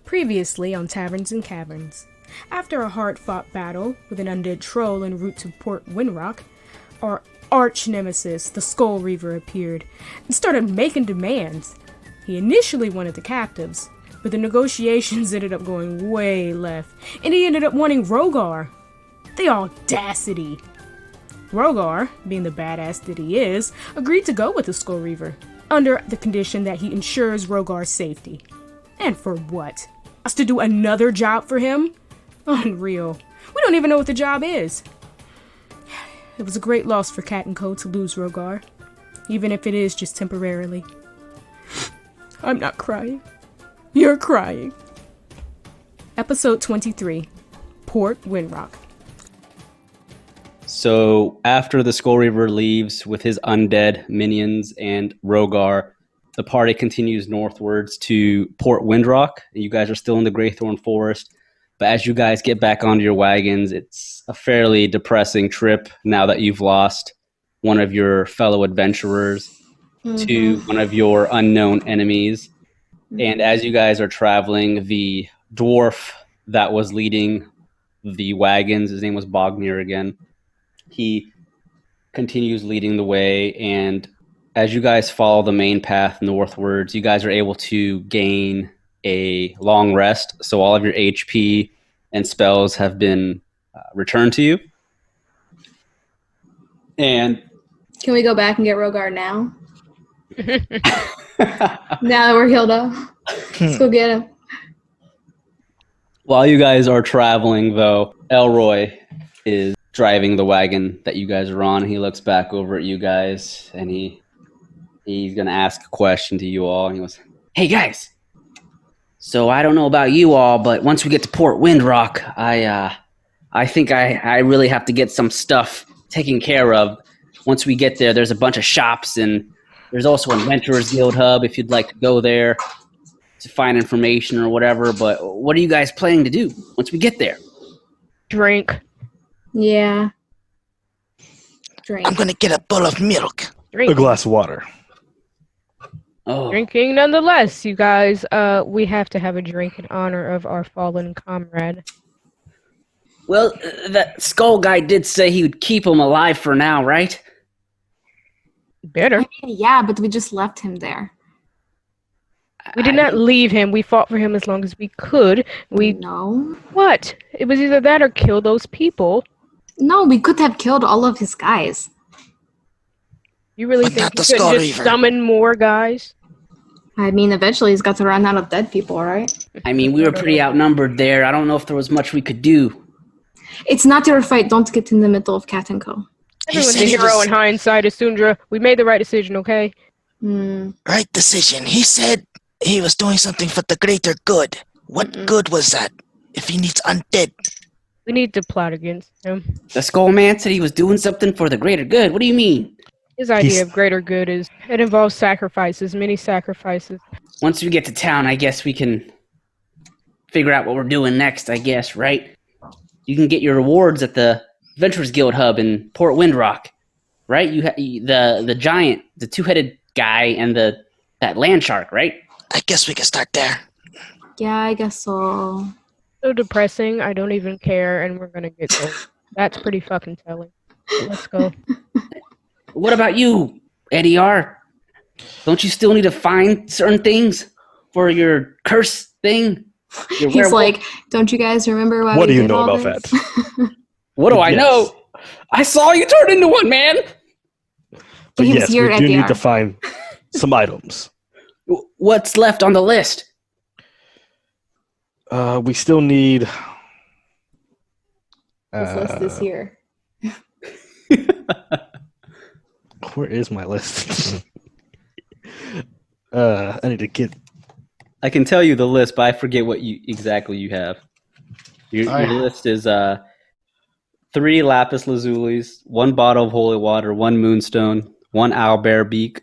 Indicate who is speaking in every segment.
Speaker 1: Previously on Taverns and Caverns. After a hard-fought battle with an undead troll en route to Port Windrock, our arch-nemesis, the Skull Reaver, appeared and started making demands. He initially wanted the captives, but the negotiations ended up going way left, and he ended up wanting Rogar. The audacity! Rogar, being the badass that he is, agreed to go with the Skull Reaver, under the condition that he ensures Rogar's safety. And for what? Us to do another job for him? Unreal. We don't even know what the job is. It was a great loss for Cat & Co. to lose Rogar, even if it is just temporarily. I'm not crying. You're crying. Episode 23, Port Windrock.
Speaker 2: So after the Skull Reaver leaves with his undead minions and Rogar, the party continues northwards to Port Windrock. You guys are still in the Graythorn Forest, but as you guys get back onto your wagons, it's a fairly depressing trip now that you've lost one of your fellow adventurers to one of your unknown enemies. And as you guys are traveling, the dwarf that was leading the wagons, his name was Bognir again, he continues leading the way, and as you guys follow the main path northwards, you guys are able to gain a long rest, so all of your HP and spells have been returned to you. And
Speaker 3: can we go back and get Rogar now? Now that we're healed up, let's go get him.
Speaker 2: While you guys are traveling, though, Elroy is driving the wagon that you guys are on. He looks back over at you guys, and he's going to ask a question to you all. He goes, "Hey, guys. So I don't know about you all, but once we get to Port Windrock, I think I really have to get some stuff taken care of. Once we get there, there's a bunch of shops, and there's also an Adventurers Guild hub if you'd like to go there to find information or whatever. But what are you guys planning to do once we get there?"
Speaker 1: Drink.
Speaker 3: Yeah. Drink.
Speaker 4: I'm gonna get a bowl of milk.
Speaker 1: Drink.
Speaker 5: A glass of water.
Speaker 2: Oh,
Speaker 1: Drinking nonetheless, you guys. We have to have a drink in honor of our fallen comrade.
Speaker 2: well, that skull guy did say he would keep him alive for now, right?
Speaker 1: Better.
Speaker 3: Yeah, but we just left him there.
Speaker 1: We did not leave him. We fought for him as long as we could.
Speaker 3: No.
Speaker 1: What? It was either that or kill those people.
Speaker 3: No, we could have killed all of his guys.
Speaker 1: You really
Speaker 4: But
Speaker 1: think
Speaker 4: not
Speaker 1: you
Speaker 4: the
Speaker 1: couldn't
Speaker 4: Skull
Speaker 1: just
Speaker 4: Reaver.
Speaker 1: summon more guys?
Speaker 3: I mean, eventually he's got to run out of dead people, right?
Speaker 2: I mean, we were pretty outnumbered there. I don't know if there was much we could do.
Speaker 3: It's not your fight. Don't get in the middle of Cat and Co.
Speaker 4: He
Speaker 1: Everyone's a
Speaker 4: said he
Speaker 1: hero
Speaker 4: was
Speaker 1: in hindsight, Asundra. We made the right decision, okay?
Speaker 4: right decision. He said he was doing something for the greater good. What good was that? If he needs undead,
Speaker 1: We need to plot against him.
Speaker 2: The skull man said he was doing something for the greater good. What do you mean?
Speaker 1: His idea
Speaker 5: He's-
Speaker 1: of greater good is it involves sacrifices, many sacrifices.
Speaker 2: Once we get to town, I guess we can figure out what we're doing next, I guess, right? You can get your rewards at the Adventurers Guild hub in Port Windrock, right? The giant, the two-headed guy, and that land shark, right?
Speaker 4: I guess we can start there.
Speaker 3: Yeah, I guess so.
Speaker 1: So depressing, I don't even care, and we're gonna get gold. That's pretty fucking telling. Let's go.
Speaker 2: What about you, Eddie R? Don't you still need to find certain things for your curse thing? Your
Speaker 3: He's
Speaker 2: werewolf?
Speaker 3: like, don't you guys remember why
Speaker 5: What
Speaker 3: we
Speaker 5: do you
Speaker 3: did
Speaker 5: know
Speaker 3: all
Speaker 5: about
Speaker 3: this?
Speaker 5: that?
Speaker 2: What do I
Speaker 5: Yes.
Speaker 2: know? I saw you turn into one, man.
Speaker 5: But
Speaker 3: He was
Speaker 5: yes,
Speaker 3: here
Speaker 5: we
Speaker 3: at
Speaker 5: do
Speaker 3: the
Speaker 5: need
Speaker 3: R.
Speaker 5: to find some items.
Speaker 2: What's left on the list?
Speaker 5: We still need.
Speaker 3: This list is here.
Speaker 5: Where is my list? I need to get.
Speaker 2: I can tell you the list, but I forget what exactly you have. Your list is 3 lapis lazulis, 1 bottle of holy water, 1 moonstone, 1 owlbear beak,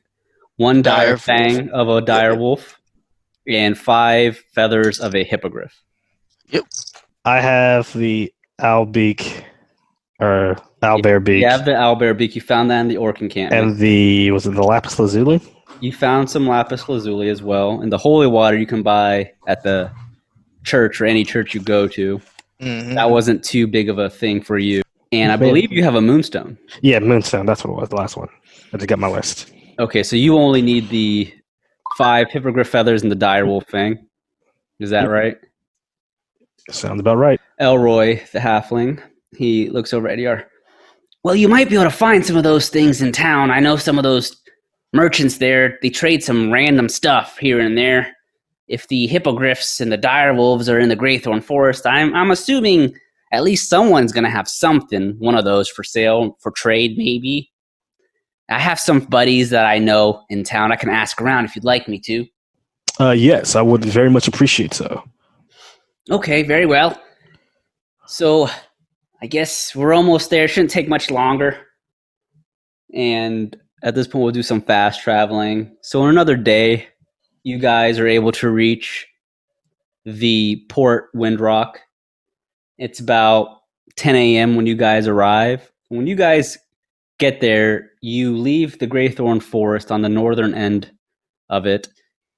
Speaker 2: 1 dire
Speaker 4: Dire
Speaker 2: fang of a dire wolf, and 5 feathers of a hippogriff.
Speaker 5: I have the owl beak, or owlbear beak,
Speaker 2: You have the owlbear beak. You found that in the orc encampment.
Speaker 5: and the lapis lazuli?
Speaker 2: You found some lapis lazuli as well, and the holy water you can buy at the church or any church you go to.
Speaker 4: Mhm.
Speaker 2: That wasn't too big of a thing for you. And I believe you have a moonstone.
Speaker 5: Yeah, Moonstone. That's what it was. The last one. I just got my list.
Speaker 2: Okay, so you only need the 5 hippogriff feathers and the direwolf fang. Is that right?
Speaker 5: Sounds about right.
Speaker 2: Elroy, the halfling, he looks over at Eddie. Well, you might be able to find some of those things in town. I know some of those merchants there, they trade some random stuff here and there. If the hippogriffs and the direwolves are in the Graythorn Forest, I'm assuming at least someone's going to have something, one of those for sale, for trade maybe. I have some buddies that I know in town. I can ask around if you'd like me to.
Speaker 5: Yes, I would very much appreciate so.
Speaker 2: Okay, very well. So, I guess we're almost there. Shouldn't take much longer. And at this point, we'll do some fast traveling. So, in another day, you guys are able to reach the Port Windrock. It's about 10 a.m. when you guys arrive. When you guys get there, you leave the Graythorn Forest on the northern end of it,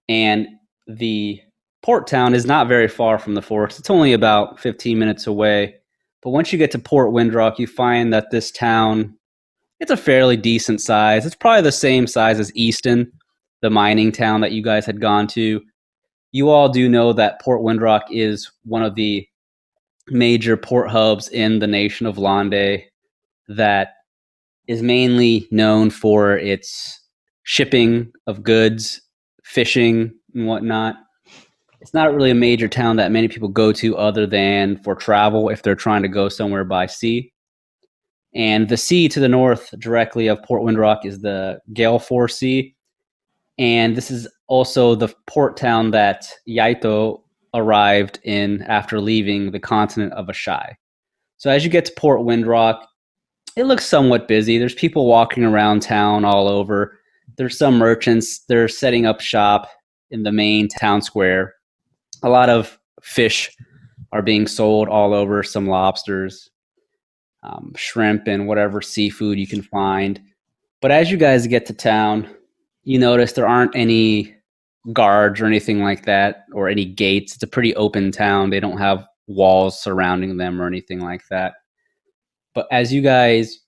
Speaker 2: and the port town is not very far from the forest. It's only about 15 minutes away. But once you get to Port Windrock, you find that this town, it's a fairly decent size. It's probably the same size as Easton, the mining town that you guys had gone to. You all do know that Port Windrock is one of the major port hubs in the nation of Londe that is mainly known for its shipping of goods, fishing, and whatnot. It's not really a major town that many people go to other than for travel if they're trying to go somewhere by sea. And the sea to the north directly of Port Windrock is the Galefor Sea. And this is also the port town that Yaito arrived in after leaving the continent of Ashai. So as you get to Port Windrock, it looks somewhat busy. There's people walking around town all over. There's some merchants. They're setting up shop in the main town square. A lot of fish are being sold all over, some lobsters, shrimp, and whatever seafood you can find. But as you guys get to town, you notice there aren't any guards or anything like that, or any gates. It's a pretty open town. They don't have walls surrounding them or anything like that. But as you guys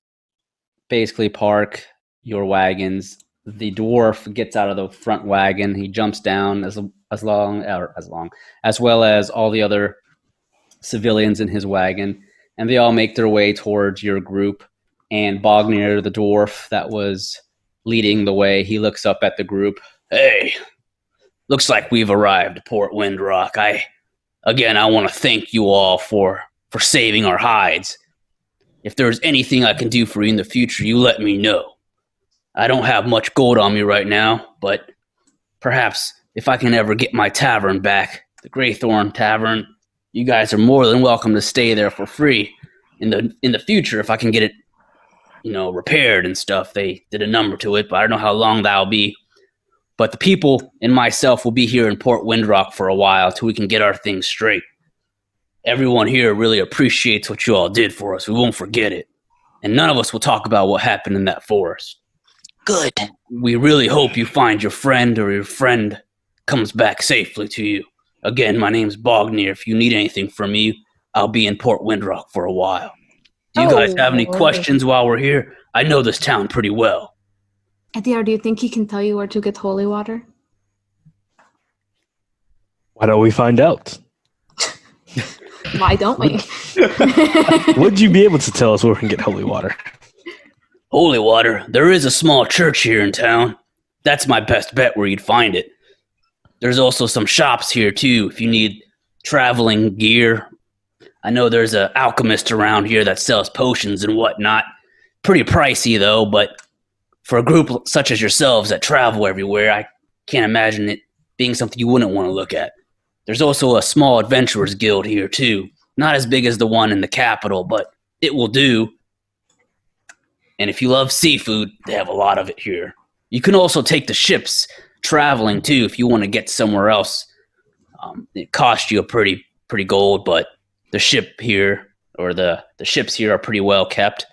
Speaker 2: basically park your wagons, the dwarf gets out of the front wagon. He jumps down as well as all the other civilians in his wagon, and they all make their way towards your group. And Bognir, the dwarf that was leading the way, he looks up at the group. Hey, looks like we've arrived at Port Windrock. I want to thank you all for saving our hides. If there's anything I can do for you in the future, you let me know. I don't have much gold on me right now, but perhaps if I can ever get my tavern back, the Graythorn Tavern, you guys are more than welcome to stay there for free in the future if I can get it, repaired and stuff. They did a number to it, but I don't know how long that'll be. But the people and myself will be here in Port Windrock for a while till we can get our things straight. Everyone here really appreciates what you all did for us. We won't forget it. And none of us will talk about what happened in that forest.
Speaker 4: Good.
Speaker 2: We really hope you find your friend or your friend comes back safely to you. Again, my name's Bognir. If you need anything from me, I'll be in Port Windrock for a while. Do you guys have any questions while we're here? I know this town pretty well.
Speaker 3: Ediar, do you think he can tell you where to get holy water?
Speaker 5: Why don't we find out?
Speaker 3: Why don't we?
Speaker 5: Would you be able to tell us where we can get holy water?
Speaker 2: Holy water? There is a small church here in town. That's my best bet where you'd find it. There's also some shops here, too, if you need traveling gear. I know there's an alchemist around here that sells potions and whatnot. Pretty pricey, though, but for a group such as yourselves that travel everywhere, I can't imagine it being something you wouldn't want to look at. There's also a small adventurers guild here, too. Not as big as the one in the capital, but it will do. And if you love seafood, they have a lot of it here. You can also take the ships traveling, too, if you want to get somewhere else. It costs you a pretty gold, but the ship here, or the ships here are pretty well kept.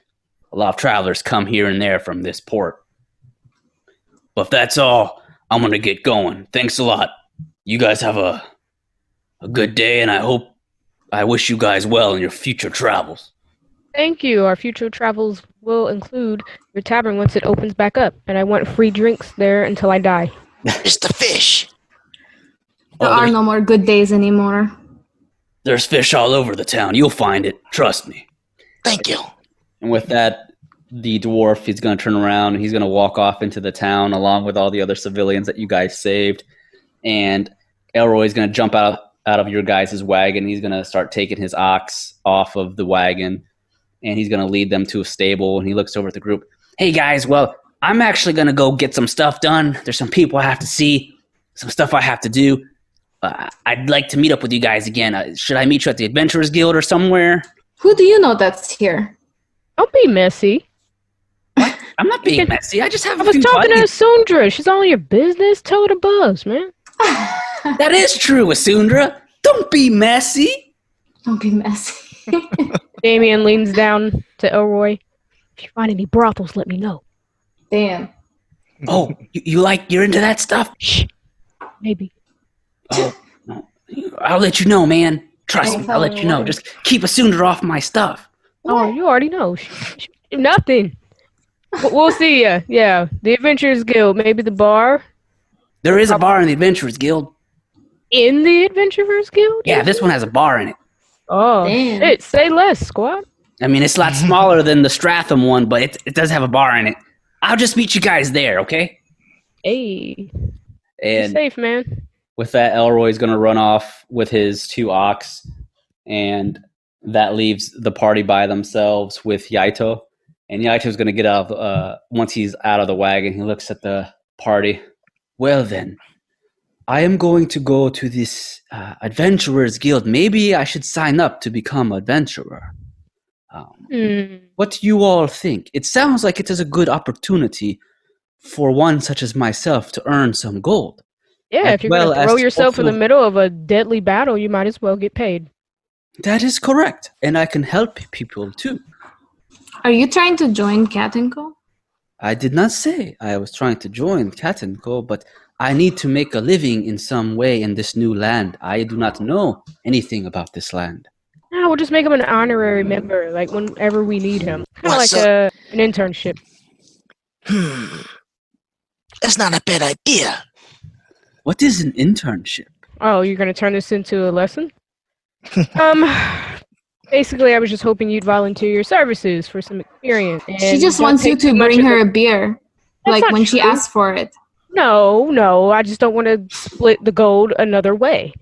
Speaker 2: A lot of travelers come here and there from this port. But if that's all, I'm going to get going. Thanks a lot. You guys have a a good day, and I wish you guys well in your future travels.
Speaker 6: Thank you. Our future travels will include your tavern once it opens back up, and I want free drinks there until I die.
Speaker 4: It's the fish.
Speaker 3: There are no more good days anymore.
Speaker 2: There's fish all over the town. You'll find it. Trust me.
Speaker 4: Thank you.
Speaker 2: And with that, the dwarf is going to turn around and he's going to walk off into the town along with all the other civilians that you guys saved. And Elroy's going to jump out of your guys' wagon. He's going to start taking his ox off of the wagon, and he's going to lead them to a stable. And he looks over at the group. Hey, guys, well, I'm actually going to go get some stuff done. There's some people I have to see, some stuff I have to do. I'd like to meet up with you guys again. Should I meet you at the Adventurers Guild or somewhere?
Speaker 3: Who do you know that's here?
Speaker 6: Don't be messy.
Speaker 2: What? I'm not being messy. I just have
Speaker 6: I was talking to Asundra. She's all in your business. Tell her to buzz, man.
Speaker 2: That is true, Asundra. Don't be messy.
Speaker 3: Don't be messy.
Speaker 6: Damien leans down to Elroy. If you find any brothels, let me know.
Speaker 3: Damn.
Speaker 2: Oh, you're into that stuff?
Speaker 6: Shh. Maybe.
Speaker 2: Oh, no. I'll let you know, man. Trust me, I'll let you know. Just keep Asundra off my stuff.
Speaker 6: Oh, you already know. Nothing. We'll see ya. Yeah, the Adventurers Guild. Maybe the bar.
Speaker 2: There is a bar in the Adventurers Guild.
Speaker 6: In the Adventurers Guild?
Speaker 2: Yeah, this one has a bar in it.
Speaker 6: Oh,
Speaker 3: damn.
Speaker 6: Shit. Say less, squad.
Speaker 2: I mean, it's a lot smaller than the Stratham one, but it does have a bar in it. I'll just meet you guys there, okay?
Speaker 6: Hey.
Speaker 2: And
Speaker 6: Be safe, man.
Speaker 2: with that, Elroy's going to run off with his 2 ox, and that leaves the party by themselves with Yaito. And Yaito's going to get out of, once he's out of the wagon, he looks at the party. Well then, I am going to go to this Adventurers Guild. Maybe I should sign up to become an adventurer. What do you all think? It sounds like it is a good opportunity for one such as myself to earn some gold.
Speaker 6: Yeah, if you're going to throw yourself in the middle of a deadly battle, you might as well get paid.
Speaker 2: That is correct. And I can help people too.
Speaker 3: Are you trying to join Cat & Co?
Speaker 2: I did not say I was trying to join Cat & Co, but I need to make a living in some way in this new land. I do not know anything about this land.
Speaker 6: No, we'll just make him an honorary member, like whenever we need him. Kind of like an internship.
Speaker 4: That's not a bad idea.
Speaker 2: What is an internship?
Speaker 6: Oh, you're going to turn this into a lesson? Basically, I was just hoping you'd volunteer your services for some experience.
Speaker 3: She just wants you to bring her a beer, like when she asks for it.
Speaker 6: No, I just don't want to split the gold another way.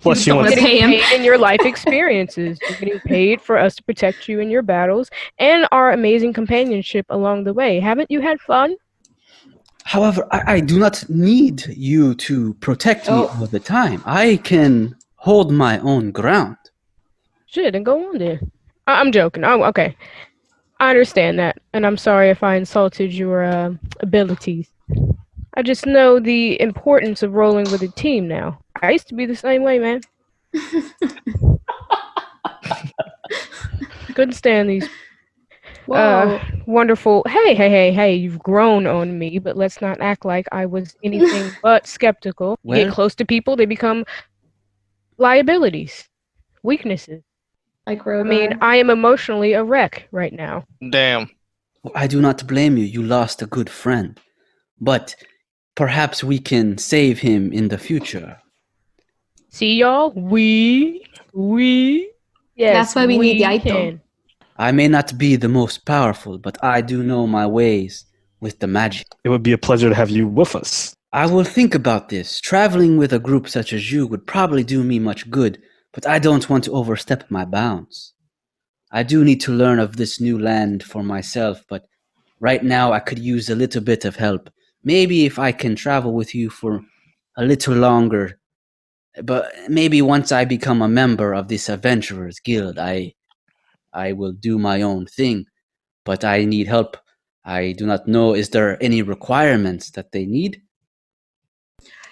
Speaker 5: What she wants?
Speaker 6: You're getting paid in your life experiences. You're getting paid for us to protect you in your battles and our amazing companionship along the way. Haven't you had fun?
Speaker 2: However, I do not need you to protect me all the time. I can hold my own ground.
Speaker 6: Shit, then go on there. I'm joking. Oh, okay. I understand that, and I'm sorry if I insulted your abilities. I just know the importance of rolling with a team now. I used to be the same way, man. Couldn't stand these wonderful... Hey, you've grown on me, but let's not act like I was anything but skeptical. You get close to people, they become liabilities, weaknesses.
Speaker 3: Like Rogar.
Speaker 6: I mean, I am emotionally a wreck right now.
Speaker 7: Damn.
Speaker 2: I do not blame you. You lost a good friend. But perhaps we can save him in the future.
Speaker 6: See, y'all? Yes,
Speaker 3: that's why we need Yaito.
Speaker 6: can.
Speaker 2: I may not be the most powerful, but I do know my ways with the magic.
Speaker 5: It would be a pleasure to have you with us.
Speaker 2: I will think about this. Traveling with a group such as you would probably do me much good, but I don't want to overstep my bounds. I do need to learn of this new land for myself, but right now I could use a little bit of help. Maybe if I can travel with you for a little longer, but maybe once I become a member of this Adventurers Guild, I will do my own thing, but I need help. I do not know, is there any requirements that they need?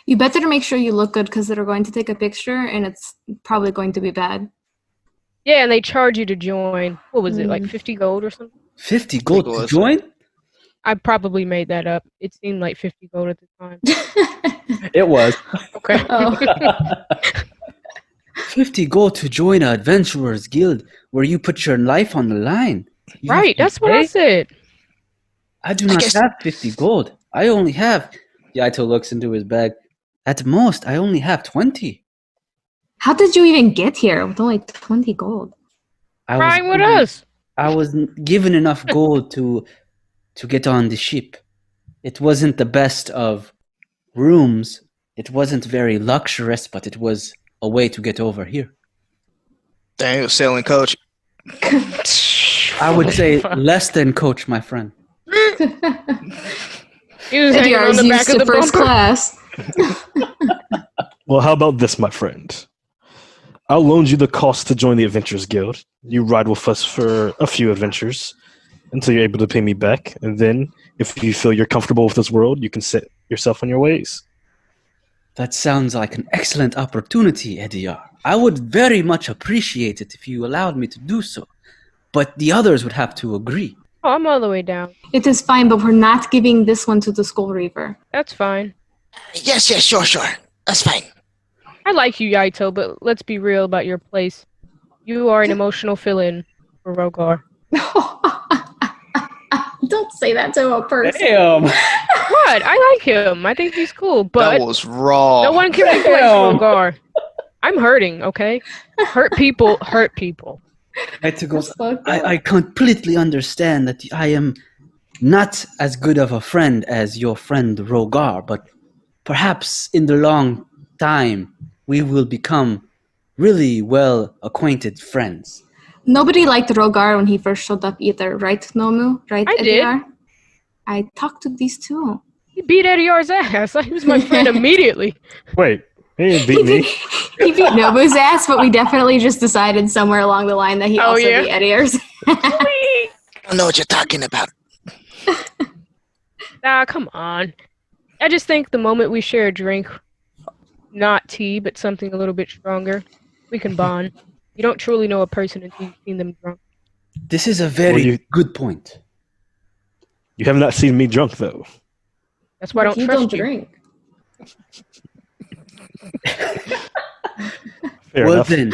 Speaker 3: You better make sure you look good because they're going to take a picture and it's probably going to be bad.
Speaker 6: Yeah, and they charge you to join. What was it, like 50 gold or something?
Speaker 2: 50 gold to join?
Speaker 6: I probably made that up. It seemed like 50 gold at the time.
Speaker 2: It was.
Speaker 6: Okay.
Speaker 2: 50 gold to join an adventurers guild where you put your life on the line. You have
Speaker 6: Right,
Speaker 2: to
Speaker 6: that's what I
Speaker 2: pay?
Speaker 6: said.
Speaker 2: I do not have 50 gold. I only have... Yaito looks into his bag. At most, I only have 20.
Speaker 3: How did you even get here with only 20 gold?
Speaker 6: Ryan with us.
Speaker 2: I was given enough gold to get on the ship. It wasn't the best of rooms. It wasn't very luxurious, but it was a way to get over here.
Speaker 4: Dang, sailing coach.
Speaker 2: I would say less than coach, my friend.
Speaker 6: He was hanging on
Speaker 3: NDR's
Speaker 6: the
Speaker 3: used
Speaker 6: back of
Speaker 3: to
Speaker 6: the
Speaker 3: first
Speaker 6: bumper.
Speaker 3: class.
Speaker 5: Well, how about this, my friend? I'll loan you the cost to join the Adventurers Guild. You ride with us for a few adventures until you're able to pay me back. And then, if you feel you're comfortable with this world, you can set yourself on your ways.
Speaker 2: That sounds like an excellent opportunity, Ediar. I would very much appreciate it if you allowed me to do so. But the others would have to agree.
Speaker 6: Oh, I'm all the way down.
Speaker 3: It is fine, but we're not giving this one to the Skull Reaver.
Speaker 6: That's fine.
Speaker 4: Yes, sure. That's fine.
Speaker 6: I like you, Yaito, but let's be real about your place. You are an emotional fill-in for Rogar.
Speaker 3: Don't say that to a person.
Speaker 2: Damn!
Speaker 6: What? I like him. I think he's cool, but
Speaker 4: That was raw.
Speaker 6: no one can replace Rogar. I'm hurting, okay? Hurt people hurt people.
Speaker 2: I completely understand that I am not as good of a friend as your friend Rogar, but perhaps in the long time we will become really well acquainted friends.
Speaker 3: Nobody liked Rogar when he first showed up either, right, Nomu? Right,
Speaker 6: I did.
Speaker 3: Ediar? I talked to these two.
Speaker 6: He beat Ediar's ass. He was my friend immediately.
Speaker 5: Wait, he didn't beat me.
Speaker 3: He beat Nobu's ass, but we definitely just decided somewhere along the line that he also beat Ediar's.
Speaker 4: I don't know what you're talking about.
Speaker 6: Ah, come on. I just think the moment we share a drink, not tea, but something a little bit stronger, we can bond. You don't truly know a person until you've seen them drunk.
Speaker 2: This is a very good point.
Speaker 5: You have not seen me drunk, though.
Speaker 6: That's why I don't
Speaker 3: You
Speaker 6: trust
Speaker 3: don't
Speaker 6: you.
Speaker 3: drink.
Speaker 5: Fair
Speaker 2: Well
Speaker 5: enough.
Speaker 2: then,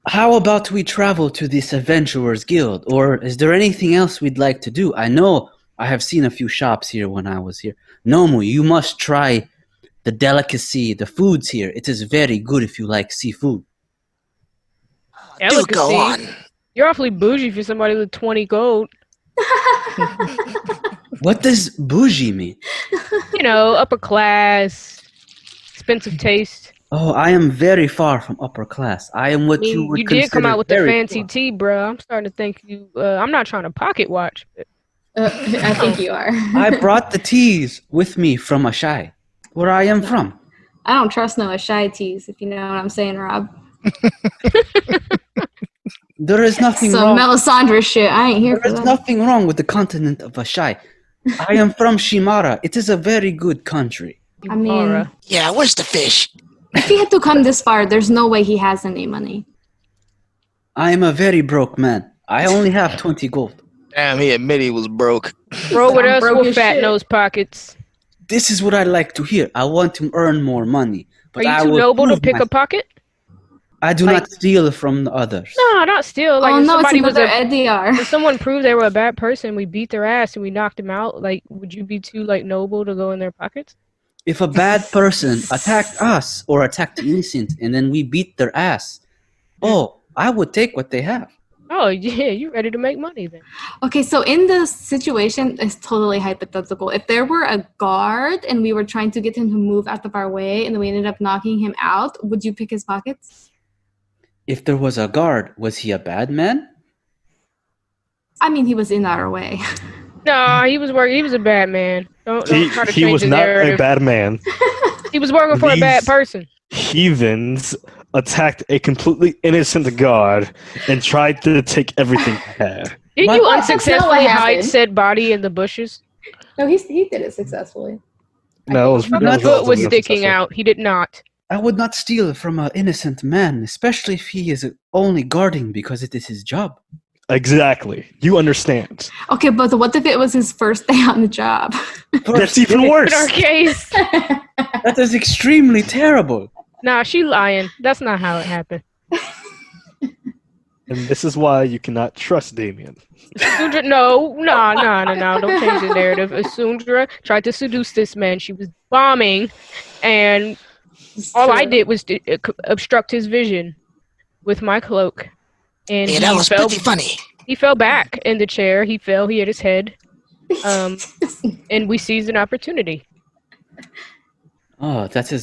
Speaker 2: how about we travel to this Adventurers Guild? Or is there anything else we'd like to do? I know I have seen a few shops here when I was here. Nomu, you must try the delicacy, the foods here. It is very good if you like seafood.
Speaker 4: Do go on.
Speaker 6: You're awfully bougie for somebody with 20 gold.
Speaker 2: What does bougie mean?
Speaker 6: You know, upper class, expensive taste.
Speaker 2: Oh, I am very far from upper class. I am what you would
Speaker 6: you did come
Speaker 2: consider
Speaker 6: out with the
Speaker 2: very
Speaker 6: fancy
Speaker 2: poor.
Speaker 6: tea, bro. I'm starting to think you. I'm not trying to pocket watch. But
Speaker 3: I think you are.
Speaker 2: I brought the teas with me from Ashai, where I am from.
Speaker 3: I don't trust no shy teas, if you know what I'm saying, Rob.
Speaker 2: There is nothing
Speaker 3: Some
Speaker 2: wrong.
Speaker 3: Melisandre shit. I ain't here
Speaker 2: There
Speaker 3: for
Speaker 2: is
Speaker 3: that.
Speaker 2: nothing wrong with the continent of Ashai. I am from Shimara. It is a very good country.
Speaker 3: I mean,
Speaker 6: Aura.
Speaker 4: Yeah, where's the fish?
Speaker 3: if he had to come this far, there's no way he has any money.
Speaker 2: I am a very broke man. I only have 20 gold.
Speaker 4: Damn, he admitted he was broke.
Speaker 6: Roll with
Speaker 3: I'm
Speaker 6: us
Speaker 3: broke
Speaker 6: with
Speaker 3: as
Speaker 6: fat
Speaker 3: shit.
Speaker 6: nose pockets.
Speaker 2: This is what I like to hear. I want to earn more money. But
Speaker 6: Are
Speaker 2: I
Speaker 6: you too
Speaker 2: will
Speaker 6: noble to
Speaker 2: prove
Speaker 6: pick a
Speaker 2: myself.
Speaker 6: pocket?
Speaker 2: I do not steal from the others.
Speaker 6: No, not steal. Like
Speaker 3: Oh
Speaker 6: if
Speaker 3: no, it's
Speaker 6: somebody was
Speaker 3: another
Speaker 6: a,
Speaker 3: EDR.
Speaker 6: if someone proved they were a bad person, we beat their ass and we knocked them out. Like, would you be too like noble to go in their pockets?
Speaker 2: If a bad person attacked us or attacked the innocent and then we beat their ass, oh, I would take what they have.
Speaker 6: Oh yeah, you ready to make money then?
Speaker 3: Okay, so in this situation, it's totally hypothetical. If there were a guard and we were trying to get him to move out of our way and then we ended up knocking him out, would you pick his pockets?
Speaker 2: If there was a guard, was he a bad man?
Speaker 3: I mean, he was in our way.
Speaker 6: No, he was working. He was a bad man. Don't try to
Speaker 5: He
Speaker 6: change
Speaker 5: was
Speaker 6: his
Speaker 5: not
Speaker 6: narrative.
Speaker 5: a bad man.
Speaker 6: He was working for a bad
Speaker 5: These-
Speaker 6: person.
Speaker 5: Heathens attacked a completely innocent god and tried to take everything he had.
Speaker 6: Didn't
Speaker 2: What?
Speaker 6: you
Speaker 3: That's not what
Speaker 6: unsuccessfully hide
Speaker 3: happened.
Speaker 6: said body in the bushes?
Speaker 3: No, he did it successfully.
Speaker 5: No, it was,
Speaker 6: His
Speaker 5: that was
Speaker 6: foot was
Speaker 5: relatively
Speaker 6: sticking
Speaker 5: successful.
Speaker 6: out. He did not.
Speaker 2: I would not steal from an innocent man, especially if he is only guarding because it is his job.
Speaker 5: Exactly. You understand.
Speaker 3: Okay, but what if it was his first day on the job?
Speaker 5: That's even worse.
Speaker 6: In our case,
Speaker 2: That is extremely terrible.
Speaker 6: Nah, she lying. That's not how it happened.
Speaker 5: And this is why you cannot trust Damien.
Speaker 6: Sundra, no. Don't change the narrative. Sundra tried to seduce this man. She was bombing, and all I did was to obstruct his vision with my cloak. And
Speaker 4: Yeah, that was pretty funny.
Speaker 6: He fell back in the chair. He fell. He hit his head. And we seized an opportunity.
Speaker 2: Oh, that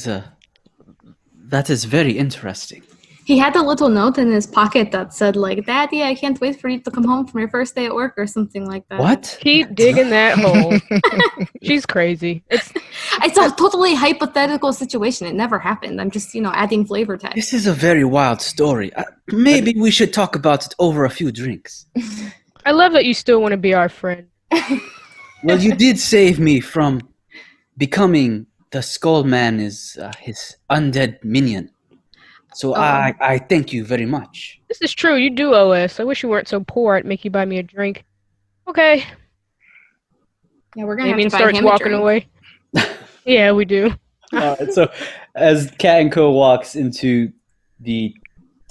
Speaker 2: is very interesting.
Speaker 3: He had a little note in his pocket that said, like, Daddy, I can't wait for you to come home from your first day at work or something like that.
Speaker 2: What?
Speaker 6: Keep digging that hole. She's crazy.
Speaker 3: It's a totally hypothetical situation. It never happened. I'm just, adding flavor to it.
Speaker 2: This is a very wild story. Maybe we should talk about it over a few drinks.
Speaker 6: I love that you still want to be our friend.
Speaker 2: Well, you did save me from becoming the Skull Man is his undead minion. So I thank you very much.
Speaker 6: This is true. You do owe us. I wish you weren't so poor. I'd make you buy me a drink. Okay.
Speaker 3: Yeah, we're gonna have
Speaker 6: Damien
Speaker 3: to buy
Speaker 6: starts
Speaker 3: him
Speaker 6: walking
Speaker 3: a drink.
Speaker 6: away. Yeah, we do.
Speaker 2: All right, so as Cat and Co walks into the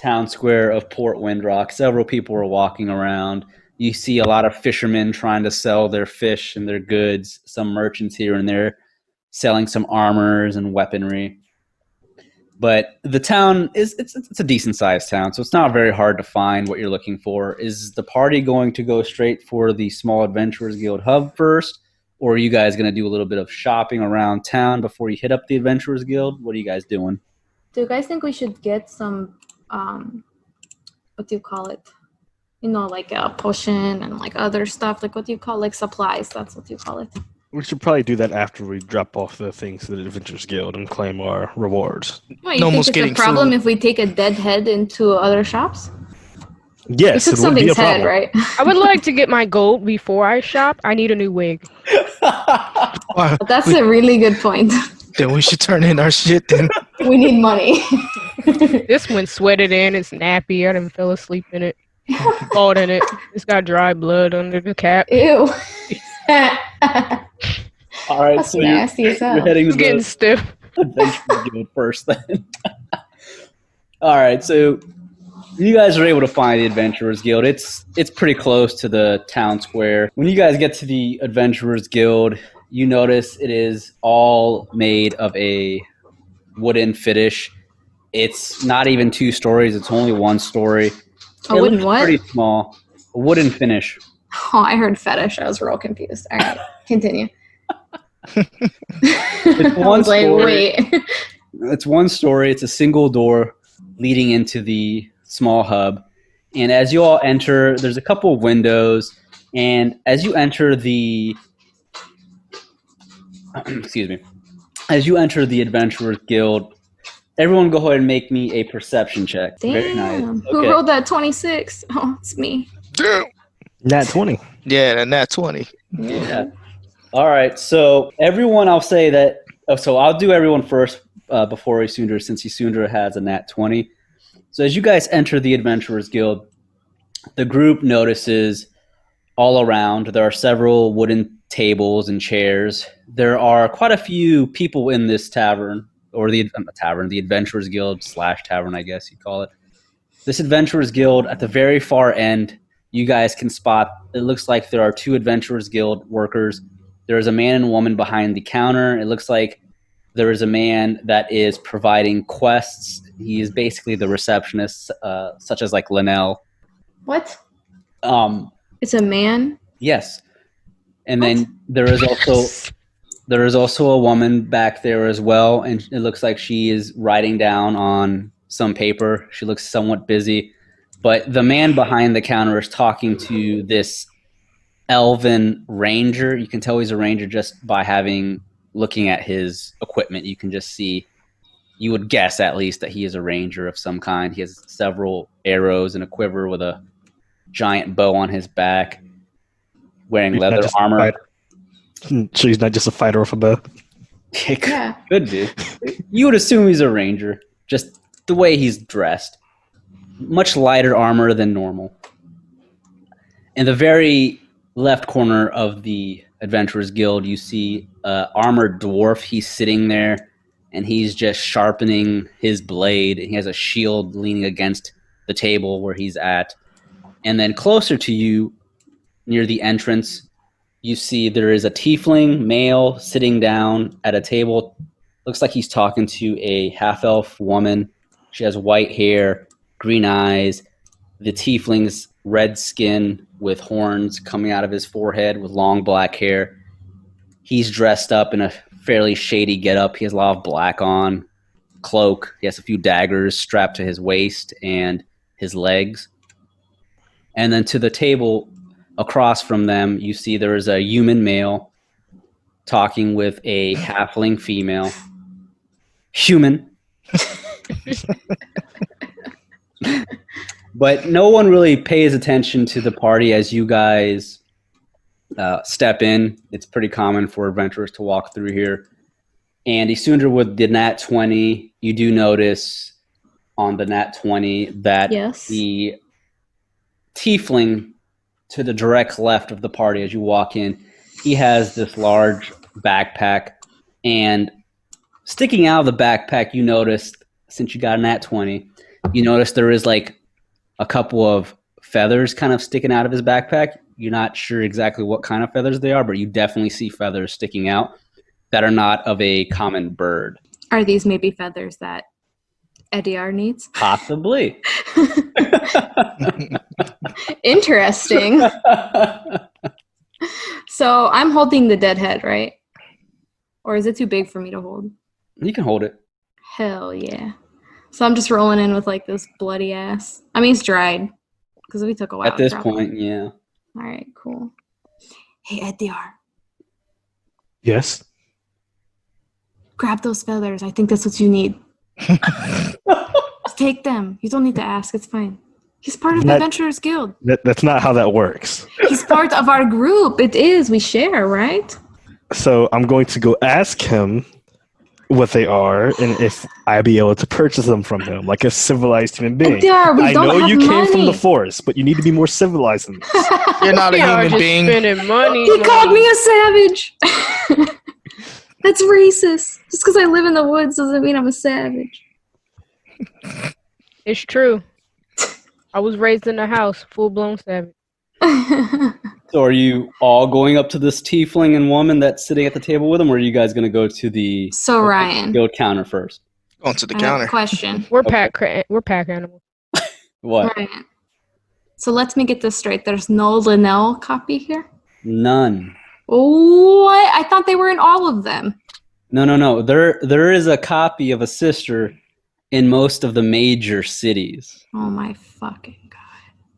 Speaker 2: town square of Port Windrock, several people are walking around. You see a lot of fishermen trying to sell their fish and their goods. Some merchants here and there selling some armors and weaponry. But the town it's a decent sized town, so it's not very hard to find what you're looking for. Is the party going to go straight for the Small Adventurers Guild hub first, or are you guys going to do a little bit of shopping around town before you hit up the Adventurers Guild? What are you guys doing?
Speaker 3: Do you guys think we should get some, what do you call it? Like a potion and like other stuff. Like what do you call supplies? That's what you call it.
Speaker 5: We should probably do that after we drop off the things to the Adventurers Guild and claim our rewards.
Speaker 3: Well, you think it's a problem if we take a dead head into other shops?
Speaker 5: Yes,
Speaker 3: we took
Speaker 5: it would be a
Speaker 3: something's head,
Speaker 5: problem.
Speaker 3: right?
Speaker 6: I would like to get my gold before I shop. I need a new wig.
Speaker 3: That's a really good point.
Speaker 4: Then we should turn in our shit then.
Speaker 3: We need money.
Speaker 6: This one sweated in. It's nappy. I done fell asleep in it. Bald in it. It's got dry blood under the cap.
Speaker 3: Ew.
Speaker 2: All right,
Speaker 3: That's
Speaker 2: so
Speaker 3: nasty as hell.
Speaker 2: you're heading
Speaker 6: It's
Speaker 2: to
Speaker 6: getting
Speaker 2: the
Speaker 6: stiff.
Speaker 2: Adventurers Guild first then. All right, so you guys are able to find the Adventurers Guild. It's pretty close to the town square. When you guys get to the Adventurers Guild, you notice it is all made of a wooden finish. It's not even 2 stories. It's only 1 story.
Speaker 3: A wooden what?
Speaker 2: Pretty small. A wooden finish.
Speaker 3: Oh, I heard fetish. I was real confused. All right, continue.
Speaker 2: It's 1 story.
Speaker 3: Wait.
Speaker 2: It's 1 story. It's a single door leading into the small hub. And as you all enter, there's a couple of windows. And as you enter the excuse me, as you enter the Adventurers Guild, everyone go ahead and make me a perception check.
Speaker 3: Damn.
Speaker 2: Very nice.
Speaker 3: Who
Speaker 2: Okay.
Speaker 3: rolled that 26? Oh, it's me.
Speaker 4: Damn.
Speaker 5: Nat 20.
Speaker 4: Yeah, and that 20.
Speaker 2: Yeah. All right. So everyone, I'll say that. So I'll do everyone first before Isundra, since Isundra has a nat 20. So as you guys enter the Adventurers Guild, the group notices all around there are several wooden tables and chairs. There are quite a few people in this tavern, or the Adventurers Guild / tavern, I guess you call it. This Adventurers Guild, at the very far end, you guys can spot, it looks like there are 2 Adventurers Guild workers. There's a man and woman behind the counter. It looks like there is a man that is providing quests. He is basically the receptionist, such as like Linnell.
Speaker 3: What? It's a man?
Speaker 2: Yes. And then there is also a woman back there as well, and it looks like she is writing down on some paper. She looks somewhat busy. But the man behind the counter is talking to this elven ranger. You can tell he's a ranger just by looking at his equipment. You can just see, you would guess at least that he is a ranger of some kind. He has several arrows and a quiver with a giant bow on his back, wearing leather armor.
Speaker 5: So he's not just a fighter with a bow.
Speaker 3: Yeah.
Speaker 2: Could be. You would assume he's a ranger, just the way he's dressed. Much lighter armor than normal. In the very left corner of the Adventurers Guild, you see an armored dwarf. He's sitting there, and he's just sharpening his blade. He has a shield leaning against the table where he's at. And then closer to you, near the entrance, you see there is a tiefling male sitting down at a table. Looks like he's talking to a half-elf woman. She has white hair, green eyes. The tiefling's red skin with horns coming out of his forehead with long black hair. He's dressed up in a fairly shady getup. He has a lot of black on, cloak. He has a few daggers strapped to his waist and his legs. And then to the table across from them, you see there is a human male talking with a halfling female. Human. But no one really pays attention to the party as you guys step in. It's pretty common for adventurers to walk through here. And Isundra, with the nat 20, you do notice on the nat 20 that the tiefling to the direct left of the party as you walk in, he has this large backpack. And sticking out of the backpack, you notice, since you got a nat 20, you notice there is like a couple of feathers kind of sticking out of his backpack. You're not sure exactly what kind of feathers they are, but you definitely see feathers sticking out that are not of a common bird.
Speaker 3: Are these maybe feathers that Ediar needs?
Speaker 2: Possibly.
Speaker 3: Interesting. So I'm holding the dead head, right? Or is it too big for me to hold?
Speaker 2: You can hold it.
Speaker 3: Hell yeah. So I'm just rolling in with like this bloody ass. I mean, it's dried because we took a while.
Speaker 2: At this point, yeah.
Speaker 3: All right, cool. Hey, Ediar.
Speaker 5: Yes.
Speaker 3: Grab those feathers. I think that's what you need. Just take them. You don't need to ask. It's fine. He's part of the Adventurers Guild.
Speaker 5: That's not how that works.
Speaker 3: He's part of our group. It is. We share, right?
Speaker 5: So I'm going to go ask him what they are and if I'd be able to purchase them from him, like a civilized human being. I know you came from the forest, but you need to be more civilized than this.
Speaker 4: You're not a human being.
Speaker 3: He called me a savage. That's racist. Just because I live in the woods doesn't mean I'm a savage.
Speaker 6: It's true. I was raised in a house, full-blown savage.
Speaker 2: So are you all going up to this tiefling and woman that's sitting at the table with him, or are you guys going to go to the
Speaker 3: Ryan
Speaker 2: guild counter first?
Speaker 4: Going to the counter.
Speaker 3: Question.
Speaker 6: We're pack animals.
Speaker 2: What?
Speaker 3: Ryan. So let me get this straight. There's no Linnell copy here?
Speaker 2: None.
Speaker 3: What? I thought they were in all of them.
Speaker 2: No. There is a copy of a sister in most of the major cities.
Speaker 3: Oh my fucking god.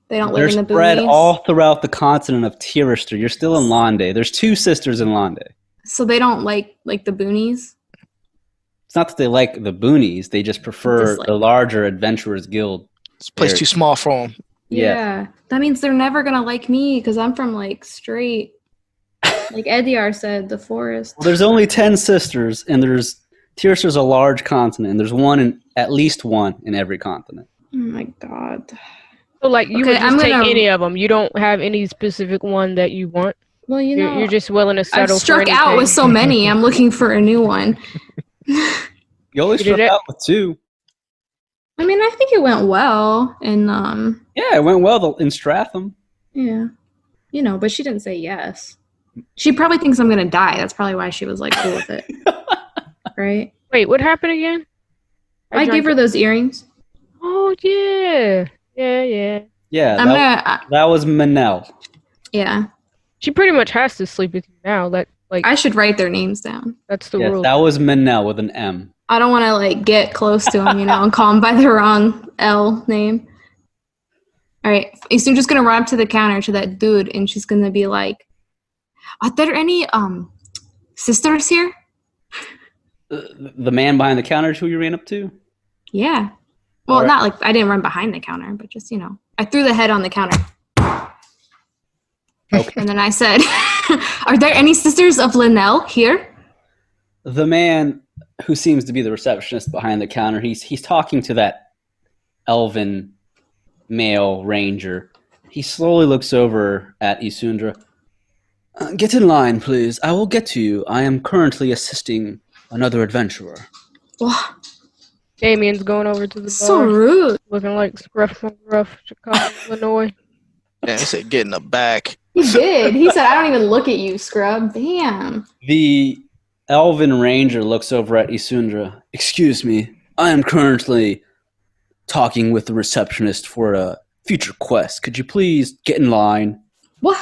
Speaker 3: They don't live in the boonies?
Speaker 2: They're spread all throughout the continent of Tirister. You're still in Londe. There's 2 sisters in Londe.
Speaker 3: So they don't like the boonies?
Speaker 2: It's not that they like the boonies. They just prefer the larger Adventurers Guild.
Speaker 4: This place too small for them.
Speaker 3: Yeah. That means they're never going to like me because I'm from like straight, like Ediar said, the forest.
Speaker 2: Well, there's only 10 sisters, and Tirister's a large continent, and there's at least one in every continent.
Speaker 3: Oh my god.
Speaker 6: So, like, you would just take any of them. You don't have any specific one that you want.
Speaker 3: Well,
Speaker 6: you're just willing to settle.
Speaker 3: I've struck out with so many. I'm looking for a new one.
Speaker 2: You only struck out with 2.
Speaker 3: I mean, I think it went well, and
Speaker 2: yeah, it went well in Stratham.
Speaker 3: Yeah, but she didn't say yes. She probably thinks I'm gonna die. That's probably why she was like cool with it, right?
Speaker 6: Wait, what happened again?
Speaker 3: I gave her those earrings.
Speaker 6: Oh yeah.
Speaker 2: Yeah, that was Manel.
Speaker 3: Yeah.
Speaker 6: She pretty much has to sleep with you now.
Speaker 3: I should write their names down.
Speaker 6: That's the rule.
Speaker 2: That was Manel with an M.
Speaker 3: I don't want to like get close to him, and call him by the wrong L name. All right, so I'm just gonna run up to the counter to that dude, and she's gonna be like, "Are there any sisters here?"
Speaker 2: The man behind the counter is who you ran up to?
Speaker 3: Yeah. Well, not like I didn't run behind the counter, but just, I threw the head on the counter. Okay. And then I said, "Are there any sisters of Linnell here?"
Speaker 2: The man who seems to be the receptionist behind the counter, he's talking to that elven male ranger. He slowly looks over at Isundra. Get in line, please. I will get to you. I am currently assisting another adventurer.
Speaker 3: Wah,
Speaker 6: Damien's going over to the
Speaker 3: so
Speaker 6: bar,
Speaker 3: rude.
Speaker 6: looking like Scruff from Gruff, Chicago, Illinois.
Speaker 4: Yeah, he said, get in the back.
Speaker 3: He did. He said, I don't even look at you, scrub. Damn.
Speaker 2: The Elven Ranger looks over at Isundra. Excuse me, I am currently talking with the receptionist for a future quest. Could you please get in line?
Speaker 3: What?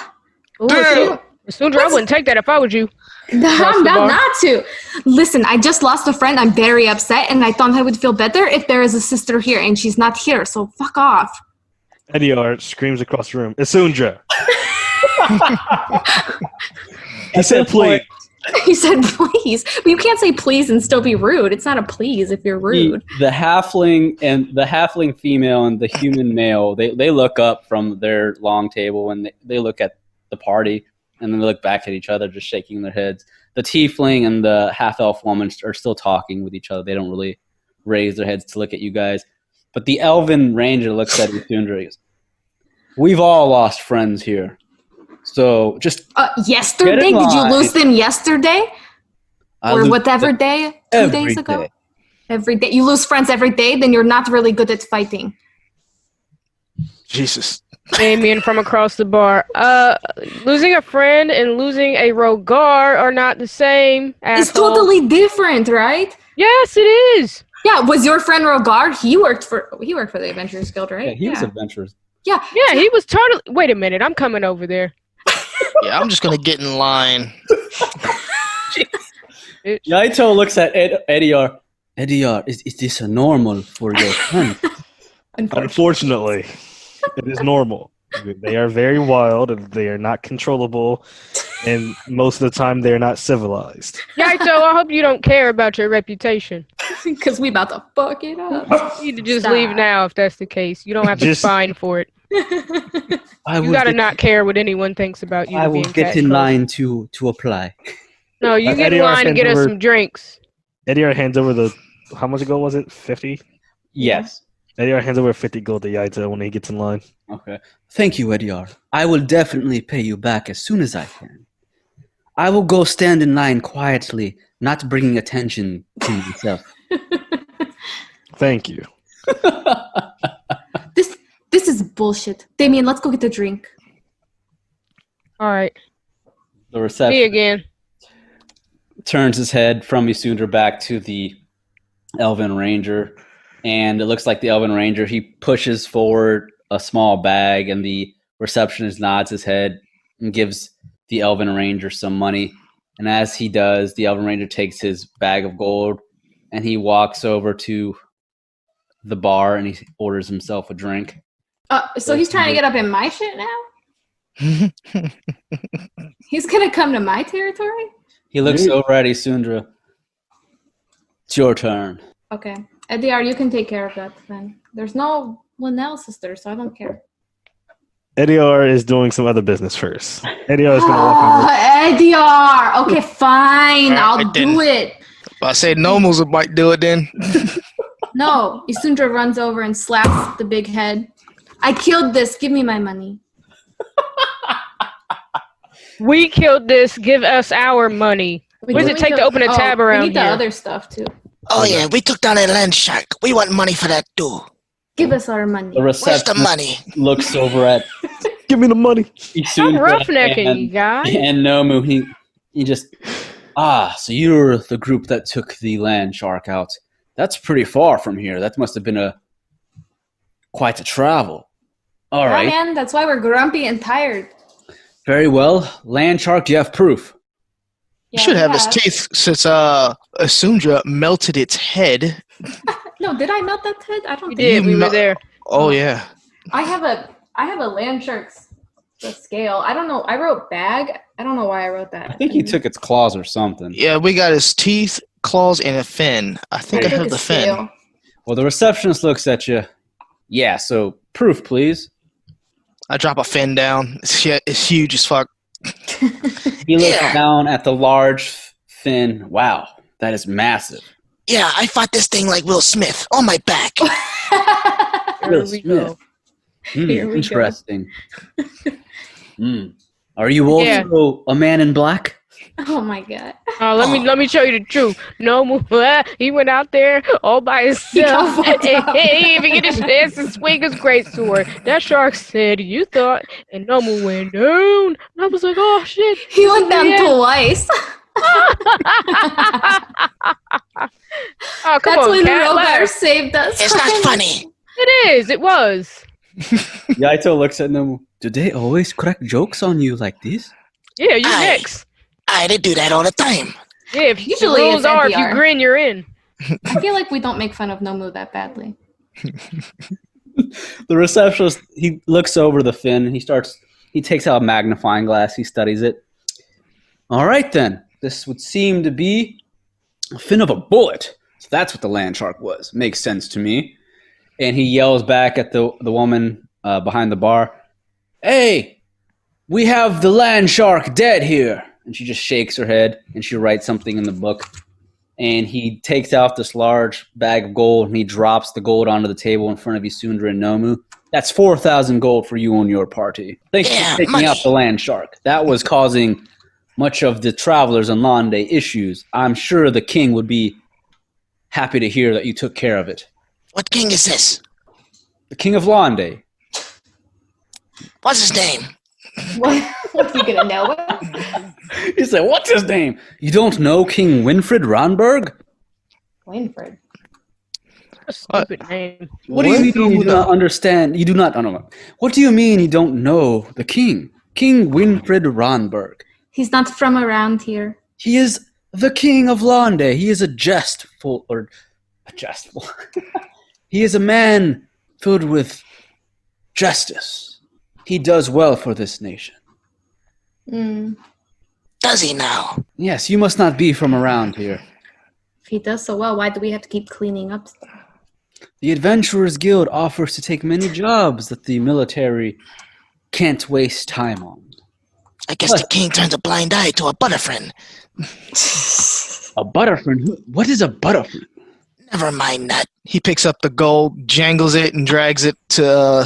Speaker 6: Ooh,
Speaker 4: Damn.
Speaker 6: Isundra, I wouldn't take that if I was you.
Speaker 3: I'm
Speaker 6: the
Speaker 3: not,
Speaker 6: bar.
Speaker 3: not to. Listen, I just lost a friend. I'm very upset, and I thought I would feel better if there is a sister here, and she's not here, so fuck off.
Speaker 5: Ediar screams across the room. Isundra. He said, please.
Speaker 3: He said, please. But you can't say please and still be rude. It's not a please if you're rude.
Speaker 2: The halfling female and the human male, they look up from their long table and they look at the party and then they look back at each other, just shaking their heads. The tiefling and the half-elf woman are still talking with each other. They don't really raise their heads to look at you guys. But the elven ranger looks at Isundra and goes, we've all lost friends here. So just
Speaker 3: Yesterday?
Speaker 2: Get in
Speaker 3: Did you
Speaker 2: line.
Speaker 3: lose them yesterday?
Speaker 2: I
Speaker 3: Or
Speaker 2: lose
Speaker 3: whatever
Speaker 2: them
Speaker 3: day? 2
Speaker 2: every
Speaker 3: days ago?
Speaker 2: day.
Speaker 3: Every day. You lose friends every day, then you're not really good at fighting.
Speaker 4: Jesus.
Speaker 6: Damien from across the bar. Losing a friend and losing a Rogar are not the same.
Speaker 3: It's
Speaker 6: asshole.
Speaker 3: totally different, right?
Speaker 6: Yes, it is.
Speaker 3: Yeah, was your friend Rogar? He worked for the Adventurers Guild, right?
Speaker 2: Yeah, he was adventurous.
Speaker 3: Yeah.
Speaker 6: Yeah, he was totally. Wait a minute, I'm coming over there.
Speaker 4: Yeah, I'm just going to get in line.
Speaker 2: Yaito looks at Ediar. Ediar, is this a normal for your friend?
Speaker 5: Unfortunately, it is normal. They are very wild and they are not controllable. And most of the time, they're not civilized.
Speaker 6: Yaito, I hope you don't care about your reputation.
Speaker 3: Because we about to fuck it up.
Speaker 6: You need to just
Speaker 3: Stop.
Speaker 6: leave now if that's the case. You don't have to
Speaker 5: Just-
Speaker 6: fine for it. You gotta not care what anyone thinks about you.
Speaker 2: I
Speaker 6: to be
Speaker 2: will get in
Speaker 6: catcalled.
Speaker 2: line to apply.
Speaker 6: No, you get in
Speaker 5: Ediar
Speaker 6: line and get us
Speaker 5: hands over-
Speaker 6: some drinks.
Speaker 5: Ediar hands over the, how much ago was it? 50?
Speaker 2: Yes.
Speaker 5: Ediar hands over 50 gold to Yaito when he gets in line.
Speaker 2: Okay. Thank you, Ediar. I will definitely pay you back as soon as I can. I will go stand in line quietly, not bringing attention to myself.
Speaker 5: Thank you.
Speaker 3: This is bullshit. Damien, let's go get a drink.
Speaker 6: All right.
Speaker 2: The
Speaker 6: See you
Speaker 2: reception
Speaker 6: again.
Speaker 2: turns his head from Isundra back to the Elven Ranger, and it looks like the Elven Ranger, he pushes forward a small bag, and the receptionist nods his head and gives the Elven Ranger some money. And as he does, the Elven Ranger takes his bag of gold, and he walks over to the bar, and he orders himself a drink.
Speaker 3: So he's trying to get up in my shit now? He's gonna come to my territory?
Speaker 2: He looks over at Isundra. It's your turn.
Speaker 3: Okay. Ediar, you can take care of that then. There's no one else, sister, so I don't care.
Speaker 5: Ediar is doing some other business first. Ediar is going to walk over.
Speaker 3: Ediar! Okay, fine.
Speaker 4: Alright,
Speaker 3: I'll
Speaker 4: I
Speaker 3: do
Speaker 4: didn't.
Speaker 3: it.
Speaker 4: If I say Nomos might do it then.
Speaker 3: No. Isundra runs over and slaps the big head. I killed this. Give me my money.
Speaker 6: We killed this. Give us our money. What does it take to open a tab around
Speaker 3: We need the
Speaker 6: here?
Speaker 3: other stuff too.
Speaker 4: Oh, yeah, we took down a land shark. We want money for that, too.
Speaker 3: Give us our money.
Speaker 2: The
Speaker 4: Where's the
Speaker 2: receptionist
Speaker 4: money?
Speaker 2: looks over at
Speaker 5: Give me the money.
Speaker 6: I'm
Speaker 2: Isundra
Speaker 6: roughnecking you guys.
Speaker 2: and Nomu. He just, so you're the group that took the land shark out. That's pretty far from here. That must have been quite a travel. All
Speaker 3: Yeah,
Speaker 2: right.
Speaker 3: man, that's why we're grumpy and tired.
Speaker 2: Very well. Land shark, do you have proof?
Speaker 4: You should have his teeth since Asundra melted its head.
Speaker 3: No, did I melt that head? I don't
Speaker 6: We
Speaker 3: think
Speaker 6: did. We were
Speaker 4: mel-
Speaker 6: there.
Speaker 4: Oh, yeah.
Speaker 3: I have a land shark's scale. I don't know. I wrote bag. I don't know why I wrote that.
Speaker 2: I think he took its claws or something.
Speaker 4: Yeah, we got his teeth, claws, and a fin. I think I
Speaker 3: took
Speaker 4: have
Speaker 3: a
Speaker 4: the fin.
Speaker 3: scale.
Speaker 2: Well, the receptionist looks at you. Yeah, so proof, please.
Speaker 4: I drop a fin down. It's huge as fuck.
Speaker 2: He looks
Speaker 4: Yeah.
Speaker 2: down at the large fin. Wow, that is massive.
Speaker 4: Yeah, I fought this thing like Will Smith on my back.
Speaker 6: Here
Speaker 2: Will
Speaker 6: we
Speaker 2: Smith.
Speaker 6: go.
Speaker 3: Here we go.
Speaker 2: Interesting. Are you also a man in black?
Speaker 3: Oh my god.
Speaker 6: Let me show you the truth. Nomu, he went out there all by himself.
Speaker 3: got fucked
Speaker 6: And
Speaker 3: up.
Speaker 6: he didn't even get a chance to swing his greatsword. That shark said, "You thought," and Nomu went down. And I was like, "Oh shit!"
Speaker 3: He went down
Speaker 6: Yeah.
Speaker 3: twice.
Speaker 6: Oh, come
Speaker 3: That's
Speaker 6: on,
Speaker 3: when
Speaker 6: cat.
Speaker 3: Rogar
Speaker 6: laugh.
Speaker 3: saved us.
Speaker 4: It's not funny.
Speaker 6: It is. It was.
Speaker 2: Yaito looks at Nomu. Do they always crack jokes on you like this?
Speaker 6: Yeah, you
Speaker 4: Aye.
Speaker 6: next.
Speaker 4: They do that all the time.
Speaker 6: Yeah, if you,
Speaker 3: Usually
Speaker 6: the rules
Speaker 3: it's
Speaker 6: are if you
Speaker 3: NPR.
Speaker 6: grin, you're in.
Speaker 3: I feel like we don't make fun of Nomu that badly.
Speaker 2: The receptionist, he looks over the fin. He takes out a magnifying glass. He studies it. All right, then. This would seem to be a fin of a bullet. So that's what the land shark was. Makes sense to me. And he yells back at the woman behind the bar. Hey, we have the land shark dead here. And she just shakes her head and she writes something in the book. And he takes out this large bag of gold and he drops the gold onto the table in front of Isundra and Nomu. That's 4,000 gold for you and your party. Thanks for taking
Speaker 4: money.
Speaker 2: out the land shark. That was causing much of the travelers in Lande issues. I'm sure the king would be happy to hear that you took care of it.
Speaker 4: What king is this?
Speaker 2: The king of Lande.
Speaker 4: What's his name?
Speaker 3: What are you gonna know it?
Speaker 2: He said, what's his name? You don't know King Winfried Ronberg?
Speaker 3: Winfred.
Speaker 6: A stupid name.
Speaker 2: What do you mean you do not understand? You do not, I don't know. What do you mean you don't know the king? King Winfried Ronberg.
Speaker 3: He's not from around here.
Speaker 2: He is the king of Lande. He is a jestful. He is a man filled with justice. He does well for this nation.
Speaker 3: Mm.
Speaker 4: Does he now?
Speaker 2: Yes, you must not be from around here.
Speaker 3: If he does so well, why do we have to keep cleaning up stuff?
Speaker 2: The Adventurers Guild offers to take many jobs that the military can't waste time on.
Speaker 4: I guess
Speaker 2: What?
Speaker 4: the king turns a blind eye to a butterfriend.
Speaker 2: A butterfriend? What is a butterfriend?
Speaker 4: Never mind that.
Speaker 5: He picks up the gold, jangles it, and drags it to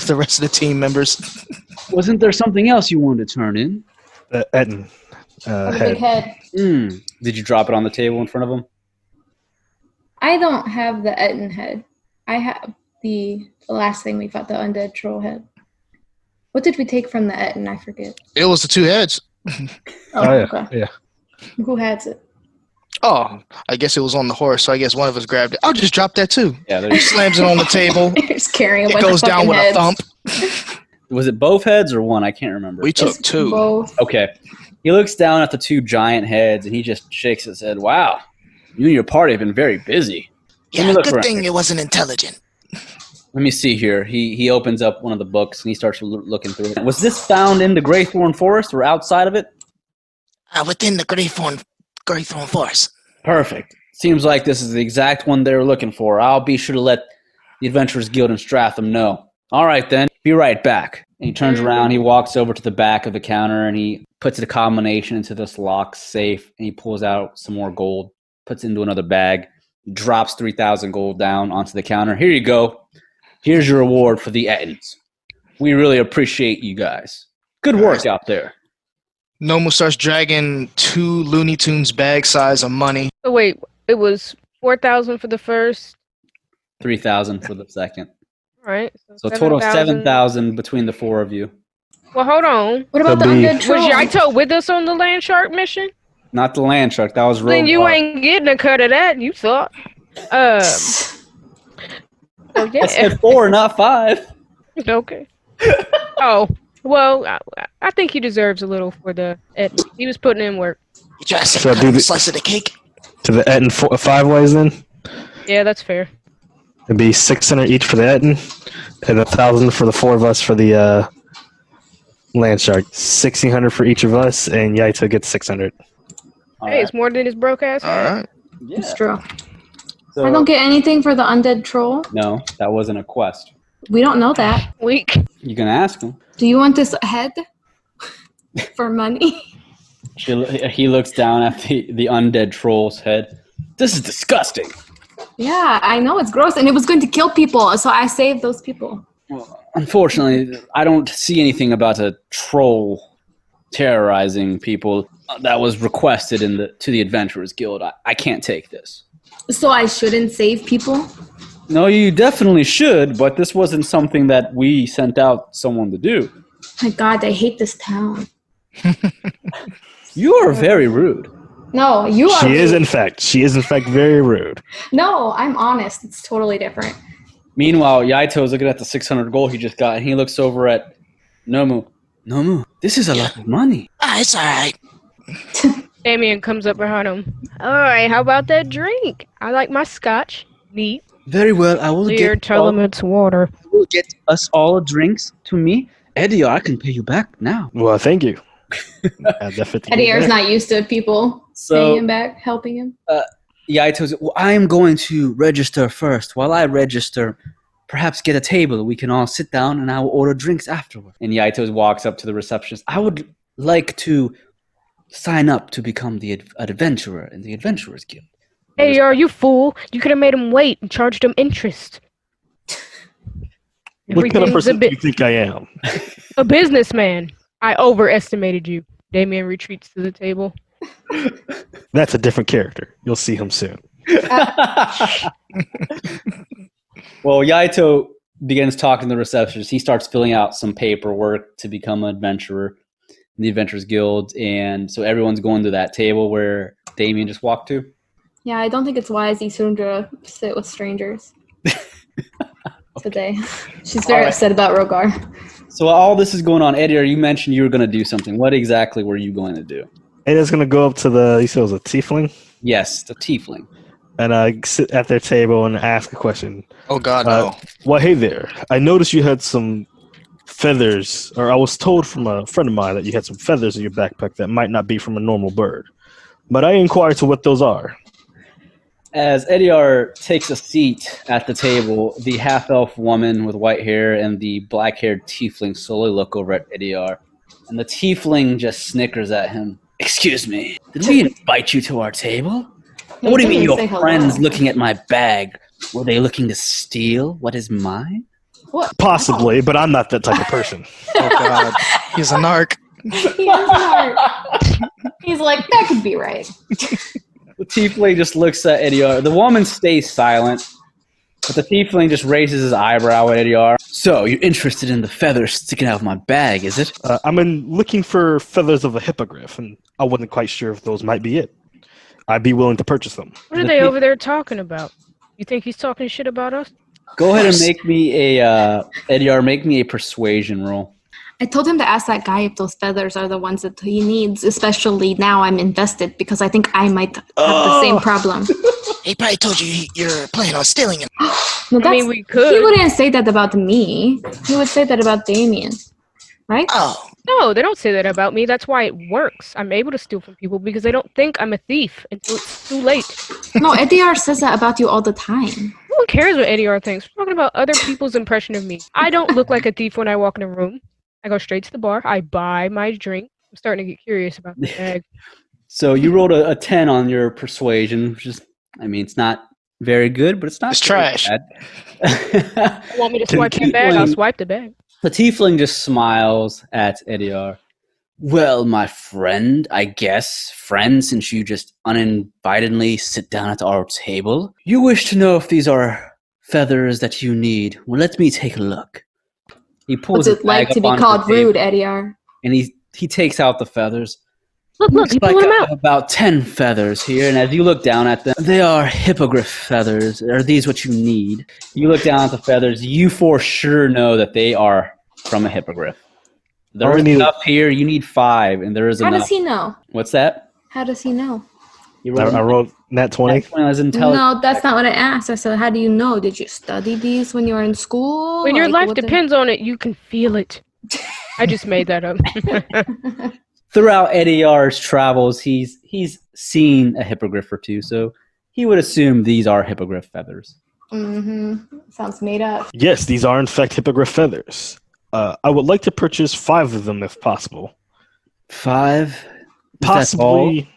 Speaker 5: the rest of the team members.
Speaker 2: Wasn't there something else you wanted to turn in?
Speaker 5: Etten.
Speaker 3: A big head.
Speaker 2: Did you drop it on the table in front of him?
Speaker 3: I don't have the Etten head. I have the last thing we fought, the undead troll head. What did we take from the Etten? I forget.
Speaker 5: It was the two heads.
Speaker 3: Okay.
Speaker 5: Yeah.
Speaker 3: Who has it?
Speaker 5: Oh, I guess it was on the horse, so I guess one of us grabbed it. I'll just drop that too.
Speaker 2: Yeah.
Speaker 5: He slams it on the table.
Speaker 3: Just carrying a
Speaker 5: It
Speaker 3: bunch
Speaker 5: goes
Speaker 3: of
Speaker 5: down
Speaker 3: fucking
Speaker 5: with
Speaker 3: heads.
Speaker 5: a thump.
Speaker 2: Was it both heads or one? I can't remember.
Speaker 5: We took
Speaker 3: It's
Speaker 5: two.
Speaker 3: both.
Speaker 2: Okay. He looks down at the two giant heads and he just shakes his head. Wow, you and your party have been very busy. Let me
Speaker 4: Yeah,
Speaker 2: look
Speaker 4: good
Speaker 2: around
Speaker 4: thing
Speaker 2: here.
Speaker 4: it wasn't intelligent.
Speaker 2: Let me see here. He opens up one of the books and he starts looking through it. Was this found in the Graythorn Forest or outside of it?
Speaker 4: Within the Graythorn Forest.
Speaker 2: Perfect. Seems like this is the exact one they were looking for. I'll be sure to let the Adventurers Guild in Stratham know. All right, then. Be right back. And he turns around. He walks over to the back of the counter and he puts the combination into this lock safe and he pulls out some more gold, puts it into another bag, drops 3,000 gold down onto the counter. Here you go. Here's your reward for the Ettins. We really appreciate you guys. Good work out there.
Speaker 5: Nomu starts dragging 2 Looney Tunes bag size of money.
Speaker 6: Oh, wait, it was 4,000 for the first.
Speaker 2: 3,000 for the second.
Speaker 6: Right.
Speaker 2: So a total of 7,000 between the four of you.
Speaker 6: Well, hold on.
Speaker 3: What about the
Speaker 5: There'll be-
Speaker 3: undead
Speaker 6: Was
Speaker 3: troll?
Speaker 6: Yaito with us on the land shark mission?
Speaker 2: Not the land shark. That was
Speaker 6: Then you
Speaker 2: Rogar.
Speaker 6: ain't getting a cut of that. You thought. So
Speaker 2: I
Speaker 6: yeah.
Speaker 2: said 4, not 5.
Speaker 6: Okay. Oh well, I think he deserves a little for the. He was putting in work.
Speaker 4: You try to say
Speaker 5: So
Speaker 4: cut
Speaker 5: do
Speaker 4: a
Speaker 5: the-
Speaker 4: slice of the cake?
Speaker 5: To the Etten 5 ways then?
Speaker 6: Yeah, that's fair.
Speaker 5: It'd be 600 each for the Etten, and 1,000 for the 4 of us for the land shark. 1,600 for each of us, and Yaito gets 600.
Speaker 6: Hey, it's more than his broke ass.
Speaker 5: All right.
Speaker 2: Yeah.
Speaker 3: It's true.
Speaker 2: So,
Speaker 3: I don't get anything for the undead troll.
Speaker 2: no, that wasn't a quest.
Speaker 3: We don't know that.
Speaker 6: Weak.
Speaker 2: You can ask him.
Speaker 3: Do you want this head for money?
Speaker 2: He looks down at the undead troll's head. This is disgusting.
Speaker 3: Yeah, I know it's gross, and it was going to kill people, so I saved those people.
Speaker 2: Well, unfortunately, I don't see anything about a troll terrorizing people that was requested to the Adventurers Guild. I can't take this.
Speaker 3: So I shouldn't save people?
Speaker 2: No, you definitely should, but this wasn't something that we sent out someone to do.
Speaker 3: My God, I hate this town.
Speaker 2: You are very rude.
Speaker 3: No, you are.
Speaker 5: She is in fact very rude.
Speaker 3: No, I'm honest. It's totally different.
Speaker 2: Meanwhile, Yaito is looking at the 600 gold he just got, and he looks over at Nomu. Nomu, this is a lot of money.
Speaker 4: It's all right.
Speaker 6: Damien comes up behind him. All right, how about that drink? I like my scotch. Neat.
Speaker 2: Very well, I will
Speaker 6: Clear, tell him it's water.
Speaker 2: will get us all drinks to me. Eddie, I can pay you back now.
Speaker 5: Well, thank you.
Speaker 3: Eddie is not used to people paying him back, helping him.
Speaker 2: Yaito's, well, I am going to register first. While I register, perhaps get a table. We can all sit down and I will order drinks afterward. And Yaito walks up to the receptionist. I would like to sign up to become an adventurer in the Adventurers Guild.
Speaker 6: Hey, are you fool? You could have made him wait and charged him interest.
Speaker 5: What kind of person do you think I am?
Speaker 6: A businessman. I overestimated you. Damien retreats to the table.
Speaker 5: That's a different character. You'll see him soon.
Speaker 2: Well, Yaito begins talking to the receptionist. He starts filling out some paperwork to become an adventurer in the Adventurers Guild. And so everyone's going to that table where Damien just walked to.
Speaker 3: Yeah, I don't think it's wise Isundra sit with strangers today. She's very upset about Rogar.
Speaker 2: So while all this is going on, Eddie, you mentioned you were going to do something. What exactly were you going to do?
Speaker 5: Eddie's going to go up to you said it was a tiefling?
Speaker 2: Yes, the tiefling.
Speaker 5: And sit at their table and ask a question.
Speaker 4: Oh, God, no.
Speaker 5: Well, hey there. I noticed you had some feathers, or I was told from a friend of mine that you had some feathers in your backpack that might not be from a normal bird. But I inquired to what those are.
Speaker 2: As Ediar takes a seat at the table, the half-elf woman with white hair and the black-haired tiefling slowly look over at Ediar. And the tiefling just snickers at him. Excuse me, did we invite you to our table? What do you mean your friends looking at my bag? Were they looking to steal what is mine?
Speaker 3: What?
Speaker 5: Possibly, but I'm not that type of person.
Speaker 4: Oh, God. He's a narc.
Speaker 3: He is smart. He's like, that could be right.
Speaker 2: The tiefling just looks at Ediar. The woman stays silent, but the tiefling just raises his eyebrow at Ediar. So, you're interested in the feathers sticking out of my bag, is it?
Speaker 5: I'm looking for feathers of a hippogriff, and I wasn't quite sure if those might be it. I'd be willing to purchase them.
Speaker 6: What are they over there talking about? You think he's talking shit about us?
Speaker 2: Go ahead and make me Ediar, make me a persuasion roll.
Speaker 3: I told him to ask that guy if those feathers are the ones that he needs, especially now I'm invested because I think I might have the same problem.
Speaker 4: He probably told you you're planning on stealing him.
Speaker 3: No,
Speaker 6: I mean, we could.
Speaker 3: He wouldn't say that about me. He would say that about Damien. Right?
Speaker 4: Oh.
Speaker 6: No, they don't say that about me. That's why it works. I'm able to steal from people because they don't think I'm a thief until it's too late.
Speaker 3: No, Ediar says that about you all the time.
Speaker 6: No one cares what Ediar thinks. We're talking about other people's impression of me. I don't look like a thief when I walk in a room. I go straight to the bar. I buy my drink. I'm starting to get curious about the bag.
Speaker 2: So you rolled a 10 on your persuasion, which is, I mean, it's not very good, but it's not
Speaker 4: It's trash.
Speaker 2: bad.
Speaker 6: You want me to swipe the bag? I'll swipe the bag.
Speaker 2: The tiefling just smiles at Ediar. Well, my friend, I guess, since you just uninvitedly sit down at our table, you wish to know if these are feathers that you need. Well, let me take a look. He pulls
Speaker 3: What's it like to be called rude, Ediar?
Speaker 2: And he takes out the feathers.
Speaker 6: Look, he
Speaker 2: Like
Speaker 6: pulled them
Speaker 2: I
Speaker 6: out.
Speaker 2: have about 10 feathers here, and as you look down at them, they are hippogriff feathers. Are these what you need? You look down at the feathers, you for sure know that they are from a hippogriff. There's enough here, you need 5, and there is enough.
Speaker 3: How does he know?
Speaker 2: What's that?
Speaker 3: How does he know?
Speaker 5: I rolled nat 20.
Speaker 3: No, that's not what I asked. I said, how do you know? Did you study these when you were in school?
Speaker 6: When your life depends on it, you can feel it. I just made that up.
Speaker 2: Throughout Ediar's travels, he's seen a hippogriff or two, so he would assume these are hippogriff feathers.
Speaker 3: Mm-hmm. Sounds made up.
Speaker 5: Yes, these are in fact hippogriff feathers. I would like to purchase 5 of them if possible.
Speaker 2: 5?
Speaker 5: Possibly.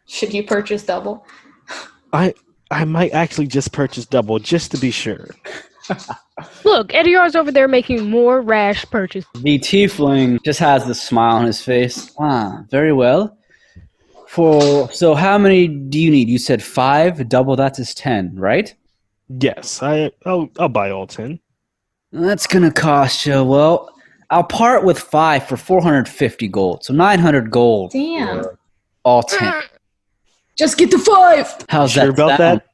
Speaker 3: Should you purchase double?
Speaker 5: I might actually just purchase double just to be sure.
Speaker 6: Look, Ediar's over there making more rash purchases.
Speaker 2: The tiefling just has this smile on his face. Ah, very well. So how many do you need? You said 5. Double that is 10, right?
Speaker 5: Yes, I'll buy all 10.
Speaker 2: That's gonna cost you. Well, I'll part with 5 for 450 gold. So 900 gold.
Speaker 3: Damn.
Speaker 2: For all 10.
Speaker 3: Just get the 5.
Speaker 2: How's
Speaker 5: Sure
Speaker 2: that
Speaker 5: about
Speaker 2: sound?
Speaker 5: that,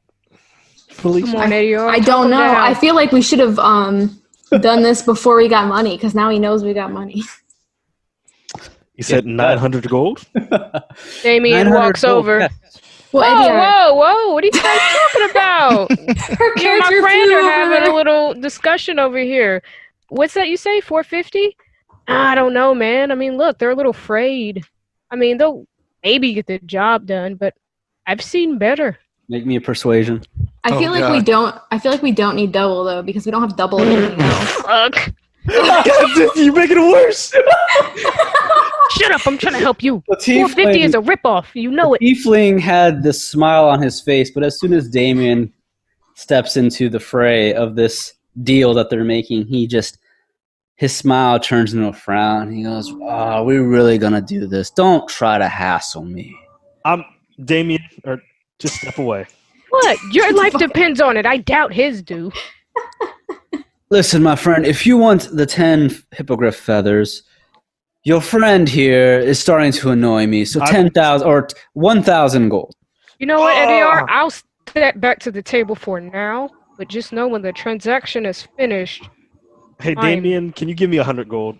Speaker 5: Felicia?
Speaker 6: Come on, Ediar.
Speaker 3: I don't know. I feel like we should have done this before we got money, because now he knows we got money.
Speaker 5: You said 900 gold?
Speaker 6: Damien
Speaker 2: 900
Speaker 6: walks
Speaker 2: gold,
Speaker 6: over.
Speaker 2: yes.
Speaker 3: Well,
Speaker 6: Whoa! What are you guys talking about?
Speaker 3: Her
Speaker 6: Me and my
Speaker 3: character
Speaker 6: friend
Speaker 3: flew
Speaker 6: are
Speaker 3: over
Speaker 6: having
Speaker 3: there.
Speaker 6: a little discussion over here. What's that you say? 450? I don't know, man. I mean, look, they're a little afraid. I mean, they'll maybe get the job done, but I've seen better.
Speaker 2: Make me a persuasion.
Speaker 3: I feel like we don't. I feel like we don't need double though, because we don't have double of anything else.
Speaker 6: Fuck.
Speaker 5: You're making it worse.
Speaker 6: Shut up! I'm trying to help you.
Speaker 2: The
Speaker 6: 450 is a ripoff. You know it.
Speaker 2: Tiefling had this smile on his face, but as soon as Damien steps into the fray of this deal that they're making, his smile turns into a frown. He goes, "Oh, we're really gonna do this? Don't try to hassle me."
Speaker 5: Damien, or just step away.
Speaker 6: What? Your life depends on it. I doubt his do.
Speaker 2: Listen, my friend, if you want the 10 hippogriff feathers, your friend here is starting to annoy me. So 10,000 or 1,000 gold.
Speaker 6: You know what, Ediar? I'll step back to the table for now, but just know when the transaction is finished.
Speaker 5: Hey,
Speaker 6: Fine.
Speaker 5: Damien, can you give me 100 gold?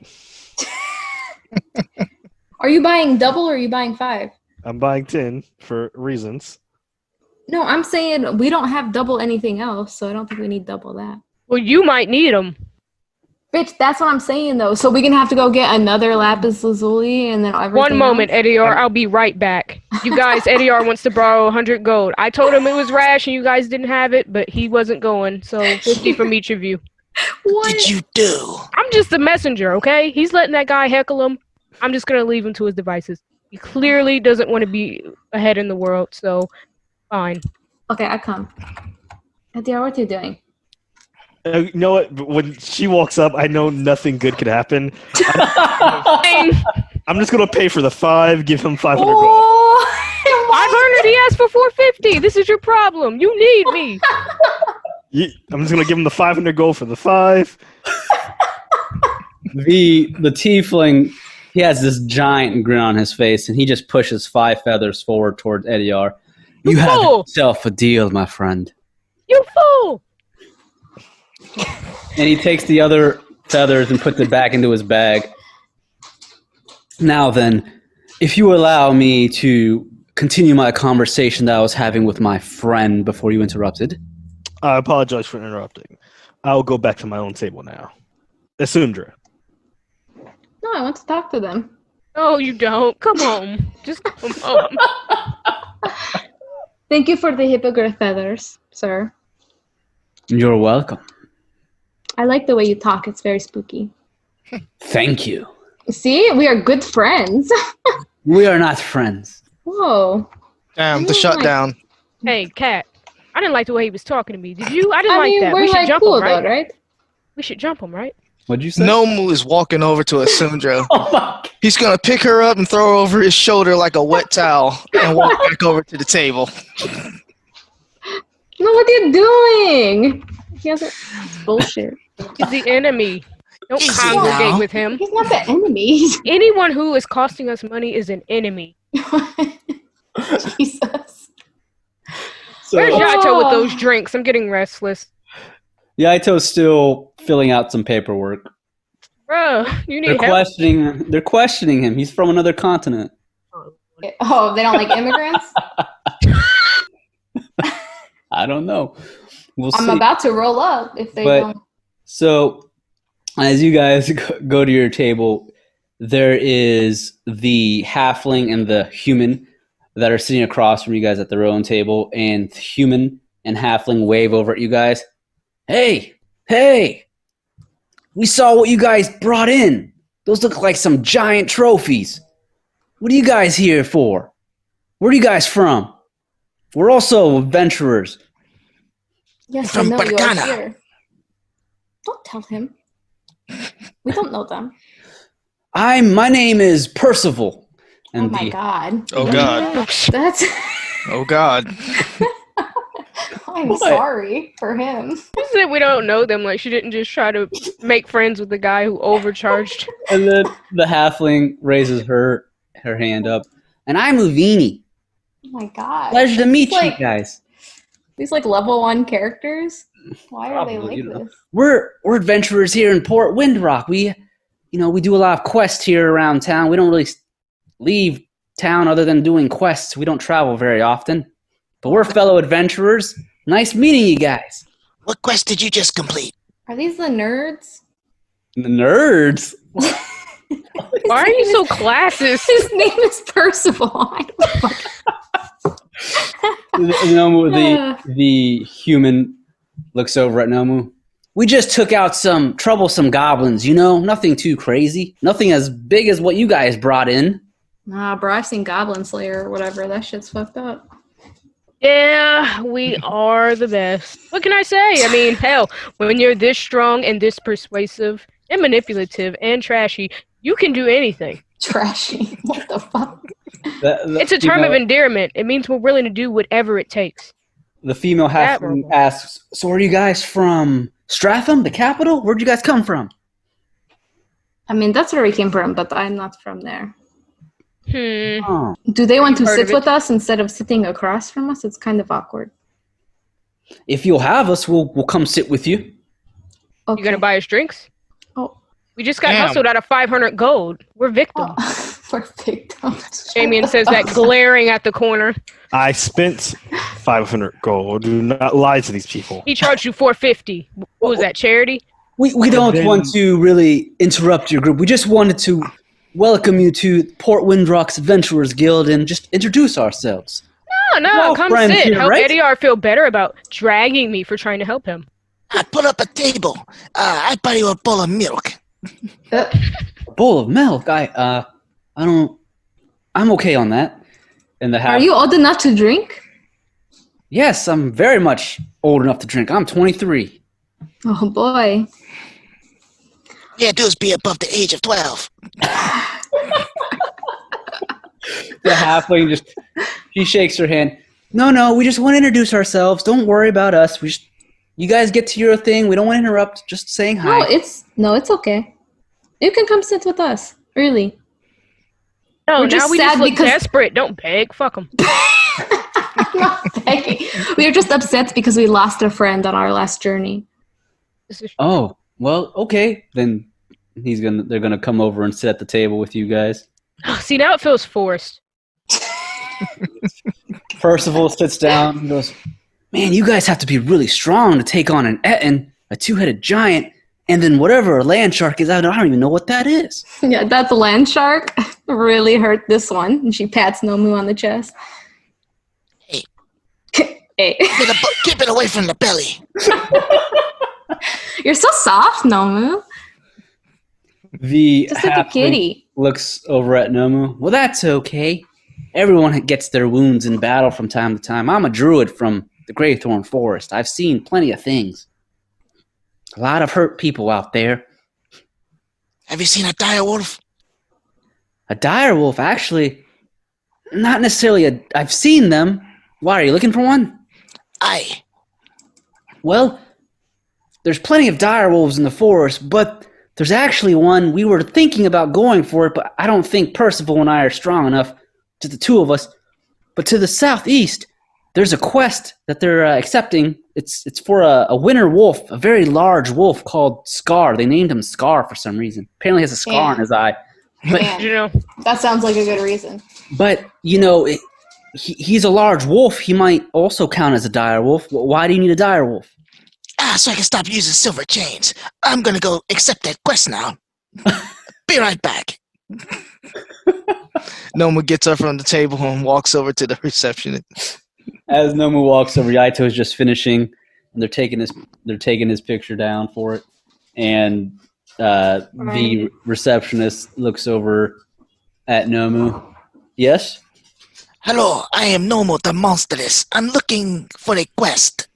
Speaker 3: Are you buying double or are you buying 5?
Speaker 5: I'm buying 10 for reasons.
Speaker 3: No, I'm saying we don't have double anything else, so I don't think we need double that.
Speaker 6: Well, you might need them.
Speaker 3: Bitch, that's what I'm saying though. So we're gonna have to go get another lapis lazuli and then everything.
Speaker 6: One moment,
Speaker 3: else?
Speaker 6: Ediar. I'll be right back. You guys, Ediar wants to borrow 100 gold. I told him it was rash and you guys didn't have it, but he wasn't going. So 50 from each of you.
Speaker 4: What did you do?
Speaker 6: I'm just the messenger, okay? He's letting that guy heckle him. I'm just going to leave him to his devices. He clearly doesn't want to be ahead in the world, so fine.
Speaker 3: Okay, I come. Adia, what are you doing?
Speaker 5: You know what? When she walks up, I know nothing good could happen.
Speaker 6: Fine.
Speaker 5: I'm just gonna pay for the 5. Give him 500 gold.
Speaker 3: Oh,
Speaker 6: 500, he asked for 450. This is your problem. You need me.
Speaker 5: I'm just gonna give him the 500 gold for the 5.
Speaker 2: The tiefling, he has this giant grin on his face, and he just pushes 5 feathers forward towards Ediar. You have
Speaker 6: fool!
Speaker 2: yourself a deal, my friend.
Speaker 6: You fool.
Speaker 2: And he takes the other feathers and puts it back into his bag. Now then, if you allow me to continue my conversation that I was having with my friend before you interrupted.
Speaker 5: I apologize for interrupting. I'll go back to my own table now. Asundra.
Speaker 3: no, I want to talk to them.
Speaker 6: No, you don't. Come home. Just come home.
Speaker 3: Thank you for the hippogriff feathers, sir.
Speaker 2: You're welcome.
Speaker 3: I like the way you talk. It's very spooky.
Speaker 2: Thank you.
Speaker 3: See, we are good friends.
Speaker 2: We are not friends.
Speaker 3: Whoa.
Speaker 4: Damn, the
Speaker 3: Oh my-
Speaker 4: shutdown.
Speaker 6: Hey, Cat. I didn't like the way he was talking to me. Did you? I didn't
Speaker 3: I
Speaker 6: like
Speaker 3: mean,
Speaker 6: that.
Speaker 3: we're
Speaker 6: We should
Speaker 3: like
Speaker 6: jump
Speaker 3: cool
Speaker 6: him, right?
Speaker 3: though, right?
Speaker 6: We should jump him, right?
Speaker 2: What'd you say?
Speaker 4: Nomu is walking over to Asundra.
Speaker 2: Oh my.
Speaker 4: He's gonna pick her up and throw her over his shoulder like a wet towel and walk back over to the table.
Speaker 3: No, what are you doing? He has bullshit.
Speaker 6: He's the enemy. Don't
Speaker 4: Easy
Speaker 6: congregate
Speaker 4: now.
Speaker 6: with him.
Speaker 3: He's not the enemy.
Speaker 6: Anyone who is costing us money is an enemy.
Speaker 3: Jesus.
Speaker 6: Where's
Speaker 2: So
Speaker 6: Yaito with those drinks? I'm getting restless.
Speaker 2: Yaito's still filling out some paperwork.
Speaker 6: Bruh, you
Speaker 2: They're
Speaker 6: need help.
Speaker 2: questioning him. He's from another continent.
Speaker 3: Oh, they don't like immigrants?
Speaker 2: I don't know. We'll
Speaker 3: I'm
Speaker 2: see.
Speaker 3: about to roll up if they
Speaker 2: But-
Speaker 3: don't.
Speaker 2: So, as you guys go to your table, there is the halfling and the human that are sitting across from you guys at their own table, and the human and halfling wave over at you guys. Hey, we saw what you guys brought in. Those look like some giant trophies. What are you guys here for? Where are you guys from? We're also adventurers.
Speaker 3: Yes,
Speaker 4: From
Speaker 3: I know you are
Speaker 4: Barcana.
Speaker 3: here. Don't tell him. We don't know them.
Speaker 2: My name is Percival. And
Speaker 3: Oh my god.
Speaker 7: Oh god.
Speaker 3: That's.
Speaker 7: Oh god.
Speaker 3: I'm
Speaker 2: What?
Speaker 3: sorry for him.
Speaker 6: She said we don't know them. Like, she didn't just try to make friends with the guy who overcharged.
Speaker 2: And then the halfling raises her hand up. And I'm Uvini.
Speaker 3: Oh my god.
Speaker 2: Pleasure to meet you
Speaker 3: like-
Speaker 2: guys.
Speaker 3: These like level 1 characters? Why are they
Speaker 2: Probably,
Speaker 3: like
Speaker 2: you know.
Speaker 3: this?
Speaker 2: We're adventurers here in Port Windrock. We do a lot of quests here around town. We don't really leave town other than doing quests. We don't travel very often. But we're fellow adventurers. Nice meeting you guys.
Speaker 4: What quest did you just complete?
Speaker 3: Are these the nerds?
Speaker 2: The nerds.
Speaker 6: Why are you so classist?
Speaker 3: His name is Percival.
Speaker 2: Nomu, the human looks over at Nomu. We just took out some troublesome goblins, nothing too crazy. Nothing as big as what you guys brought in.
Speaker 3: Nah, bro, I've seen Goblin Slayer or whatever. That shit's fucked up.
Speaker 6: Yeah, we are the best. What can I say? I mean, hell, when you're this strong and this persuasive and manipulative and trashy, you can do anything.
Speaker 3: Trashy. What the fuck?
Speaker 6: It's a term of endearment. It means we're willing to do whatever it takes.
Speaker 2: The female halfling asks, so are you guys from Stratham, the capital? Where'd you guys come from?
Speaker 3: I mean, that's where we came from, but I'm not from there.
Speaker 2: Oh.
Speaker 3: Do they want to
Speaker 6: Heard
Speaker 3: sit
Speaker 6: of it?
Speaker 3: with us instead of sitting across from us? It's kind of awkward.
Speaker 2: If you'll have us, we'll come sit with you.
Speaker 3: Okay.
Speaker 6: You gonna buy us drinks?
Speaker 3: Oh.
Speaker 6: We just got
Speaker 7: Damn.
Speaker 6: hustled out of 500 gold. We're victims.
Speaker 3: We're victims.
Speaker 6: Damien says that glaring at the corner.
Speaker 5: I spent 500 gold. Do not lie to these people.
Speaker 6: He charged you 450. What was that, charity?
Speaker 2: We don't
Speaker 5: then-
Speaker 2: want to really interrupt your group. We just wanted to welcome you to Port Windrock's Adventurers Guild and just introduce ourselves.
Speaker 6: No,
Speaker 2: We're all
Speaker 6: come
Speaker 2: friends
Speaker 6: sit.
Speaker 2: here,
Speaker 6: Help
Speaker 2: right?
Speaker 6: Eddie R feel better about dragging me for trying to help him.
Speaker 4: I put up a table. I buy you a bowl of milk.
Speaker 2: A bowl of milk? I'm okay on that. And the
Speaker 3: Are you old enough to drink?
Speaker 2: Yes, I'm very much old enough to drink. I'm 23.
Speaker 3: Oh boy.
Speaker 4: Yeah, do is be above the age of 12.
Speaker 2: The halfling she shakes her hand. No, we just want to introduce ourselves. Don't worry about us. You guys get to your thing. We don't want to interrupt. Just saying hi.
Speaker 3: No, it's okay. You can come sit with us. Really.
Speaker 6: No,
Speaker 3: We're just
Speaker 6: now we
Speaker 3: sad
Speaker 6: just look
Speaker 3: because-
Speaker 6: desperate. Don't beg. Fuck them.
Speaker 3: I'm not begging. We are just upset because we lost a friend on our last journey.
Speaker 2: Oh, well, okay. Then they're gonna come over and sit at the table with you guys.
Speaker 6: See, now it feels forced.
Speaker 2: Percival sits down and goes, man, you guys have to be really strong to take on an Etten, a two-headed giant, and then whatever a land shark is. I don't even know what that is.
Speaker 3: Yeah, that land shark really hurt this one. And she pats Nomu on the chest.
Speaker 4: Hey.
Speaker 3: Hey.
Speaker 4: Keep it away from the belly.
Speaker 3: You're so soft, Nomu.
Speaker 2: The
Speaker 3: Just like a
Speaker 2: halfling
Speaker 3: kitty.
Speaker 2: looks over at Nomu. Well, that's okay. Everyone gets their wounds in battle from time to time. I'm a druid from the Graythorn Forest. I've seen plenty of things. A lot of hurt people out there.
Speaker 4: Have you seen a dire wolf?
Speaker 2: A direwolf, actually, not necessarily I've seen them. Why, are you looking for one?
Speaker 4: Aye.
Speaker 2: Well, there's plenty of direwolves in the forest, but there's actually one. We were thinking about going for it, but I don't think Percival and I are strong enough, to the two of us. But to the southeast, there's a quest that they're accepting. It's for a winter wolf, a very large wolf called Scar. They named him Scar for some reason. Apparently he has a scar on his eye. But,
Speaker 3: Man,
Speaker 6: You know,
Speaker 3: that sounds like a good reason.
Speaker 2: but he's a large wolf. He might also count as a dire wolf. Why do you need a dire wolf?
Speaker 4: So I can stop using silver chains. I'm gonna go accept that quest now. Be right back.
Speaker 7: Noma gets up from the table and walks over to the receptionist.
Speaker 2: As Nomu walks over, Yaito is just finishing, and they're taking his picture down for it. And the receptionist looks over at Nomu. Yes?
Speaker 4: Hello, I am Nomo the Monstrous. I'm looking for a quest.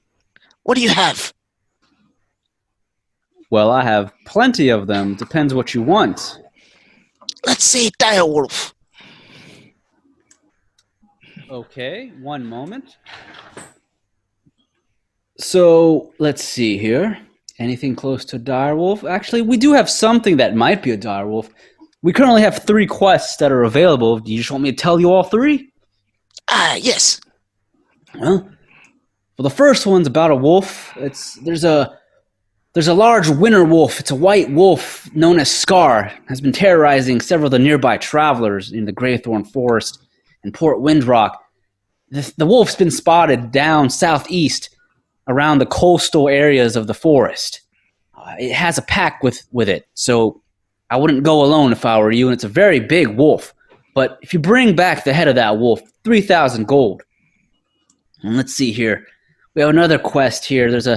Speaker 4: What do you have?
Speaker 2: Well, I have plenty of them. Depends what you want.
Speaker 4: Let's say direwolf.
Speaker 2: Okay, one moment. So, let's see here. Anything close to a direwolf? Actually, we do have something that might be a direwolf. We currently have 3 quests that are available. Do you just want me to tell you all 3?
Speaker 4: Yes.
Speaker 2: Well, the first one's about a wolf. There's a large winter wolf. It's a white wolf known as Scar. Has been terrorizing several of the nearby travelers in the Graythorn Forest and Port Windrock. The wolf's been spotted down southeast around the coastal areas of the forest. It has a pack with it, so I wouldn't go alone if I were you, and it's a very big wolf. But if you bring back the head of that wolf, 3,000 gold. And let's see here. We have another quest here. There's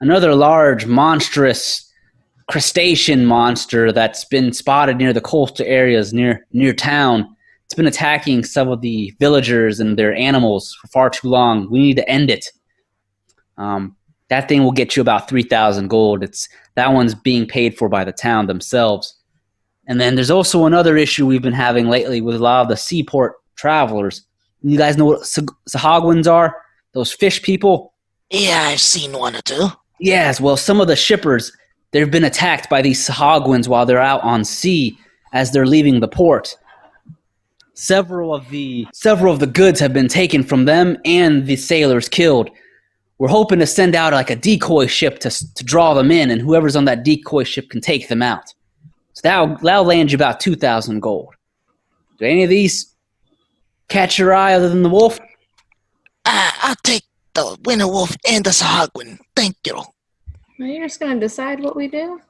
Speaker 2: another large, monstrous crustacean monster that's been spotted near the coastal areas near town. It's been attacking some of the villagers and their animals for far too long. We need to end it. That thing will get you about 3,000 gold. That one's being paid for by the town themselves. And then there's also another issue we've been having lately with a lot of the seaport travelers. You guys know what Sahagwans are? Those fish people?
Speaker 4: Yeah, I've seen one or two.
Speaker 2: Yes, well, some of the shippers, they've been attacked by these Sahagwans while they're out on sea as they're leaving the port. Several of the goods have been taken from them and the sailors killed. We're hoping to send out like a decoy ship to draw them in, and whoever's on that decoy ship can take them out. So that'll land you about 2,000 gold. Do any of these catch your eye other than the wolf?
Speaker 4: I'll take the winter wolf and the Sahagwan. Thank you.
Speaker 3: Well, you're just gonna decide what we do?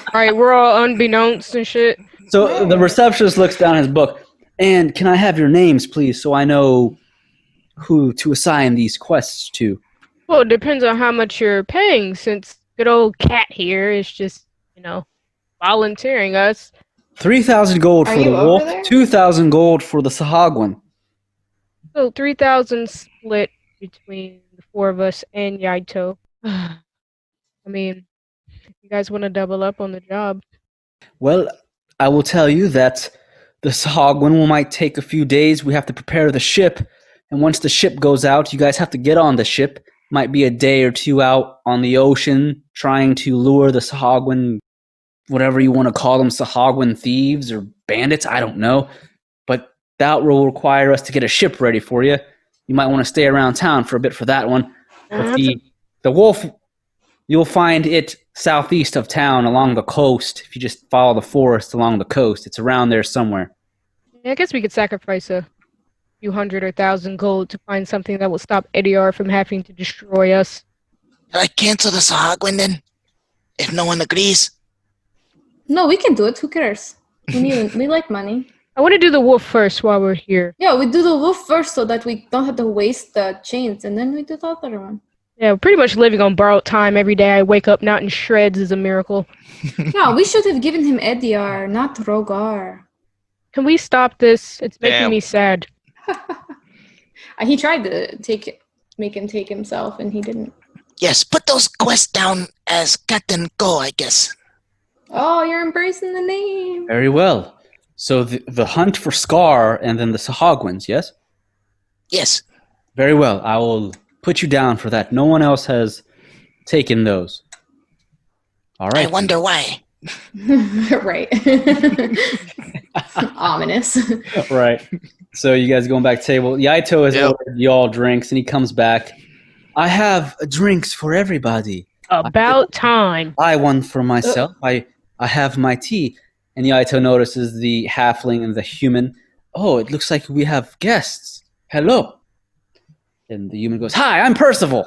Speaker 6: Alright, we're all unbeknownst and shit.
Speaker 2: So the receptionist looks down his book. And can I have your names, please, so I know who to assign these quests to?
Speaker 6: Well, it depends on how much you're paying, since good old cat here is just, volunteering us.
Speaker 2: 3,000 gold
Speaker 3: Are
Speaker 2: for the
Speaker 3: you over
Speaker 2: wolf,
Speaker 3: there?
Speaker 2: 2,000 gold for the Sahagwan.
Speaker 6: So 3,000 split between the 4 of us and Yaito. I mean, if you guys want to double up on the job.
Speaker 2: Well, I will tell you that the Sahagwan might take a few days. We have to prepare the ship. And once the ship goes out, you guys have to get on the ship. Might be a day or 2 out on the ocean trying to lure the Sahagwan, whatever you want to call them, Sahagwan thieves or bandits, I don't know. But that will require us to get a ship ready for you. You might want to stay around town for a bit for that one. But the wolf, you'll find it southeast of town along the coast. If you just follow the forest along the coast, it's around there somewhere.
Speaker 6: Yeah, I guess we could sacrifice a few hundred or 1,000 gold to find something that will stop Ediar from having to destroy us.
Speaker 4: Can I cancel the Sahagwan then? If no one agrees?
Speaker 3: No, we can do it. Who cares? We like money.
Speaker 6: I want to do the wolf first while we're here.
Speaker 3: Yeah, we do the wolf first so that we don't have to waste the chains, and then we do the other one.
Speaker 6: Yeah, we're pretty much living on borrowed time every day. I wake up not in shreds is a miracle.
Speaker 3: No, we should have given him Ediar, not Rogar.
Speaker 6: Can we stop this? It's making
Speaker 7: Damn.
Speaker 6: me sad.
Speaker 3: He tried to make him take himself, and he didn't.
Speaker 4: Yes, put those quests down as Captain Go, I guess.
Speaker 3: Oh, you're embracing the name.
Speaker 2: Very well. So the hunt for Scar and then the Sahagwans, yes?
Speaker 4: Yes.
Speaker 2: Very well. I will put you down for that. No one else has taken those. All right.
Speaker 4: I wonder why.
Speaker 3: Right. Ominous.
Speaker 2: Right. So you guys going back to table. Yaito has
Speaker 7: Yep.
Speaker 2: ordered y'all drinks, and he comes back. I have drinks for everybody.
Speaker 6: About time.
Speaker 2: I one for myself. I have my tea. And Yaito notices the halfling and the human. Oh, it looks like we have guests. Hello. And the human goes, "Hi, I'm Percival."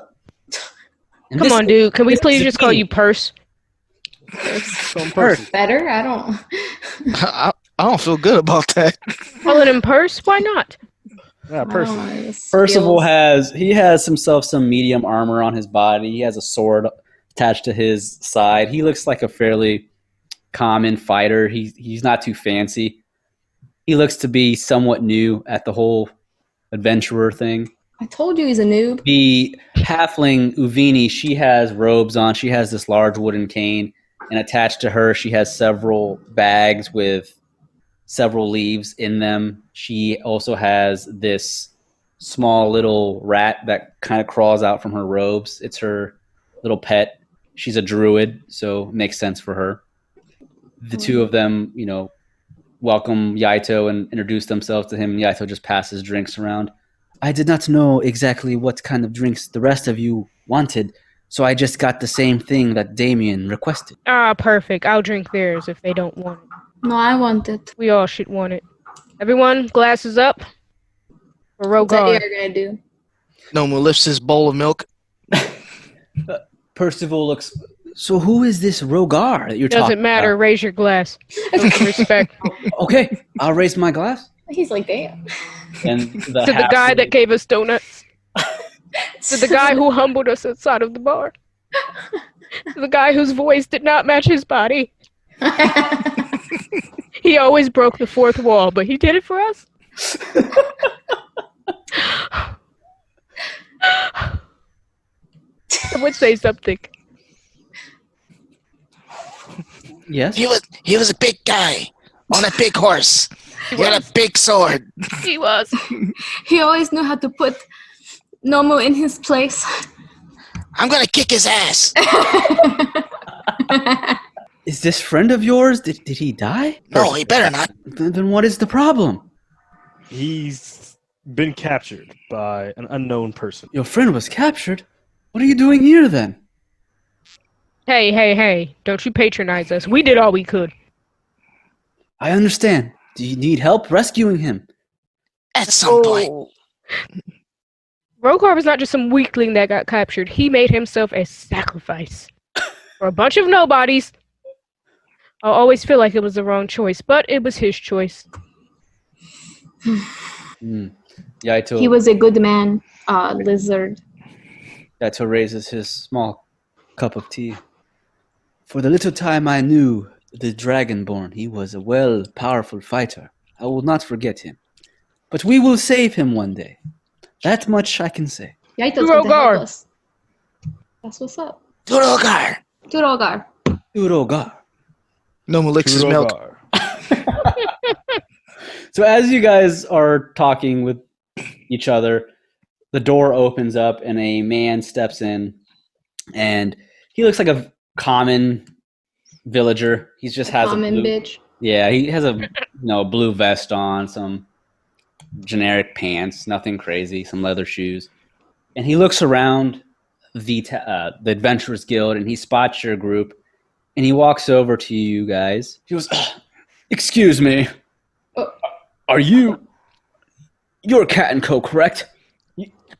Speaker 2: And
Speaker 6: Come
Speaker 2: this-
Speaker 6: on, dude. Can we
Speaker 2: this
Speaker 6: please
Speaker 2: is
Speaker 6: just call
Speaker 2: me.
Speaker 6: you Purse?
Speaker 3: Better? I don't.
Speaker 7: I don't feel good about that.
Speaker 6: Calling him Purse? Why not?
Speaker 2: Yeah,
Speaker 3: I don't
Speaker 2: Percival.
Speaker 3: know, this
Speaker 2: Percival
Speaker 3: feels-
Speaker 2: has himself some medium armor on his body. He has a sword attached to his side. He looks like a fairly common fighter. He's not too fancy. He looks to be somewhat new at the whole adventurer thing.
Speaker 3: I told you he's a noob.
Speaker 2: The halfling Uvini, she has robes on. She has this large wooden cane, and attached to her, she has several bags with several leaves in them. She also has this small little rat that kind of crawls out from her robes. It's her little pet. She's a druid, so it makes sense for her. The two of them, welcome Yaito and introduce themselves to him. Yaito just passes drinks around. I did not know exactly what kind of drinks the rest of you wanted, so I just got the same thing that Damien requested.
Speaker 6: Ah, perfect. I'll drink theirs if they don't want it.
Speaker 3: No, I want it.
Speaker 6: We all should want it. Everyone, glasses up for
Speaker 3: What's that
Speaker 6: Rogar.
Speaker 3: you're gonna do?
Speaker 7: Nomu lifts his bowl of milk.
Speaker 2: Percival looks. So who is this Rogar that you're talking
Speaker 6: Doesn't matter.
Speaker 2: about?
Speaker 6: Raise your glass. Show some respect.
Speaker 2: Okay, I'll raise my glass.
Speaker 3: He's like, damn.
Speaker 2: And
Speaker 6: To the guy that gave us donuts. To the guy who humbled us outside of the bar. To the guy whose voice did not match his body. He always broke the fourth wall, but he did it for us. I would say something.
Speaker 2: Yes.
Speaker 4: He was a big guy on a big horse. He had a big sword.
Speaker 6: He was.
Speaker 3: He always knew how to put Nomu in his place.
Speaker 4: I'm gonna kick his ass.
Speaker 2: Is this friend of yours? Did he die?
Speaker 4: No, he better not.
Speaker 2: Then what is the problem?
Speaker 5: He's been captured by an unknown person.
Speaker 2: Your friend was captured? What are you doing here then?
Speaker 6: Hey. Don't you patronize us. We did all we could.
Speaker 2: I understand. Do you need help rescuing him?
Speaker 4: At some point.
Speaker 6: Rogar was not just some weakling that got captured. He made himself a sacrifice for a bunch of nobodies. I always feel like it was the wrong choice, but it was his choice.
Speaker 2: Yaito,
Speaker 3: He was a good man, lizard.
Speaker 2: Yaito raises his small cup of tea. For the little time I knew the Dragonborn, he was a powerful fighter. I will not forget him. But we will save him one day. That much I can say.
Speaker 3: Yaito's going to help
Speaker 6: Rogar.
Speaker 3: us. That's what's up.
Speaker 4: Durogar.
Speaker 3: To Rogar.
Speaker 2: Urogar.
Speaker 7: Nomu licks his milk.
Speaker 2: So as you guys are talking with each other, the door opens up and a man steps in, and he looks like a common villager. He just has
Speaker 3: Common
Speaker 2: a blue,
Speaker 3: bitch.
Speaker 2: yeah, he has a blue vest on, some generic pants, nothing crazy, some leather shoes, and he looks around the Adventurers Guild and he spots your group, and he walks over to you guys. He goes, "Excuse me, are you're Cat and Co, correct?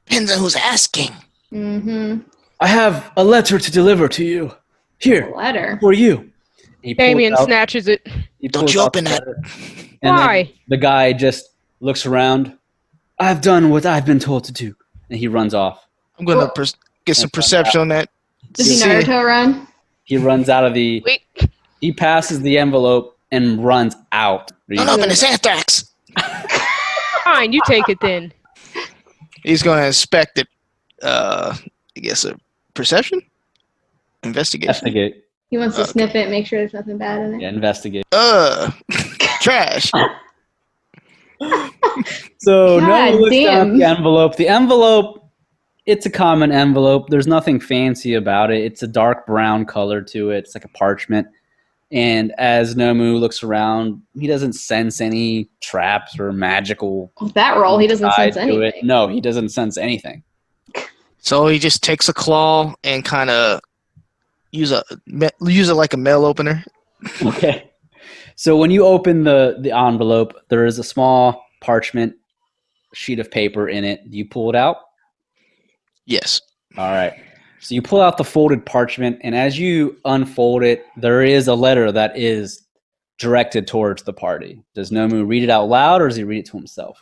Speaker 4: Depends on who's asking.
Speaker 3: Mm-hmm.
Speaker 2: I have a letter to deliver to you. Here,
Speaker 3: Letter.
Speaker 2: for you." He pulls
Speaker 6: Damien
Speaker 2: out-
Speaker 6: snatches it.
Speaker 2: he
Speaker 4: Don't
Speaker 2: pulls
Speaker 4: you
Speaker 2: out
Speaker 4: open
Speaker 2: the
Speaker 4: it.
Speaker 2: letter, and
Speaker 6: Why?
Speaker 2: then the guy just looks around. I've done what I've been told to do, and he runs off.
Speaker 7: I'm gonna get some perception on that.
Speaker 3: Does he
Speaker 7: See-
Speaker 3: Naruto run?
Speaker 2: He runs out of the.
Speaker 6: Wait.
Speaker 2: He passes the envelope and runs out.
Speaker 4: Don't open his anthrax.
Speaker 6: Fine, you take it then.
Speaker 7: He's gonna inspect it. I guess a perception? Investigation.
Speaker 2: Investigate.
Speaker 3: He wants to
Speaker 7: Okay.
Speaker 3: sniff it, make sure there's nothing bad in it.
Speaker 2: Yeah, investigate.
Speaker 7: Trash.
Speaker 2: So
Speaker 3: God
Speaker 2: no, looks down at
Speaker 3: damn.
Speaker 2: the envelope. The envelope, it's a common envelope. There's nothing fancy about it. It's a dark brown color to it. It's like a parchment. And as Nomu looks around, he doesn't sense any traps or magical
Speaker 3: With that roll, he doesn't
Speaker 2: side
Speaker 3: sense
Speaker 2: to
Speaker 3: anything.
Speaker 2: it. No, he doesn't sense anything.
Speaker 7: So he just takes a claw and kind of use it like a mail opener.
Speaker 2: Okay. So when you open the envelope, there is a small parchment sheet of paper in it. Do you pull it out?
Speaker 7: Yes.
Speaker 2: All right. So you pull out the folded parchment, and as you unfold it, there is a letter that is directed towards the party. Does Nomu read it out loud, or does he read it to himself?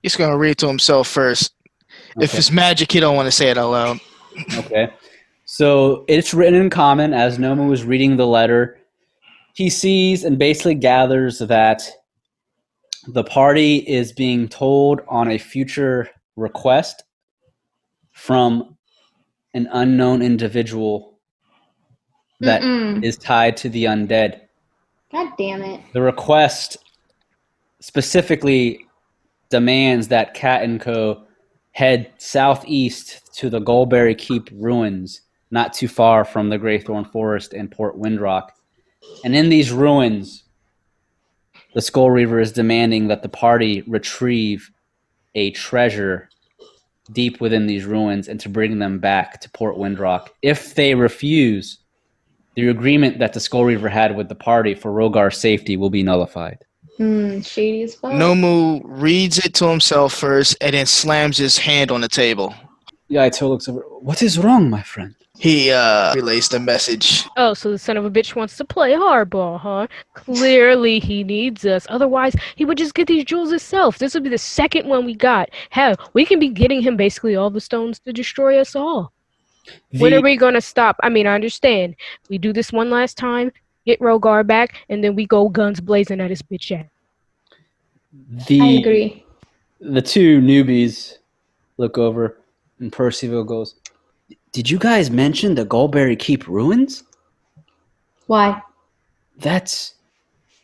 Speaker 7: He's gonna read it to himself first. If
Speaker 2: Okay.
Speaker 7: it's magic, he don't want to say it out loud.
Speaker 2: Okay. So it's written in common. As Nomu is reading the letter, he sees and basically gathers that the party is being told on a future request from an unknown individual that is tied to the undead.
Speaker 3: God damn it.
Speaker 2: The request specifically demands that Cat and Co. head southeast to the Goldberry Keep ruins, not too far from the Graythorn Forest and Port Windrock. And in these ruins, the Skull Reaver is demanding that the party retrieve a treasure deep within these ruins and to bring them back to Port Windrock. If they refuse, the agreement that the Skull Reaver had with the party for Rogar's safety will be nullified.
Speaker 3: Shady as fuck.
Speaker 7: Nomu reads it to himself first and then slams his hand on the table.
Speaker 2: Yaito looks over. What is wrong, my friend?
Speaker 7: He relays the message.
Speaker 6: Oh, so the son of a bitch wants to play hardball, huh? Clearly he needs us. Otherwise, he would just get these jewels himself. This will be the second one we got. Hell, we can be getting him basically all the stones to destroy us all. When are we going to stop? I mean, I understand. We do this one last time, get Rogar back, and then we go guns blazing at his bitch ass.
Speaker 3: I agree.
Speaker 2: The two newbies look over, and Percival goes, "Did you guys mention the Goldberry Keep ruins?
Speaker 3: Why?
Speaker 2: That's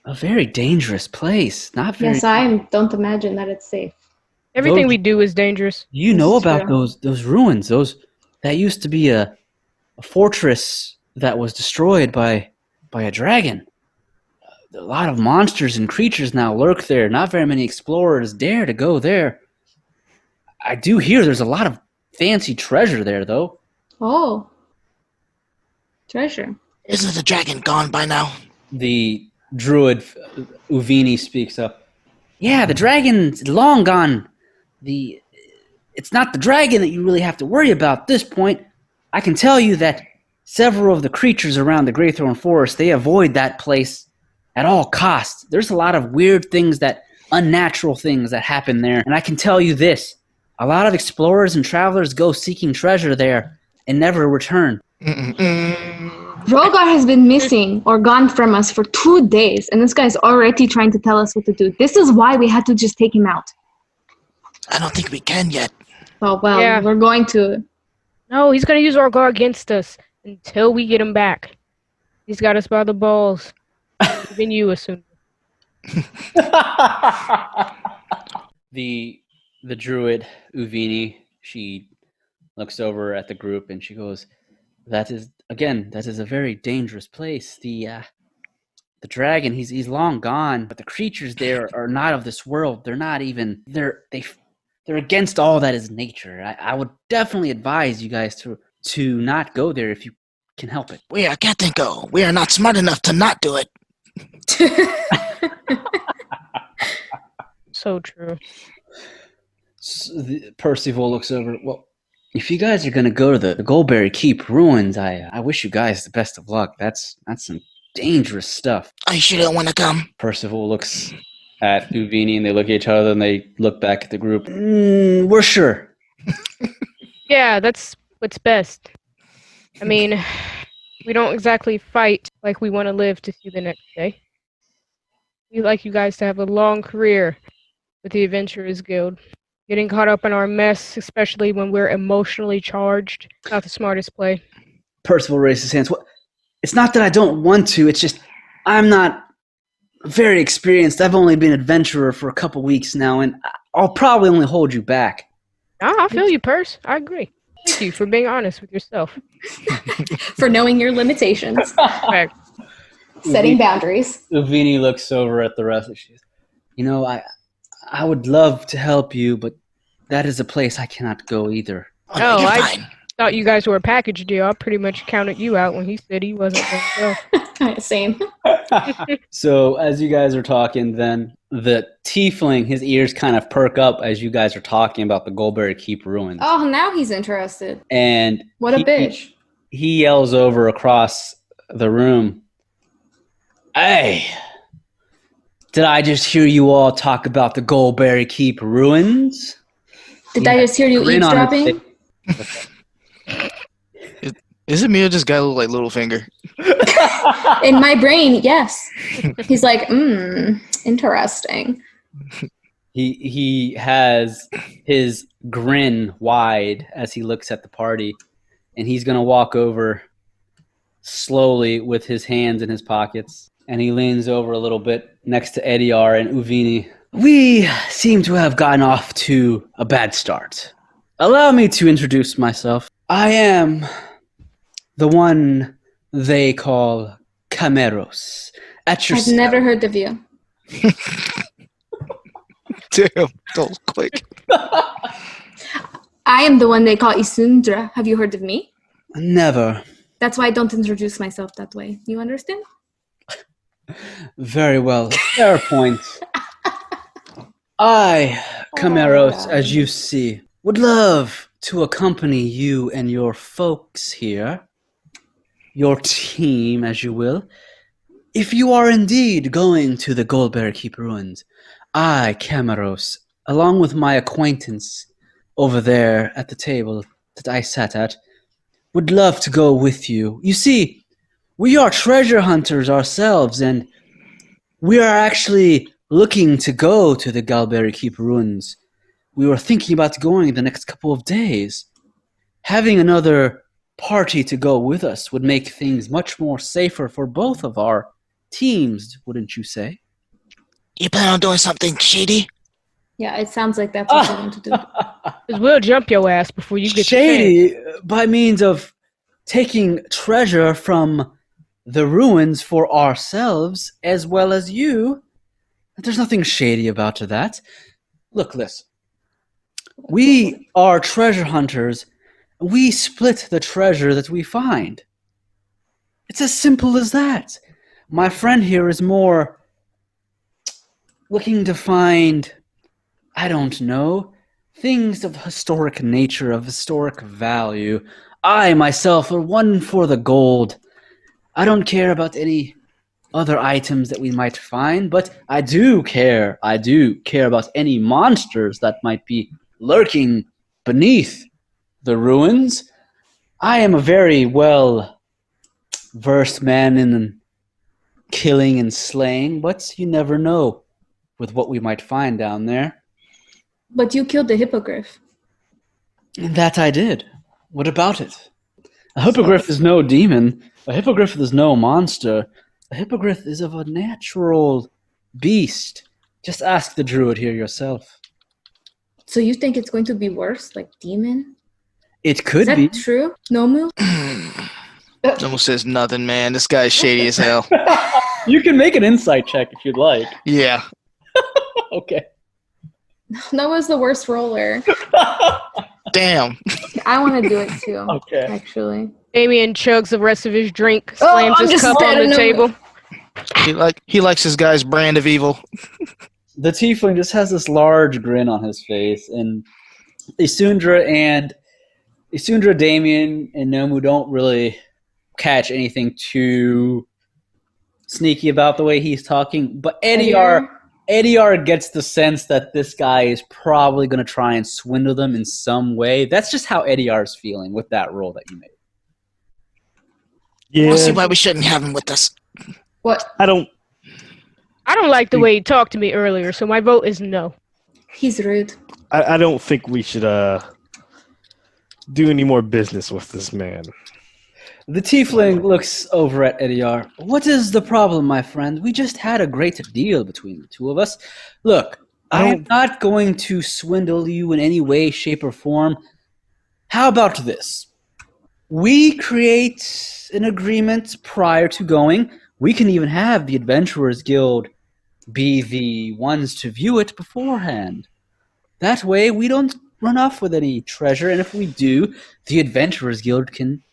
Speaker 2: a very dangerous place. Not very.
Speaker 3: Yes, I don't imagine that it's safe.
Speaker 6: Everything we do is dangerous.
Speaker 2: You know
Speaker 3: This is
Speaker 2: about
Speaker 3: true.
Speaker 2: those ruins. That used to be a fortress that was destroyed by a dragon. A lot of monsters and creatures now lurk there. Not very many explorers dare to go there. I do hear there's a lot of fancy treasure there, though."
Speaker 3: Oh. Treasure.
Speaker 4: Isn't the dragon gone by now?
Speaker 2: The druid Uvini speaks up. "Yeah, the dragon's long gone. It's not the dragon that you really have to worry about at this point. I can tell you that several of the creatures around the Graythorn Forest, they avoid that place at all costs. There's a lot of weird things, unnatural things that happen there. And I can tell you this, a lot of explorers and travelers go seeking treasure there and never return."
Speaker 3: Rogar has been missing or gone from us for 2 days, and this guy's already trying to tell us what to do. This is why we had to just take him out.
Speaker 4: I don't think we can yet.
Speaker 3: Oh, well,
Speaker 6: Yeah.
Speaker 3: we're going to.
Speaker 6: No, he's going to use Rogar against us until we get him back. He's got us by the balls. Even you assume.
Speaker 2: The druid Uvini, she looks over at the group and she goes, that is a very dangerous place. The dragon, he's long gone, but the creatures there are not of this world. They're not even they're against all that is nature. I would definitely advise you guys to not go there if you can help it."
Speaker 4: We are Cat and Co. We are not smart enough to not do it.
Speaker 6: So true.
Speaker 2: Percival looks over. "Well, if you guys are going to go to the Goldberry Keep ruins, I wish you guys the best of luck. That's some dangerous stuff."
Speaker 4: Are you sure you don't want to come?
Speaker 2: Percival looks at Uvini and they look at each other and they look back at the group. We're sure.
Speaker 6: Yeah, that's what's best. I mean, we don't exactly fight like we want to live to see the next day. We'd like you guys to have a long career with the Adventurers Guild. Getting caught up in our mess, especially when we're emotionally charged, not the smartest play.
Speaker 2: Percival raised his hands. "What? It's not that I don't want to. It's just I'm not very experienced. I've only been adventurer for a couple weeks now, and I'll probably only hold you back."
Speaker 6: I feel you, Perce. I agree. Thank you for being honest with yourself.
Speaker 3: For knowing your limitations.
Speaker 6: Right.
Speaker 3: Setting boundaries.
Speaker 2: Uvini looks over at the rest. She says, I would love to help you, but that is a place I cannot go either."
Speaker 4: Oh,
Speaker 6: Oh,
Speaker 4: you're
Speaker 6: I-
Speaker 4: fine.
Speaker 6: Thought you guys were a package deal. I pretty much counted you out when he said he wasn't going to go.
Speaker 3: Same.
Speaker 2: So as you guys are talking, then the tiefling, his ears kind of perk up as you guys are talking about the Goldberry Keep ruins.
Speaker 3: Oh, now he's interested.
Speaker 2: And
Speaker 3: What a bitch.
Speaker 2: He yells over across the room, "Hey, did I just hear you all talk about the Goldberry Keep ruins?"
Speaker 3: Did I just hear you
Speaker 2: Grin on his
Speaker 3: eavesdropping?
Speaker 2: face.
Speaker 7: Is it me or just guy look like Littlefinger?
Speaker 3: In my brain, yes. He's like, interesting.
Speaker 2: He has his grin wide as he looks at the party, and he's going to walk over slowly with his hands in his pockets, and he leans over a little bit next to Ediar and Uvini. We seem to have gotten off to a bad start. Allow me to introduce myself. I am the one they call Cameros. At your
Speaker 3: I've never heard of you.
Speaker 7: Damn, that was quick.
Speaker 3: I am the one they call Isundra. Have you heard of me?
Speaker 2: Never.
Speaker 3: That's why I don't introduce myself that way. You understand?
Speaker 2: Very well. Fair point. I, Cameros, as you see, would love to accompany you and your folks here, your team, as you will. If you are indeed going to the Goldberry Keep ruins, I, Cameros, along with my acquaintance over there at the table that I sat at, would love to go with you. You see, we are treasure hunters ourselves, and we are actually looking to go to the Goldberry Keep ruins. We were thinking about going the next couple of days. Having another party to go with us would make things much more safer for both of our teams, wouldn't you say?
Speaker 4: You plan on doing something shady?
Speaker 3: Yeah, it sounds like that's what you want to do.
Speaker 6: Because we'll jump your ass before you get
Speaker 2: Shady by means of taking treasure from the ruins for ourselves as well as you. There's nothing shady about that. Look, listen. We are treasure hunters. We split the treasure that we find. It's as simple as that. My friend here is more looking to find, I don't know, things of historic nature, of historic value. I, myself, are one for the gold. I don't care about any other items that we might find, but I do care about any monsters that might be lurking beneath the ruins. I am a very well-versed man in killing and slaying, but you never know with what we might find down there.
Speaker 3: But you killed the hippogriff.
Speaker 2: That I did. What about it? A hippogriff is no demon. A hippogriff is no monster. A hippogriff is of a natural beast. Just ask the druid here yourself.
Speaker 3: So you think it's going to be worse, like demon?
Speaker 2: It could
Speaker 3: Is
Speaker 2: be.
Speaker 3: that true? Nomu?
Speaker 7: Someone says nothing, man. This guy's shady as hell.
Speaker 2: You can make an insight check if you'd like.
Speaker 7: Yeah.
Speaker 2: Okay.
Speaker 3: Nomu's the worst roller.
Speaker 7: Damn.
Speaker 3: I want to do it too.
Speaker 2: Okay.
Speaker 3: Actually.
Speaker 6: Damien chugs the rest of his drink, slams
Speaker 3: I'm
Speaker 6: his
Speaker 3: just
Speaker 6: cup on
Speaker 3: dead
Speaker 6: the
Speaker 3: of
Speaker 6: table.
Speaker 7: He likes his guy's brand of evil.
Speaker 2: The tiefling just has this large grin on his face, and Isundra, Damien, and Nomu don't really catch anything too sneaky about the way he's talking. But Ediar gets the sense that this guy is probably going to try and swindle them in some way. That's just how Ediar's feeling with that roll that you made.
Speaker 5: Yeah,
Speaker 4: We'll see why we shouldn't have him with us.
Speaker 3: What?
Speaker 5: I don't.
Speaker 6: I don't like the way he talked to me earlier, so my vote is no.
Speaker 3: He's rude.
Speaker 5: I don't think we should do any more business with this man.
Speaker 2: The tiefling looks over at Ediar. What is the problem, my friend? We just had a great deal between the two of us. Look, I am not going to swindle you in any way, shape, or form. How about this? We create an agreement prior to going. We can even have the Adventurers Guild be the ones to view it beforehand. That way, we don't run off with any treasure, and if we do, the Adventurers Guild can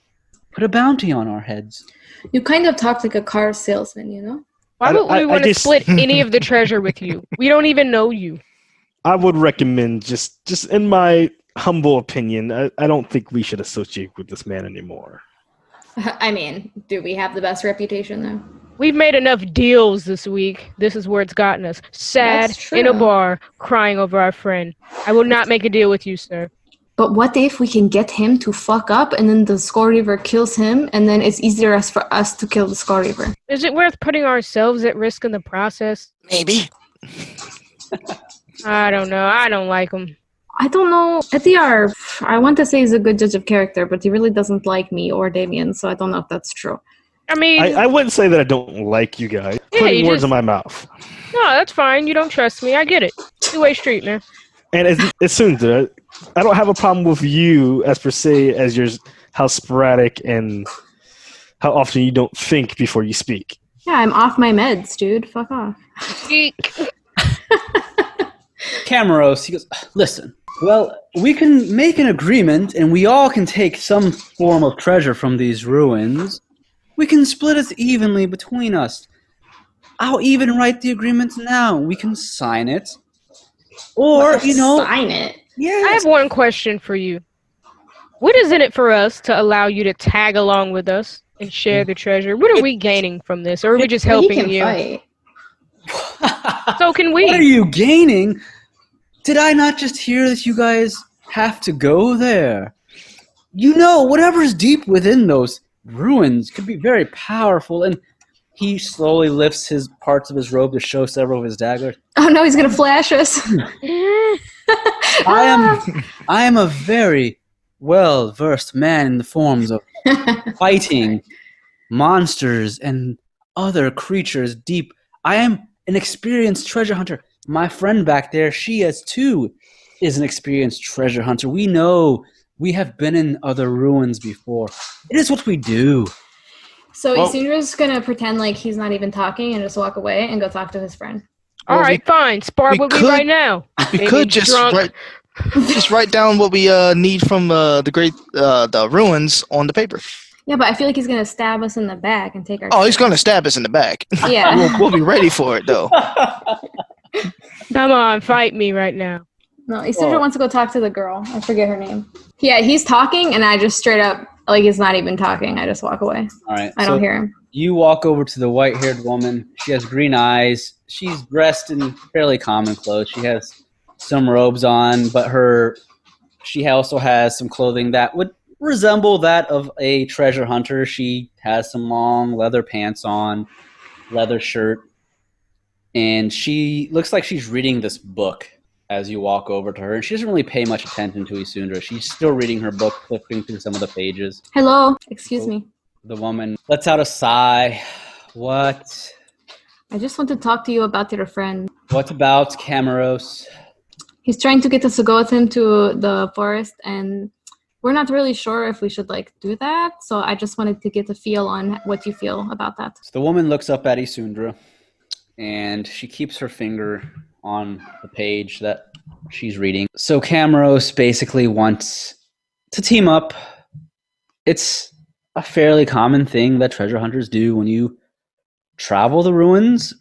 Speaker 2: put a bounty on our heads.
Speaker 3: You kind of talk like a car salesman, you know?
Speaker 6: Why would we want to
Speaker 5: just-
Speaker 6: split any of the treasure with you? We don't even know you.
Speaker 5: I would recommend, just in my humble opinion, I don't think we should associate with this man anymore.
Speaker 3: I mean, do we have the best reputation though?
Speaker 6: We've made enough deals this week. This is where it's gotten us. Sad,
Speaker 3: That's true.
Speaker 6: in a bar, crying over our friend. I will not make a deal with you, sir.
Speaker 3: But what if we can get him to fuck up and then the Skull Reaver kills him and then it's easier for us to kill the Skull Reaver?
Speaker 6: Is it worth putting ourselves at risk in the process?
Speaker 4: Maybe.
Speaker 6: I don't know. I don't like him.
Speaker 3: I don't know. Ethiar, I want to say he's a good judge of character, but he really doesn't like me or Damien, so I don't know if that's true.
Speaker 6: I mean,
Speaker 5: I wouldn't say that I don't like you guys.
Speaker 6: Yeah,
Speaker 5: Putting
Speaker 6: you
Speaker 5: words
Speaker 6: just-
Speaker 5: in my mouth.
Speaker 6: no, that's fine. You don't trust me. I get it. Two-way street, man.
Speaker 5: And as soon as I don't have a problem with you as per se as your how sporadic and how often you don't think before you speak.
Speaker 3: Yeah, I'm off my meds, dude. Fuck off.
Speaker 6: Geek.
Speaker 2: Camaros, he goes, listen, well, we can make an agreement and we all can take some form of treasure from these ruins. We can split it evenly between us. I'll even write the agreement now. We can sign it. Or,
Speaker 3: sign it.
Speaker 6: I have one question for you. What is in it for us to allow you to tag along with us and share the treasure? What are we gaining from this? Or are we just
Speaker 3: He
Speaker 6: helping
Speaker 3: can
Speaker 6: you?
Speaker 3: fight.
Speaker 6: So can we?
Speaker 2: What are you gaining? Did I not just hear that you guys have to go there? Whatever's deep within those ruins could be very powerful, and he slowly lifts his parts of his robe to show several of his daggers.
Speaker 3: Oh no, he's gonna flash us.
Speaker 2: I am a very well-versed man in the forms of fighting monsters and other creatures deep. I am an experienced treasure hunter. My friend back there, she is an experienced treasure hunter. We know. We have been in other ruins before. It is what we do.
Speaker 3: So Isundra's gonna pretend like he's not even talking and just walk away and go talk to his friend.
Speaker 6: All right, fine. Spar with me right now.
Speaker 7: We
Speaker 6: Maybe
Speaker 7: could just
Speaker 6: drunk.
Speaker 7: write down what we need from the ruins on the paper.
Speaker 3: Yeah, but I feel like he's gonna stab us in the back and take our.
Speaker 7: Oh, he's gonna stab us in the back.
Speaker 3: Yeah.
Speaker 7: we'll be ready for it though.
Speaker 6: Come on, fight me right now.
Speaker 3: No, Isundra wants to go talk to the girl. I forget her name. Yeah, he's talking, and I just straight up like he's not even talking. I just walk away.
Speaker 2: All right.
Speaker 3: I don't hear him.
Speaker 2: You walk over to the white-haired woman. She has green eyes. She's dressed in fairly common clothes. She has some robes on, but she also has some clothing that would resemble that of a treasure hunter. She has some long leather pants on, leather shirt, and she looks like she's reading this book as you walk over to her. And she doesn't really pay much attention to Isundra. She's still reading her book, flipping through some of the pages.
Speaker 3: Hello. Excuse me.
Speaker 2: The woman lets out a sigh. What?
Speaker 3: I just want to talk to you about your friend.
Speaker 2: What about Camaros?
Speaker 3: He's trying to get us to go with him to the forest, and we're not really sure if we should do that. So I just wanted to get a feel on what you feel about that.
Speaker 2: So the woman looks up at Isundra, and she keeps her finger on the page that she's reading. So Camaros basically wants to team up. It's a fairly common thing that treasure hunters do when you travel the ruins.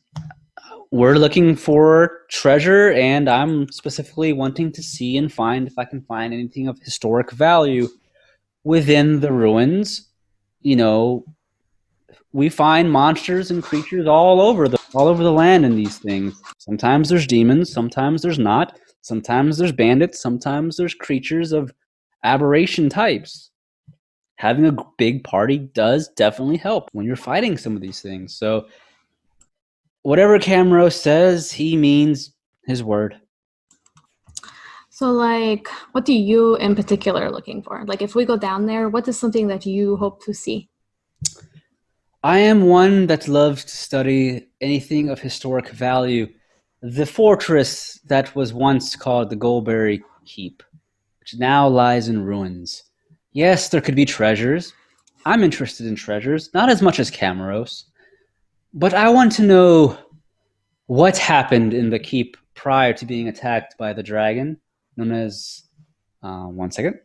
Speaker 2: We're looking for treasure, and I'm specifically wanting to see and find if I can find anything of historic value within the ruins. We find monsters and creatures all over the land in these things. Sometimes there's demons, sometimes there's not. Sometimes there's bandits, sometimes there's creatures of aberration types. Having a big party does definitely help when you're fighting some of these things. So whatever Camaros says, he means his word.
Speaker 3: So, what do you in particular looking for? If we go down there, what is something that you hope to see?
Speaker 2: I am one that loves to study anything of historic value. The fortress that was once called the Goldberry Keep, which now lies in ruins. Yes, there could be treasures. I'm interested in treasures, not as much as Camaros. But I want to know what happened in the keep prior to being attacked by the dragon, known as... one second,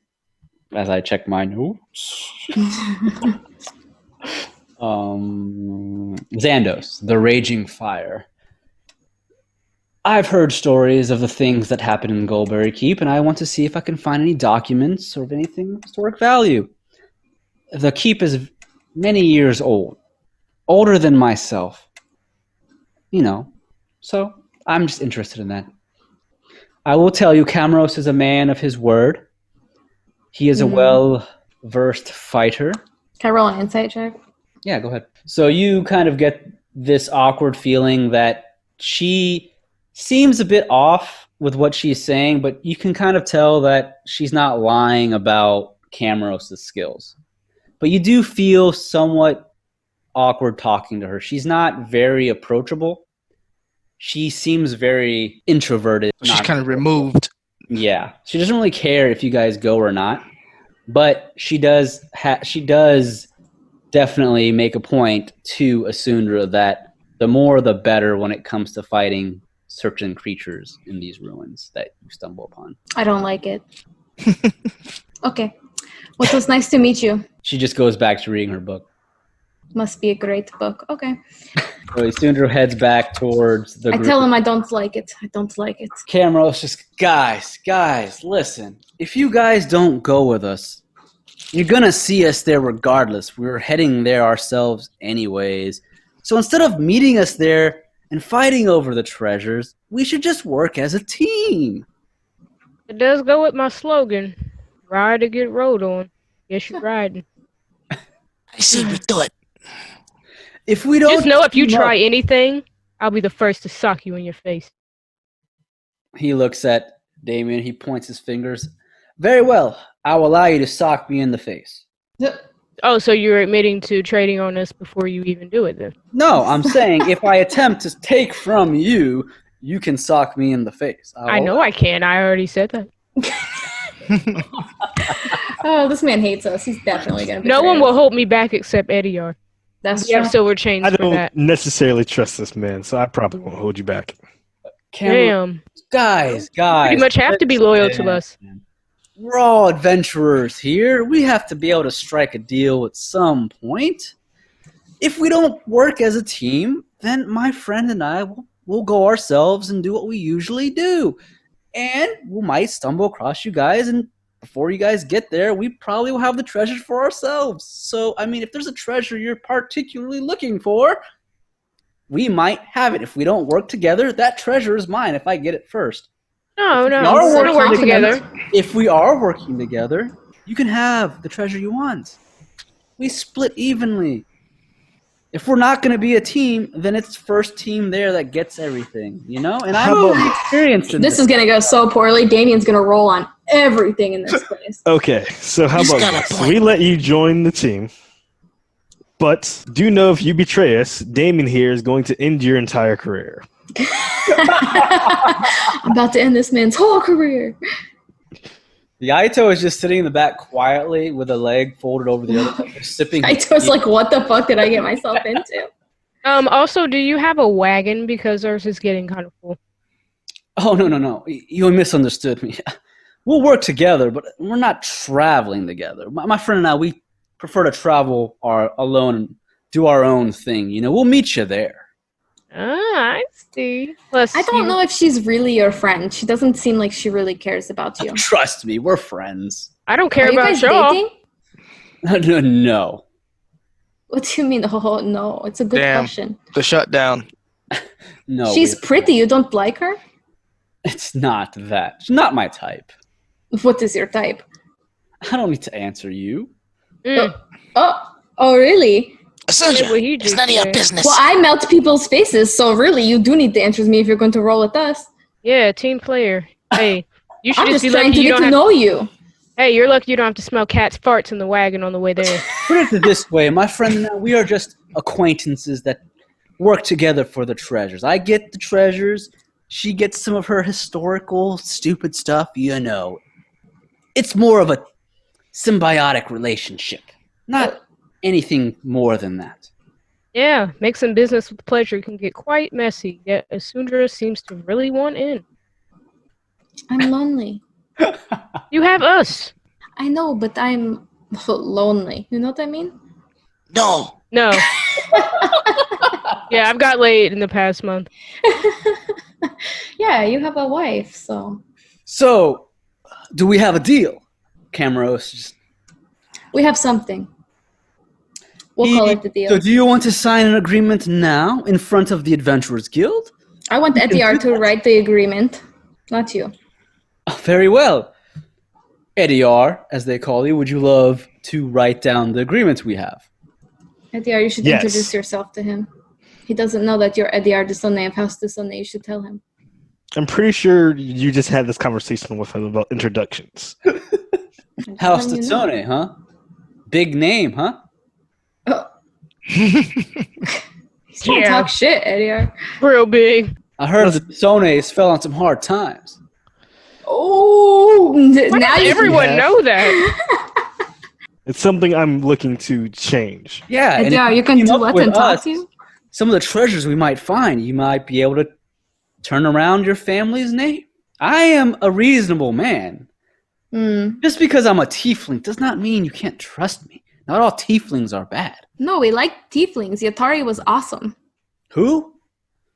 Speaker 2: as I check my notes. Xandos, the Raging Fire. I've heard stories of the things that happened in Goldberry Keep, and I want to see if I can find any documents or anything of historic value. The keep is many years old, older than myself. So I'm just interested in that. I will tell you, Camaros is a man of his word. He is a well-versed fighter.
Speaker 3: Can I roll an insight check?
Speaker 2: Yeah, go ahead. So you kind of get this awkward feeling that she seems a bit off with what she's saying, but you can kind of tell that she's not lying about Camaros' skills. But you do feel somewhat awkward talking to her. She's not very approachable. She seems very introverted.
Speaker 7: She's kind of removed.
Speaker 2: Yeah. She doesn't really care if you guys go or not. But she does definitely make a point to Asundra that the more the better when it comes to fighting certain creatures in these ruins that you stumble upon.
Speaker 3: I don't like it. Okay. Well, it was nice to meet you.
Speaker 2: She just goes back to reading her book.
Speaker 3: Must be a great book. Okay.
Speaker 2: So Asundra heads back towards the group.
Speaker 3: I tell him I don't like it. I don't like it.
Speaker 2: Camaros just, guys, listen. If you guys don't go with us, you're going to see us there regardless. We're heading there ourselves anyways. So instead of meeting us there and fighting over the treasures, we should just work as a team.
Speaker 6: It does go with my slogan. Ride or get rode on. Yes, you're riding.
Speaker 4: I see we do it.
Speaker 2: If we don't...
Speaker 6: Just know if you try anything, I'll be the first to sock you in your face.
Speaker 2: He looks at Damien. He points his fingers. Very well. I will allow you to sock me in the face.
Speaker 6: Oh, so you're admitting to trading on us before you even do it then?
Speaker 2: No, I'm saying if I attempt to take from you, you can sock me in the face.
Speaker 6: I know I can. I already said that.
Speaker 3: Oh, this man hates us. He's definitely going to be.
Speaker 6: No one will hold me back except Ediar.
Speaker 3: That's
Speaker 6: You
Speaker 3: true.
Speaker 6: have silver chains
Speaker 5: I
Speaker 6: for
Speaker 5: don't
Speaker 6: that.
Speaker 5: necessarily trust this man, so I probably won't hold you back.
Speaker 6: Damn.
Speaker 2: Guys.
Speaker 6: Pretty much have to be loyal to us.
Speaker 2: We're all adventurers here. We have to be able to strike a deal at some point. If we don't work as a team, then my friend and I will go ourselves and do what we usually do. And we might stumble across you guys, and before you guys get there, we probably will have the treasures for ourselves. So, I mean, if there's a treasure you're particularly looking for, we might have it. If we don't work together, that treasure is mine if I get it first.
Speaker 6: No,
Speaker 2: We are
Speaker 6: we're going to work together.
Speaker 2: If we are working together, you can have the treasure you want. We split evenly. If we're not going to be a team, then it's first team there that gets everything, you know? And I'm experienced in this.
Speaker 3: This is going to go so poorly. Damien's going to roll on everything in this place.
Speaker 5: Okay, so how
Speaker 4: He's
Speaker 5: about
Speaker 4: got a
Speaker 5: this?
Speaker 4: point.
Speaker 5: We let you join the team, but do know if you betray us, Damien here is going to end your entire career.
Speaker 3: I'm about to end this man's whole career.
Speaker 2: The Aito is just sitting in the back quietly with a leg folded over the other, just sipping.
Speaker 3: I was like, what the fuck did I get myself into?
Speaker 6: Also, do you have a wagon? Because ours is getting kind of full.
Speaker 2: Oh, no. You misunderstood me. We'll work together, but we're not traveling together. My friend and I, we prefer to travel alone and do our own thing. You know, we'll meet you there.
Speaker 6: Ah, I see. Plus,
Speaker 3: I don't know if she's really your friend. She doesn't seem like she really cares about you.
Speaker 2: Trust me, we're friends.
Speaker 6: I don't care
Speaker 3: Are you
Speaker 6: about
Speaker 3: guys
Speaker 6: y'all.
Speaker 3: dating?
Speaker 2: No.
Speaker 3: What do you mean? Oh, no. It's a good
Speaker 7: Damn.
Speaker 3: question.
Speaker 7: The shutdown.
Speaker 2: No.
Speaker 3: She's pretty. You don't like her?
Speaker 2: It's not that. She's not my type.
Speaker 3: What is your type?
Speaker 2: I don't need to answer you.
Speaker 3: Oh, really?
Speaker 4: Asundra,
Speaker 6: what he
Speaker 4: it's
Speaker 6: just
Speaker 4: none of your
Speaker 6: said.
Speaker 4: business.
Speaker 3: Well, I melt people's faces, so really, you do need to answer me if you're going to roll with us.
Speaker 6: Yeah, team player. Hey, you should
Speaker 3: I'm
Speaker 6: just
Speaker 3: just
Speaker 6: be
Speaker 3: trying
Speaker 6: lucky
Speaker 3: to
Speaker 6: you
Speaker 3: get
Speaker 6: don't
Speaker 3: to
Speaker 6: have.
Speaker 3: know you.
Speaker 6: Hey, you're lucky you don't have to smell cats' farts in the wagon on the way there.
Speaker 2: Put it this way, my friend and I, we are just acquaintances that work together for the treasures. I get the treasures. She gets some of her historical, stupid stuff, you know. It's more of a symbiotic relationship. Not anything more than that.
Speaker 6: Yeah, mixing business with pleasure can get quite messy, yet Asundra seems to really want in.
Speaker 3: I'm lonely.
Speaker 6: You have us.
Speaker 3: I know, but I'm lonely. You know what I mean?
Speaker 4: No.
Speaker 6: No. Yeah, I've got laid in the past month.
Speaker 3: Yeah, you have a wife, so.
Speaker 2: So, do we have a deal? Camaros just...
Speaker 3: We have something. We'll call it the deal.
Speaker 2: So do you want to sign an agreement now in front of the Adventurers Guild?
Speaker 3: I want Ediar to write the agreement, not you.
Speaker 2: Oh, very well. Ediar, as they call you, would you love to write down the agreement we have?
Speaker 3: Ediar, you should
Speaker 5: Yes.
Speaker 3: introduce yourself to him. He doesn't know that you're Ediar, the son of House, the son. You should tell him.
Speaker 5: I'm pretty sure you just had this conversation with him about introductions.
Speaker 2: House
Speaker 3: Letting you know.
Speaker 2: Tatsune, huh? Big name, huh?
Speaker 3: He's trying to
Speaker 6: Yeah.
Speaker 3: talk shit, Eddie.
Speaker 6: Real big.
Speaker 2: I heard the Tsunes fell on some hard times.
Speaker 3: Oh,
Speaker 6: Why
Speaker 3: now
Speaker 6: does
Speaker 3: you
Speaker 6: everyone
Speaker 5: have-
Speaker 6: know that?
Speaker 5: It's something I'm looking to change.
Speaker 2: Yeah, and if
Speaker 3: Eddie, you can
Speaker 2: team
Speaker 3: do
Speaker 2: up
Speaker 3: what
Speaker 2: with
Speaker 3: and talk
Speaker 2: us,
Speaker 3: to you?
Speaker 2: some of the treasures we might find, you might be able to turn around your family's name. I am a reasonable man. Just because I'm a tiefling does not mean you can't trust me. Not all tieflings are bad.
Speaker 3: No, we like tieflings. Yatari was awesome.
Speaker 2: Who?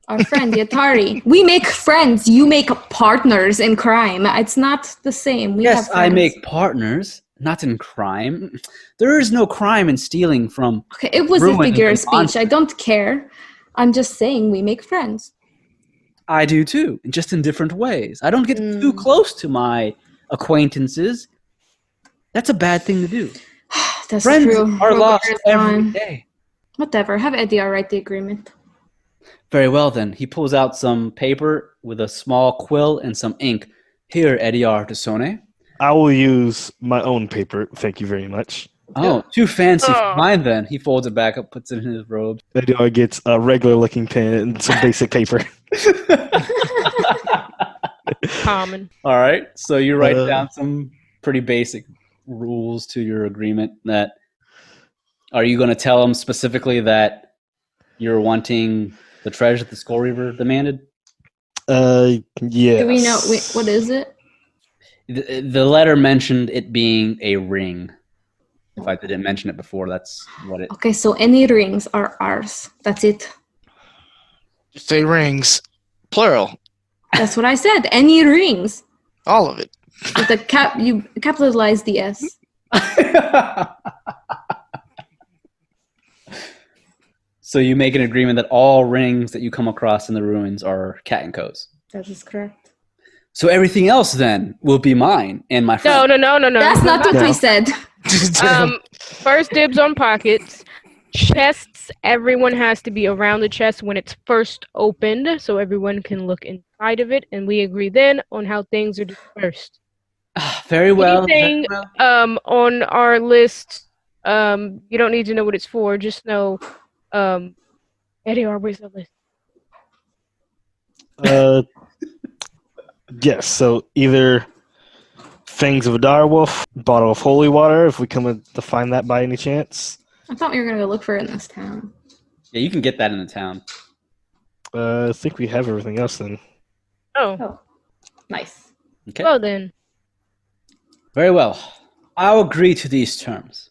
Speaker 3: Our friend Yatari. We make friends. You make partners in crime. It's not the same. We
Speaker 2: Yes,
Speaker 3: have
Speaker 2: I
Speaker 3: friends.
Speaker 2: make partners, not in crime. There is no crime in stealing from...
Speaker 3: Okay, it was a
Speaker 2: ruins
Speaker 3: figure of
Speaker 2: and
Speaker 3: speech.
Speaker 2: monsters.
Speaker 3: I don't care. I'm just saying we make friends.
Speaker 2: I do too, just in different ways. I don't get too close to my acquaintances. That's a bad thing to do.
Speaker 3: That's
Speaker 2: Friends
Speaker 3: true.
Speaker 2: are
Speaker 3: Rogar
Speaker 2: lost
Speaker 3: is
Speaker 2: every
Speaker 3: gone.
Speaker 2: day.
Speaker 3: Whatever. Have Eddie write the agreement.
Speaker 2: Very well, then. He pulls out some paper with a small quill and some ink. Here, Ediar Tatsune.
Speaker 5: I will use my own paper. Thank you very much.
Speaker 2: Oh, too fancy for
Speaker 6: Oh.
Speaker 2: mine, then. He folds it back up, puts it in his robe.
Speaker 5: Ediar gets a regular looking pen and some basic paper.
Speaker 6: Common.
Speaker 2: All right, so you write
Speaker 5: Uh,
Speaker 2: down some pretty basic rules to your agreement. That are you going to tell him specifically that you're wanting the treasure that the Skull Reaver demanded?
Speaker 5: Yeah.
Speaker 3: Do we know what is it?
Speaker 2: The letter mentioned it being a ring. If I didn't mention it before, that's what it.
Speaker 3: Okay, so any rings are ours. That's it.
Speaker 7: Just say rings. Plural.
Speaker 3: That's what I said. Any rings.
Speaker 7: All of it.
Speaker 3: With the you capitalize the S.
Speaker 2: So you make an agreement that all rings that you come across in the ruins are cat and co's.
Speaker 3: That is correct.
Speaker 2: So everything else then will be mine and my friend.
Speaker 6: No.
Speaker 3: That's not what
Speaker 5: No.
Speaker 3: we said.
Speaker 6: First dibs on pockets. Chests, everyone has to be around the chest when it's first opened, so everyone can look inside of it, and we agree then on how things are dispersed.
Speaker 2: Very well.
Speaker 6: Anything
Speaker 2: very well.
Speaker 6: on our list, you don't need to know what it's for, just know, Eddie, where's the list?
Speaker 5: Yes, so either Fangs of a Direwolf, bottle of holy water, if we come to find that by any chance.
Speaker 3: I thought we were gonna go look for it in this town.
Speaker 2: Yeah, you can get that in the town.
Speaker 5: I think we have everything else then.
Speaker 6: Oh,
Speaker 3: Oh, nice.
Speaker 2: Okay.
Speaker 6: well then.
Speaker 2: Very well. I'll agree to these terms.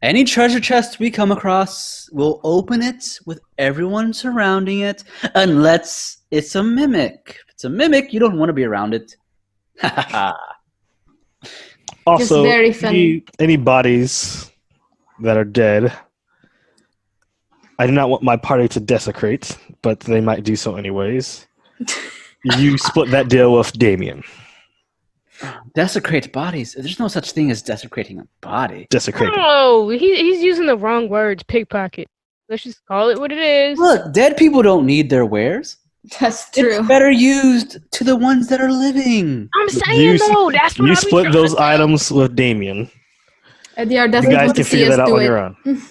Speaker 2: Any treasure chest we come across, we'll open it with everyone surrounding it, unless it's a mimic. If it's a mimic, you don't want to be around it.
Speaker 5: Also,
Speaker 3: very funny.
Speaker 5: any bodies that are dead, I do not want my party to desecrate, but they might do so anyways. You split that deal with Damien.
Speaker 2: Desecrate bodies. There's no such thing as desecrating a body.
Speaker 5: Desecrate.
Speaker 6: Oh, he's using the wrong words, pickpocket. Let's just call it what it is.
Speaker 2: Look, dead people don't need their wares.
Speaker 3: That's true.
Speaker 2: It's better used to the ones that are living.
Speaker 6: I'm saying though, that's what
Speaker 5: You
Speaker 6: I be
Speaker 5: split
Speaker 6: trying
Speaker 5: those
Speaker 6: to say.
Speaker 5: items with Damien.
Speaker 3: Eddie
Speaker 5: You
Speaker 3: doesn't
Speaker 5: guys
Speaker 3: want to
Speaker 5: can
Speaker 3: see
Speaker 5: figure
Speaker 3: us
Speaker 5: that out
Speaker 3: do
Speaker 5: on
Speaker 3: it.
Speaker 5: your own.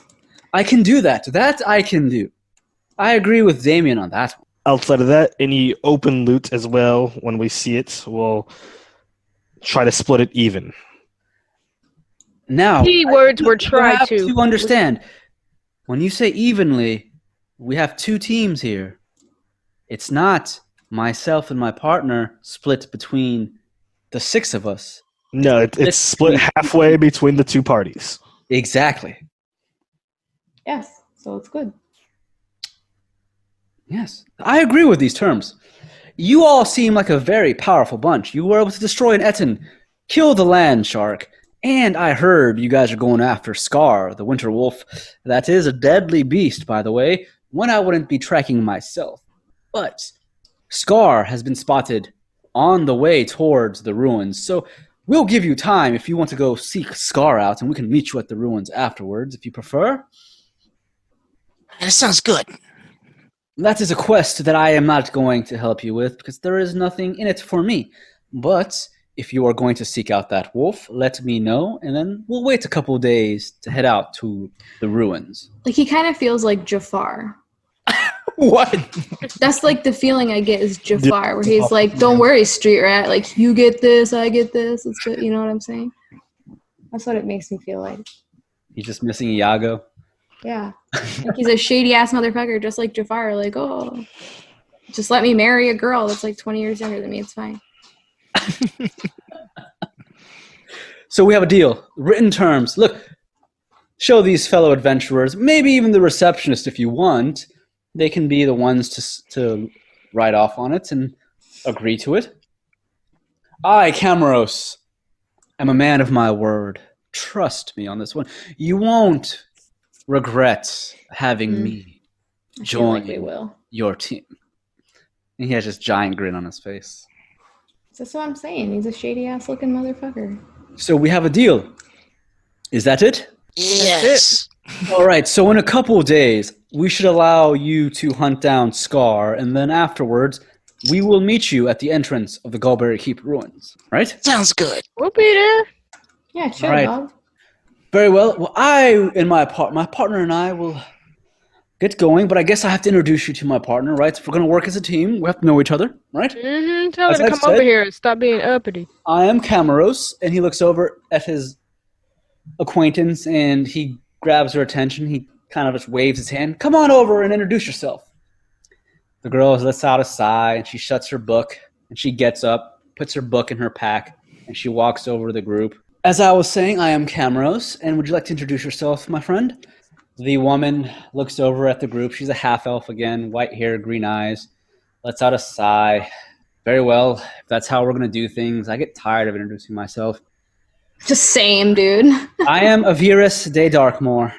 Speaker 2: I can do that. That I can do. I agree with Damien on that one.
Speaker 5: Outside of that, any open loot as well, when we see it, we'll try to split it even.
Speaker 2: Now,
Speaker 6: Keywords were
Speaker 2: you
Speaker 6: tried
Speaker 2: have
Speaker 6: to.
Speaker 2: to understand. When you say evenly, we have two teams here. It's not myself and my partner split between the six of us.
Speaker 5: No, it's split halfway between the two parties.
Speaker 2: Exactly.
Speaker 3: Yes, so it's good.
Speaker 2: Yes, I agree with these terms. You all seem like a very powerful bunch. You were able to destroy an Etten, kill the land shark, and I heard you guys are going after Scar, the winter wolf. That is a deadly beast, by the way, one I wouldn't be tracking myself. But Scar has been spotted on the way towards the ruins, so we'll give you time if you want to go seek Scar out, and we can meet you at the ruins afterwards if you prefer.
Speaker 4: That sounds good.
Speaker 2: That is a quest that I am not going to help you with because there is nothing in it for me. But if you are going to seek out that wolf, let me know, and then we'll wait a couple of days to head out to the ruins.
Speaker 3: Like, he kind of feels like Jafar.
Speaker 2: What?
Speaker 3: That's like the feeling I get is Jafar, where he's like, don't worry, street rat. Like, you get this, I get this. It's good. You know what I'm saying? That's what it makes me feel like.
Speaker 2: He's just missing Iago.
Speaker 3: Yeah. Like, he's a shady-ass motherfucker, just like Jafar. Like, oh, just let me marry a girl that's like 20 years younger than me. It's fine.
Speaker 2: So we have a deal. Written terms. Look, show these fellow adventurers, maybe even the receptionist if you want. They can be the ones to write off on it and agree to it. I, Camaros, am a man of my word. Trust me on this one. You won't regret having me join your team. And he has this giant grin on his face.
Speaker 3: That's what I'm saying. He's a shady-ass looking motherfucker.
Speaker 2: So we have a deal. Is that it?
Speaker 4: Yes.
Speaker 2: All right, so in a couple of days, we should allow you to hunt down Scar, and then afterwards, we will meet you at the entrance of the Galberry Keep ruins, right?
Speaker 4: Sounds good.
Speaker 6: We'll be there.
Speaker 3: Yeah, sure,
Speaker 2: All right.
Speaker 3: dog.
Speaker 2: Very well. Well, I and my partner and I will get going, but I guess I have to introduce you to my partner, right? If we're going to work as a team, we have to know each other, right?
Speaker 6: Mm-hmm. Tell her
Speaker 2: As
Speaker 6: to
Speaker 2: I've
Speaker 6: come
Speaker 2: said-
Speaker 6: over here and stop being uppity.
Speaker 2: I am Camaros, and he looks over at his acquaintance, and he grabs her attention. He kind of just waves his hand. Come on over and introduce yourself. The girl lets out a sigh, and she shuts her book, and she gets up, puts her book in her pack, and she walks over to the group. As I was saying, I am Camaros, and would you like to introduce yourself, my friend? The woman looks over at the group. She's a half-elf again, white hair, green eyes, lets out a sigh. Very well, if that's how we're going to do things. I get tired of introducing myself.
Speaker 3: Just same, dude.
Speaker 2: I am Avirus de Darkmoor.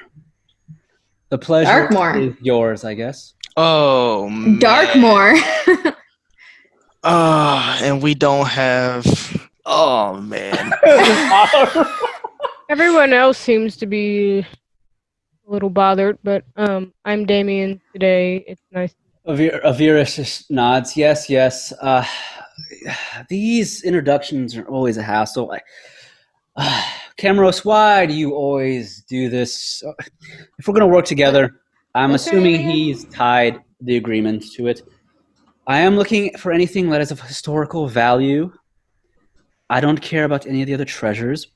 Speaker 2: The pleasure
Speaker 3: Darkmoor.
Speaker 2: is yours, I guess.
Speaker 7: Oh, man.
Speaker 3: Darkmoor.
Speaker 7: And we don't have. Oh, man.
Speaker 6: Everyone else seems to be a little bothered, but I'm Damien today. It's nice.
Speaker 2: Avirus just nods. Yes, yes. These introductions are always a hassle. Camaros, why do you always do this? If we're going to work together, I'm
Speaker 3: What's her
Speaker 2: assuming
Speaker 3: name again?
Speaker 2: he's tied the agreement to it. I am looking for anything that is of historical value. I don't care about any of the other treasures.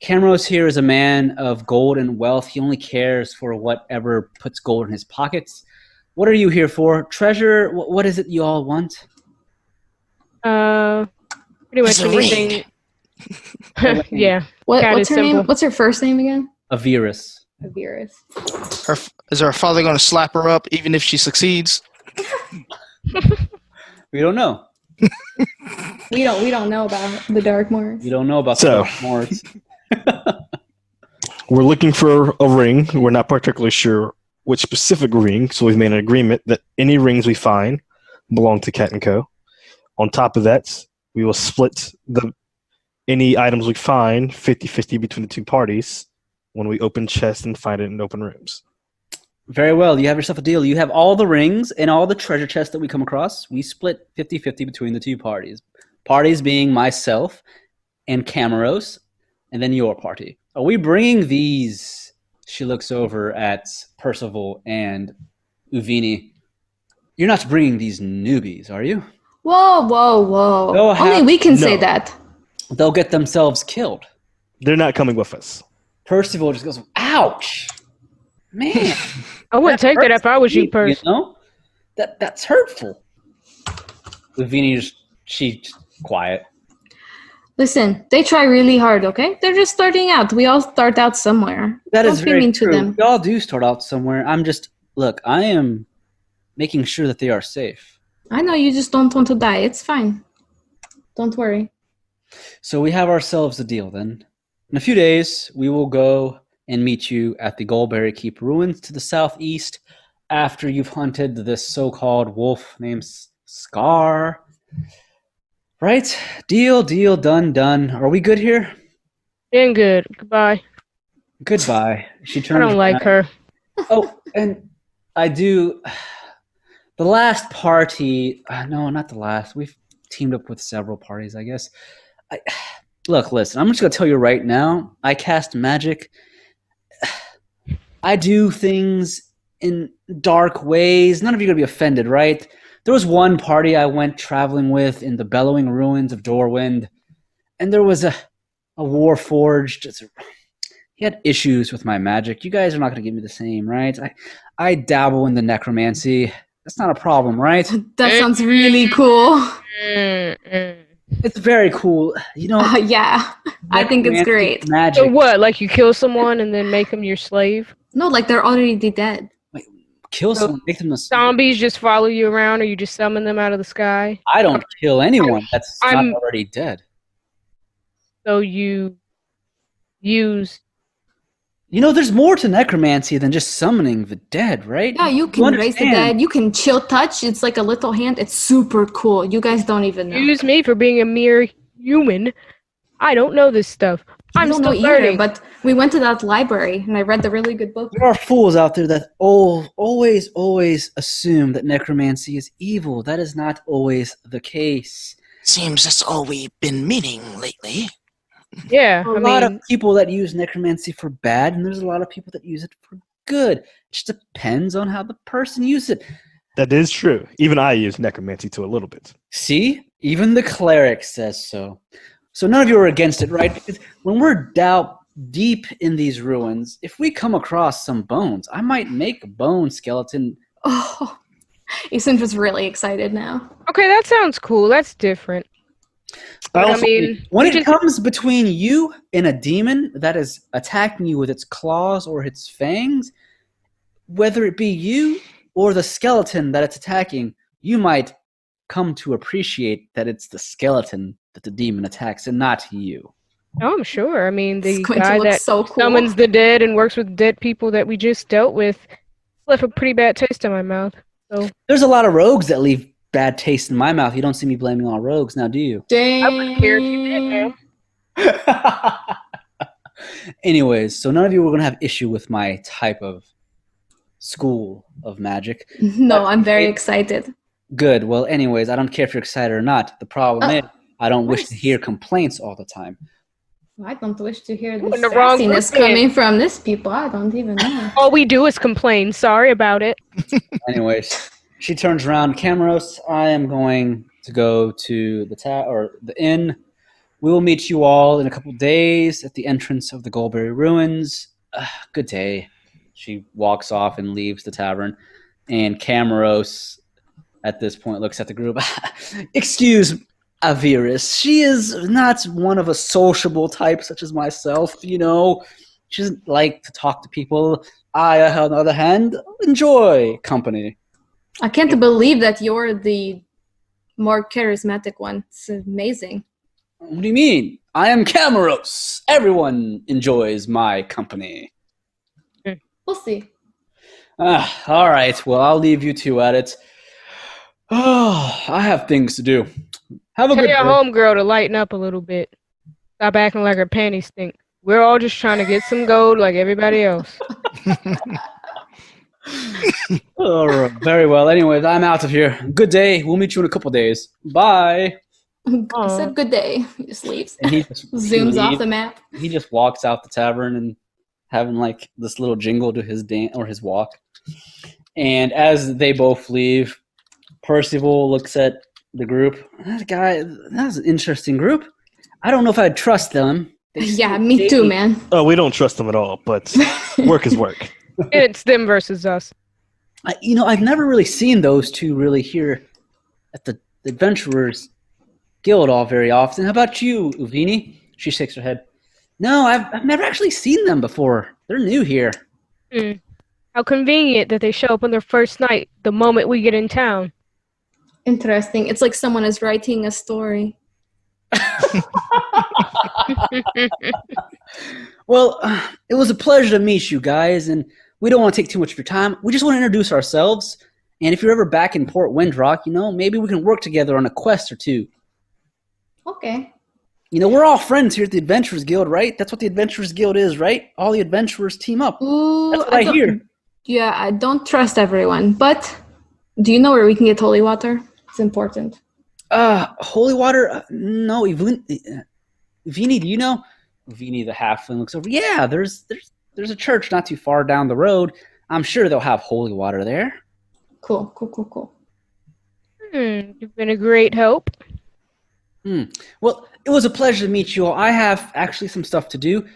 Speaker 2: Camaros here is a man of gold and wealth. He only cares for whatever puts gold in his pockets. What are you here for? Treasure? What is it you all want?
Speaker 6: Pretty much
Speaker 4: It's a ring.
Speaker 6: anything. Yeah. Kinda
Speaker 3: What's her
Speaker 6: simple.
Speaker 3: name? What's her first name again?
Speaker 2: Avirus.
Speaker 3: Avirus.
Speaker 7: Is her father going to slap her up even if she succeeds?
Speaker 2: We don't know.
Speaker 3: We don't know about the Darkmoors.
Speaker 2: You don't know about
Speaker 5: So-
Speaker 2: the Morts.
Speaker 5: We're looking for a ring. We're not particularly sure which specific ring, so we've made an agreement that any rings we find belong to Cat & Co. On top of that, we will split any items we find 50-50 between the two parties when we open chests and find it in open rooms.
Speaker 2: Very well. You have yourself a deal. You have all the rings and all the treasure chests that we come across. We split 50-50 between the two parties. Parties being myself and Camaros, and then your party. Are we bringing these? She looks over at Percival and Uvini. You're not bringing these newbies, are you?
Speaker 3: Whoa, whoa, whoa.
Speaker 2: Go
Speaker 3: Only
Speaker 2: ahead.
Speaker 3: we can say
Speaker 5: No.
Speaker 3: that.
Speaker 2: They'll get themselves killed.
Speaker 5: They're not coming with us.
Speaker 2: Percival just goes, ouch. Man.
Speaker 6: I wouldn't take that if I was you,
Speaker 2: You
Speaker 6: person.
Speaker 2: know? That's hurtful. Uvini she's quiet.
Speaker 3: Listen, they try really hard, okay? They're just starting out. We all start out somewhere.
Speaker 2: That
Speaker 3: Don't
Speaker 2: is
Speaker 3: be
Speaker 2: very
Speaker 3: mean to
Speaker 2: true.
Speaker 3: them.
Speaker 2: We all do start out somewhere. Look, I am making sure that they are safe.
Speaker 3: I know you just don't want to die. It's fine. Don't worry.
Speaker 2: So we have ourselves a deal then. In a few days, we will go and meet you at the Goldberry Keep ruins to the southeast after you've hunted this so-called wolf named Scar. Right? Deal, done. Are we good here?
Speaker 6: Doing good. Goodbye.
Speaker 2: Goodbye. She
Speaker 6: I
Speaker 2: turns
Speaker 6: don't like
Speaker 2: around.
Speaker 6: her.
Speaker 2: Oh, and I do. The last party, no, not the last. We've teamed up with several parties, I guess. Look, listen, I'm just going to tell you right now, I cast magic. I do things in dark ways. None of you are going to be offended, right? There was one party I went traveling with in the bellowing ruins of Dorwind, and there was a Warforged. He had issues with my magic. You guys are not going to give me the same, right? I dabble in the necromancy. That's not a problem, right?
Speaker 3: That sounds really cool.
Speaker 2: It's very cool. You know,
Speaker 3: Yeah, I think it's great.
Speaker 2: Magic.
Speaker 6: So what? Like you kill someone and then make them your slave?
Speaker 3: No, like they're already dead.
Speaker 2: Kill someone, make them a
Speaker 6: Zombies just follow you around, or you just summon them out of the sky?
Speaker 2: I don't kill anyone that's
Speaker 6: I'm-
Speaker 2: not already dead.
Speaker 6: So you use.
Speaker 2: You know, there's more to necromancy than just summoning the dead, right?
Speaker 3: Yeah, you can raise the
Speaker 2: understand.
Speaker 3: dead. You can chill touch. It's like a little hand. It's super cool. You guys don't even know.
Speaker 6: Use me for being a mere human. I don't know this stuff. I'm
Speaker 3: I don't
Speaker 6: still
Speaker 3: know either,
Speaker 6: learning.
Speaker 3: but we went to that library and I read the really good book.
Speaker 2: There are fools out there that always assume that necromancy is evil. That is not always the case.
Speaker 4: Seems that's all we've been meaning lately.
Speaker 6: Yeah,
Speaker 2: There are a lot of people that use necromancy for bad, and there's a lot of people that use it for good. It just depends on how the person uses it.
Speaker 5: That is true. Even I use necromancy to a little bit.
Speaker 2: See? Even the cleric says so. So none of you are against it, right? Because when we're deep in these ruins, if we come across some bones, I might make a bone skeleton.
Speaker 3: Oh, Ethan was really excited now.
Speaker 6: Okay, that sounds cool. That's different. But I mean,
Speaker 2: when
Speaker 6: we
Speaker 2: it
Speaker 6: just-
Speaker 2: comes between you and a demon that is attacking you with its claws or its fangs, whether it be you or the skeleton that it's attacking, you might come to appreciate that it's the skeleton that the demon attacks and not you.
Speaker 6: Oh, I'm sure. I mean, the
Speaker 3: It's going to
Speaker 6: guy
Speaker 3: look
Speaker 6: that
Speaker 3: so cool.
Speaker 6: summons the dead and works with dead people that we just dealt with left a pretty bad taste in my mouth. So
Speaker 2: There's a lot of rogues that leave bad taste in my mouth. You don't see me blaming all rogues now, do you?
Speaker 6: I wouldn't care if you did, man.
Speaker 2: Anyways, so none of you are going to have issue with my type of school of magic.
Speaker 3: No, I'm very excited.
Speaker 2: Good. Well, anyways, I don't care if you're excited or not. The problem is I don't wish to
Speaker 3: nice.
Speaker 2: hear complaints all the time.
Speaker 3: I don't wish to hear
Speaker 6: You're
Speaker 3: the
Speaker 6: in the wrong
Speaker 3: sassiness
Speaker 6: group, man.
Speaker 3: coming from this people. I don't even know.
Speaker 6: All we do is complain. Sorry about it.
Speaker 2: Anyways, she turns around. Camaros, I am going to go to the inn. We will meet you all in a couple days at the entrance of the Goldberry Ruins. Good day. She walks off and leaves the tavern. And Camaros, at this point, looks at the group. Excuse Aviris. She is not one of a sociable type such as myself, you know. She doesn't like to talk to people. I, on the other hand, enjoy company.
Speaker 3: I can't believe that you're the more charismatic one. It's amazing.
Speaker 2: What do you mean? I am Camaros. Everyone enjoys my company.
Speaker 3: We'll see.
Speaker 2: All right. Well, I'll leave you two at it. Oh, I have things to do. Have a
Speaker 6: Tell
Speaker 2: good
Speaker 6: your
Speaker 2: day.
Speaker 6: homegirl to lighten up a little bit. Stop acting like her panties stink. We're all just trying to get some gold like everybody else.
Speaker 2: All right. Very well. Anyways, I'm out of here. Good day. We'll meet you in a couple days. Bye.
Speaker 3: I said good day. He just leaves.
Speaker 2: And he just
Speaker 3: Zooms off the map.
Speaker 2: He just walks out the tavern and having like this little jingle to his dance or his walk. And as they both leave, Percival looks at the group. That's an interesting group. I don't know if I'd trust them.
Speaker 3: Yeah, me too, man.
Speaker 5: Oh, we don't trust them at all, but work is work.
Speaker 6: It's them versus us.
Speaker 2: I've never really seen those two really here at the Adventurers Guild all very often. How about you, Uvini? She shakes her head. No, I've never actually seen them before. They're new here.
Speaker 6: How convenient that they show up on their first night the moment we get in town.
Speaker 3: Interesting. It's like someone is writing a story.
Speaker 2: Well, it was a pleasure to meet you guys, and we don't want to take too much of your time. We just want to introduce ourselves, and if you're ever back in Port Windrock, maybe we can work together on a quest or two.
Speaker 3: Okay.
Speaker 2: We're all friends here at the Adventurers Guild, right? That's what the Adventurers Guild is, right? All the adventurers team up.
Speaker 3: Ooh,
Speaker 2: That's what I hear.
Speaker 3: Yeah, I don't trust everyone, but Do you know where we can get holy water? It's important.
Speaker 2: Holy water? No, Vini, do you know? Vini the halfling looks over. Yeah, there's a church not too far down the road. I'm sure they'll have holy water there.
Speaker 3: Cool.
Speaker 6: You've been a great help.
Speaker 2: Well, it was a pleasure to meet you all. I have actually some stuff to do,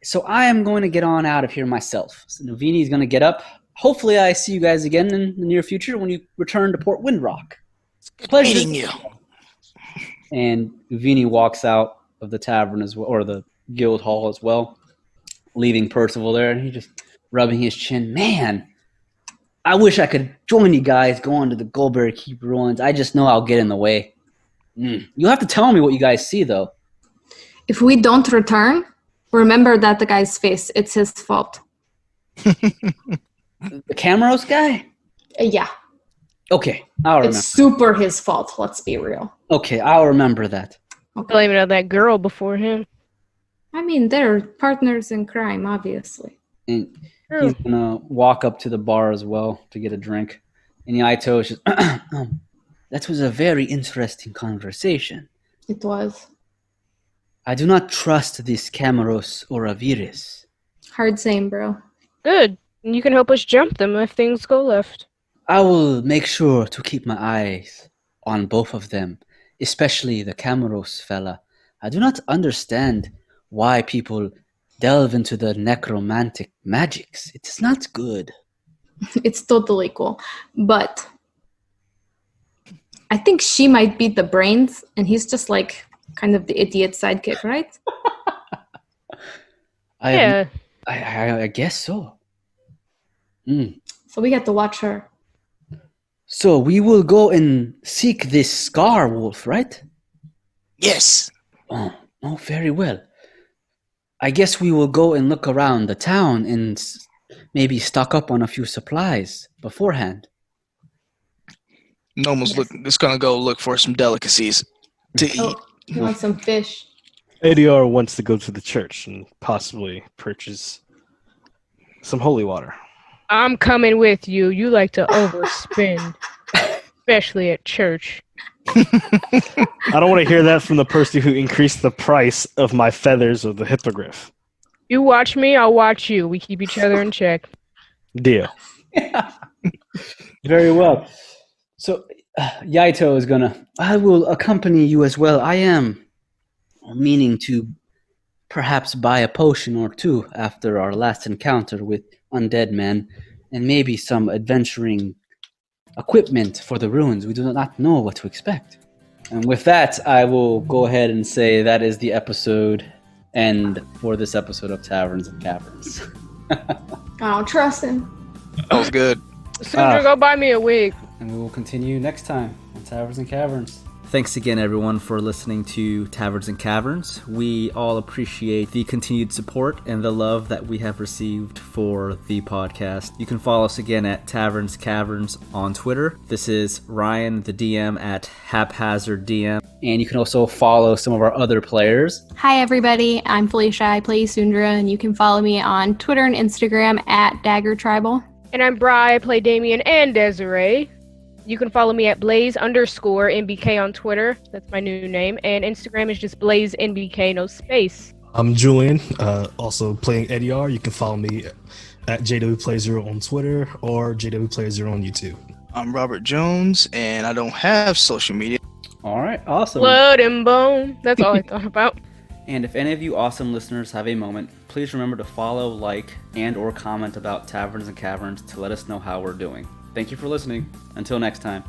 Speaker 2: so I am going to get on out of here myself. So Vini's going to get up. Hopefully I see you guys again in the near future when you return to Port Windrock.
Speaker 4: Pleasure meeting you.
Speaker 2: And Vini walks out of the tavern as well, or the guild hall as well, leaving Percival there, and he's just rubbing his chin. Man, I wish I could join you guys going to the Goldberry Keep ruins. I just know I'll get in the way. You'll have to tell me what you guys see, though.
Speaker 3: If we don't return, remember that the guy's face. It's his fault.
Speaker 2: The Camaros guy?
Speaker 3: Yeah.
Speaker 2: Okay, I'll remember.
Speaker 3: It's super his fault, let's be real.
Speaker 2: Okay, I'll remember that.
Speaker 3: Okay.
Speaker 6: Blaming on that girl before him.
Speaker 3: I mean, they're partners in crime, obviously.
Speaker 2: And he's going to walk up to the bar as well to get a drink. And Yaito is just, that was a very interesting conversation.
Speaker 3: It was.
Speaker 2: I do not trust this Camaros or Aviris.
Speaker 3: Hard same, bro.
Speaker 6: Good. And you can help us jump them if things go left.
Speaker 2: I will make sure to keep my eyes on both of them, especially the Camaros fella. I do not understand why people delve into the necromantic magics. It is not good.
Speaker 3: It's totally cool. But I think she might be the brains, and he's just like kind of the idiot sidekick, right?
Speaker 2: I guess so.
Speaker 3: So we have to watch her.
Speaker 2: So we will go and seek this Scar Wolf, right?
Speaker 4: Yes.
Speaker 2: Oh, very well. I guess we will go and look around the town and maybe stock up on a few supplies beforehand.
Speaker 7: Noma's just gonna go look for some delicacies to eat.
Speaker 3: Oh, you want some fish?
Speaker 5: ADR wants to go to the church and possibly purchase some holy water.
Speaker 6: I'm coming with you. You like to overspend, especially at church.
Speaker 5: I don't want to hear that from the person who increased the price of my feathers of the hippogriff.
Speaker 6: You watch me, I'll watch you. We keep each other in check.
Speaker 5: Deal.
Speaker 2: Very well. So Yaito is I will accompany you as well. I am meaning to perhaps buy a potion or two after our last encounter with undead men, and maybe some adventuring equipment for the ruins. We do not know what to expect. And with that, I will go ahead and say that is the episode end for this episode of Taverns and Caverns.
Speaker 3: I don't trust him.
Speaker 7: That was good.
Speaker 6: Sandra, go buy me a wig.
Speaker 2: And we will continue next time on Taverns and Caverns. Thanks again, everyone, for listening to Taverns and Caverns. We all appreciate the continued support and the love that we have received for the podcast. You can follow us again at Taverns Caverns on Twitter. This is Ryan, the DM, at Haphazard DM. And you can also follow some of our other players.
Speaker 3: Hi, everybody. I'm Felicia. I play Sundra, and you can follow me on Twitter and Instagram at Dagger Tribal.
Speaker 6: And I'm Bri. I play Damien and Desiree. You can follow me at Blaze_NBK on Twitter. That's my new name. And Instagram is just BlazeNBK, no space.
Speaker 5: I'm Julian, also playing Eddie R. You can follow me at JWPlay0 on Twitter or JWPlay0 on YouTube.
Speaker 7: I'm Robert Jones, and I don't have social media.
Speaker 2: All right, awesome.
Speaker 6: Blood and bone. That's all I thought about.
Speaker 2: And if any of you awesome listeners have a moment, please remember to follow, like, and or comment about Taverns and Caverns to let us know how we're doing. Thank you for listening. Until next time.